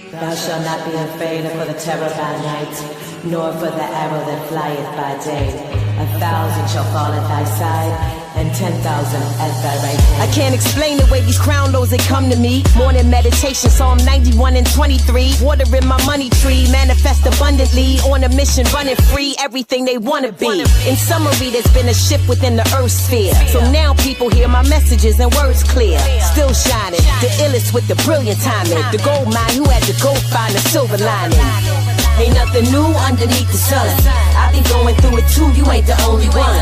Thou shalt not be afraid for the terror by night, nor for the arrow that flieth by day. 1,000 shall fall at thy side, and 10,000 at thy right hand. I can't explain the way these crown loads they come to me. Morning meditation, Psalm 91 and 23. Watering my money tree, manifest abundantly. On a mission, running free, everything they wanna be. In summary, there's been a shift within the earth sphere. So now people hear my messages and words clear. Still shining, the illest with the brilliant timing. The gold mine who had to go find a silver lining. Ain't nothing new underneath the sun. I be going through it too, you ain't the only one.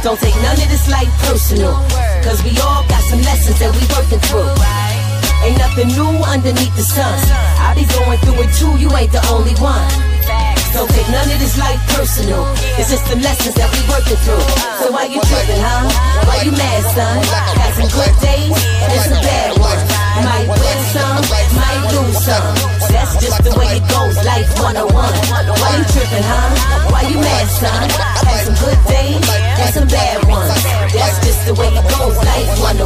Don't take none of this life personal, cause we all got some lessons that we working through. Ain't nothing new underneath the sun. I be going through it too, you ain't the only one. Don't take none of this life personal, it's just the lessons that we working through. So why you tripping, huh? Why you mad, son? Got some good days and some bad ones. Might win some, might lose some. That's just the way it goes, life 101. Why you tripping, huh? Why you mad, son? Had some good days and some bad ones. That's just the way it goes, life 101.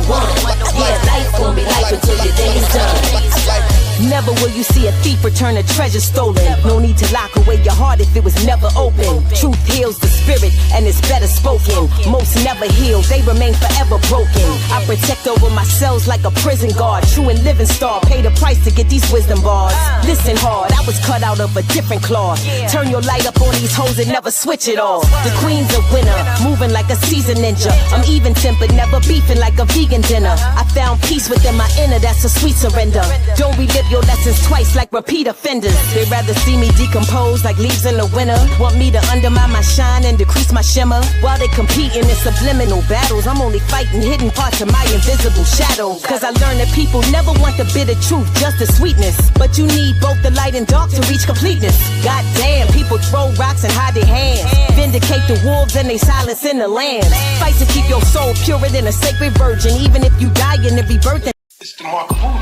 Yeah, life gon' be life until your day's done. Never will you see a thief return a treasure stolen. No need to lock away your heart if it was never open. Truth heals the spirit and it's better spoken. Most never heal, they remain forever broken. I protect over my cells like a prison guard. True and living star, pay the price to get these wisdom bars. Listen hard, I was cut out of a different cloth. Turn your light up on these hoes and never switch it off. The queen's a winner, moving like a seasoned ninja. I'm even tempered, never beefing like a vegan dinner. I found peace within my inner, that's a sweet surrender. Don't relive your lessons twice like repeat offenders. They'd rather see me decompose like leaves in the winter. Want me to undermine my shine and decrease my shimmer. While they competing in subliminal battles, I'm only fighting hidden parts of my invisible shadow. Cause I learned that people never want the bitter truth, just the sweetness. But you need both the light and dark to reach completeness. Goddamn, people throw rocks and hide their hands. Vindicate the wolves and they silence in the lambs. Fight to keep your soul purer than a sacred virgin. Even if you die in the rebirth. It's the Mark of Moon.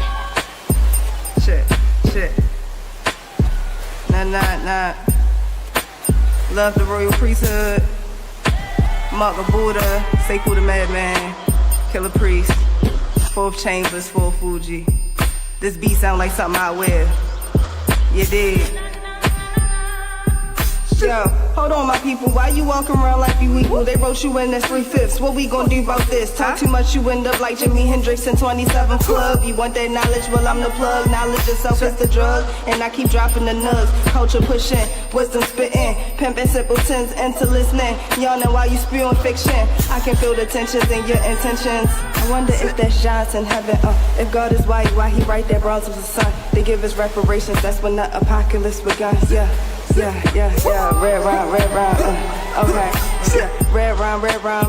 Shit. Nah. Love the royal priesthood. Mark of Buddha, Sekou the Madman, Killer Priest, Fourth Chambers, Full Fuji. This beat sound like something I wear. You dig? Yo, hold on my people, why you walking around like you equal? They wrote you in as 3/5. What we gonna do about this? Talk too much, you end up like Jimi Hendrix in 27 Club. You want that knowledge? Well, I'm the plug. Knowledge itself is the drug, and I keep dropping the nugs. Culture pushing, wisdom spitting, pimping simpletons into listening. Yawning while you spewing fiction. I can feel the tensions in your intentions. I wonder if that's Johnson heaven. If God is white, why he write that bronze was the sun? They give us reparations, that's when the apocalypse begun. Yeah. Red rhyme, okay. Yeah, red rhyme,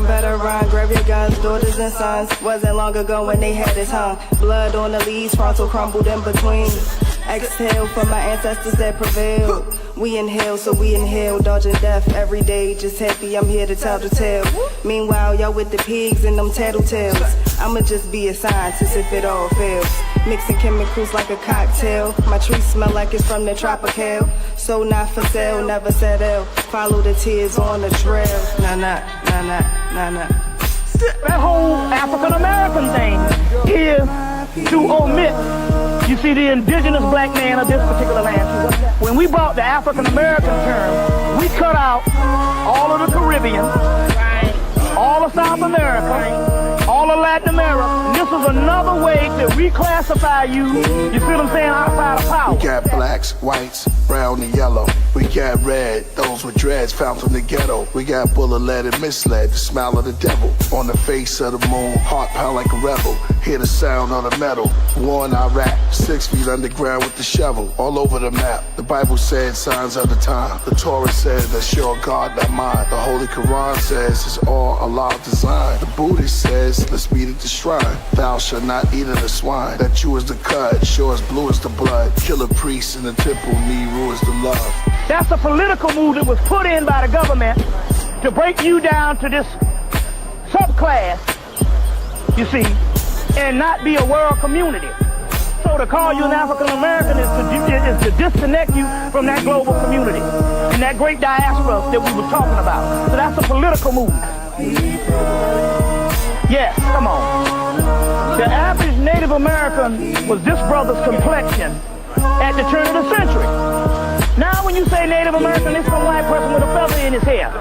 better rhyme. Grab your guns, daughters and sons. Wasn't long ago when they had it hung. Blood on the leaves, frontal crumbled in between. Exhale from my ancestors that prevailed. We inhale, so we inhale, dodging death every day. Just happy I'm here to tell the tale. Meanwhile, y'all with the pigs and them tattletales. I'ma just be a scientist if it all fails. Mixing chemicals like a cocktail. My tree smell like it's from the tropical. So not for sale, never settle. Follow the tears on the trail. Nah. That whole African American thing is to omit. You see, the indigenous black man of this particular land, when we brought the African American term, we cut out all of the Caribbean, all of South America, all of Latin America. And this is another way to reclassify you, you see what I'm saying, outside of power. We got blacks, whites, brown and yellow. We got red, those with dreads found from the ghetto. We got bullet-led and misled, the smile of the devil. On the face of the moon, heart pound like a rebel. Hear the sound of the metal. War in Iraq, 6 feet underground with the shovel. All over the map, the Bible said signs of the time. The Torah said that's your God, not mine. The Holy Quran says it's all Allah's design. The Buddhist says let's meet at the shrine. Thou shalt not eat of the swine. That you is the cut, sure as blue as the blood. Killer priests in the temple, Nehru is the love. That's a political move that was put in by the government to break you down to this subclass, you see, and not be a world community. So to call you an African American is to disconnect you from that global community and that great diaspora that we were talking about. So that's a political move. Yes, come on. The average Native American was this brother's complexion at the turn of the century. Now when you say Native American, it's some white person with a feather in his hair.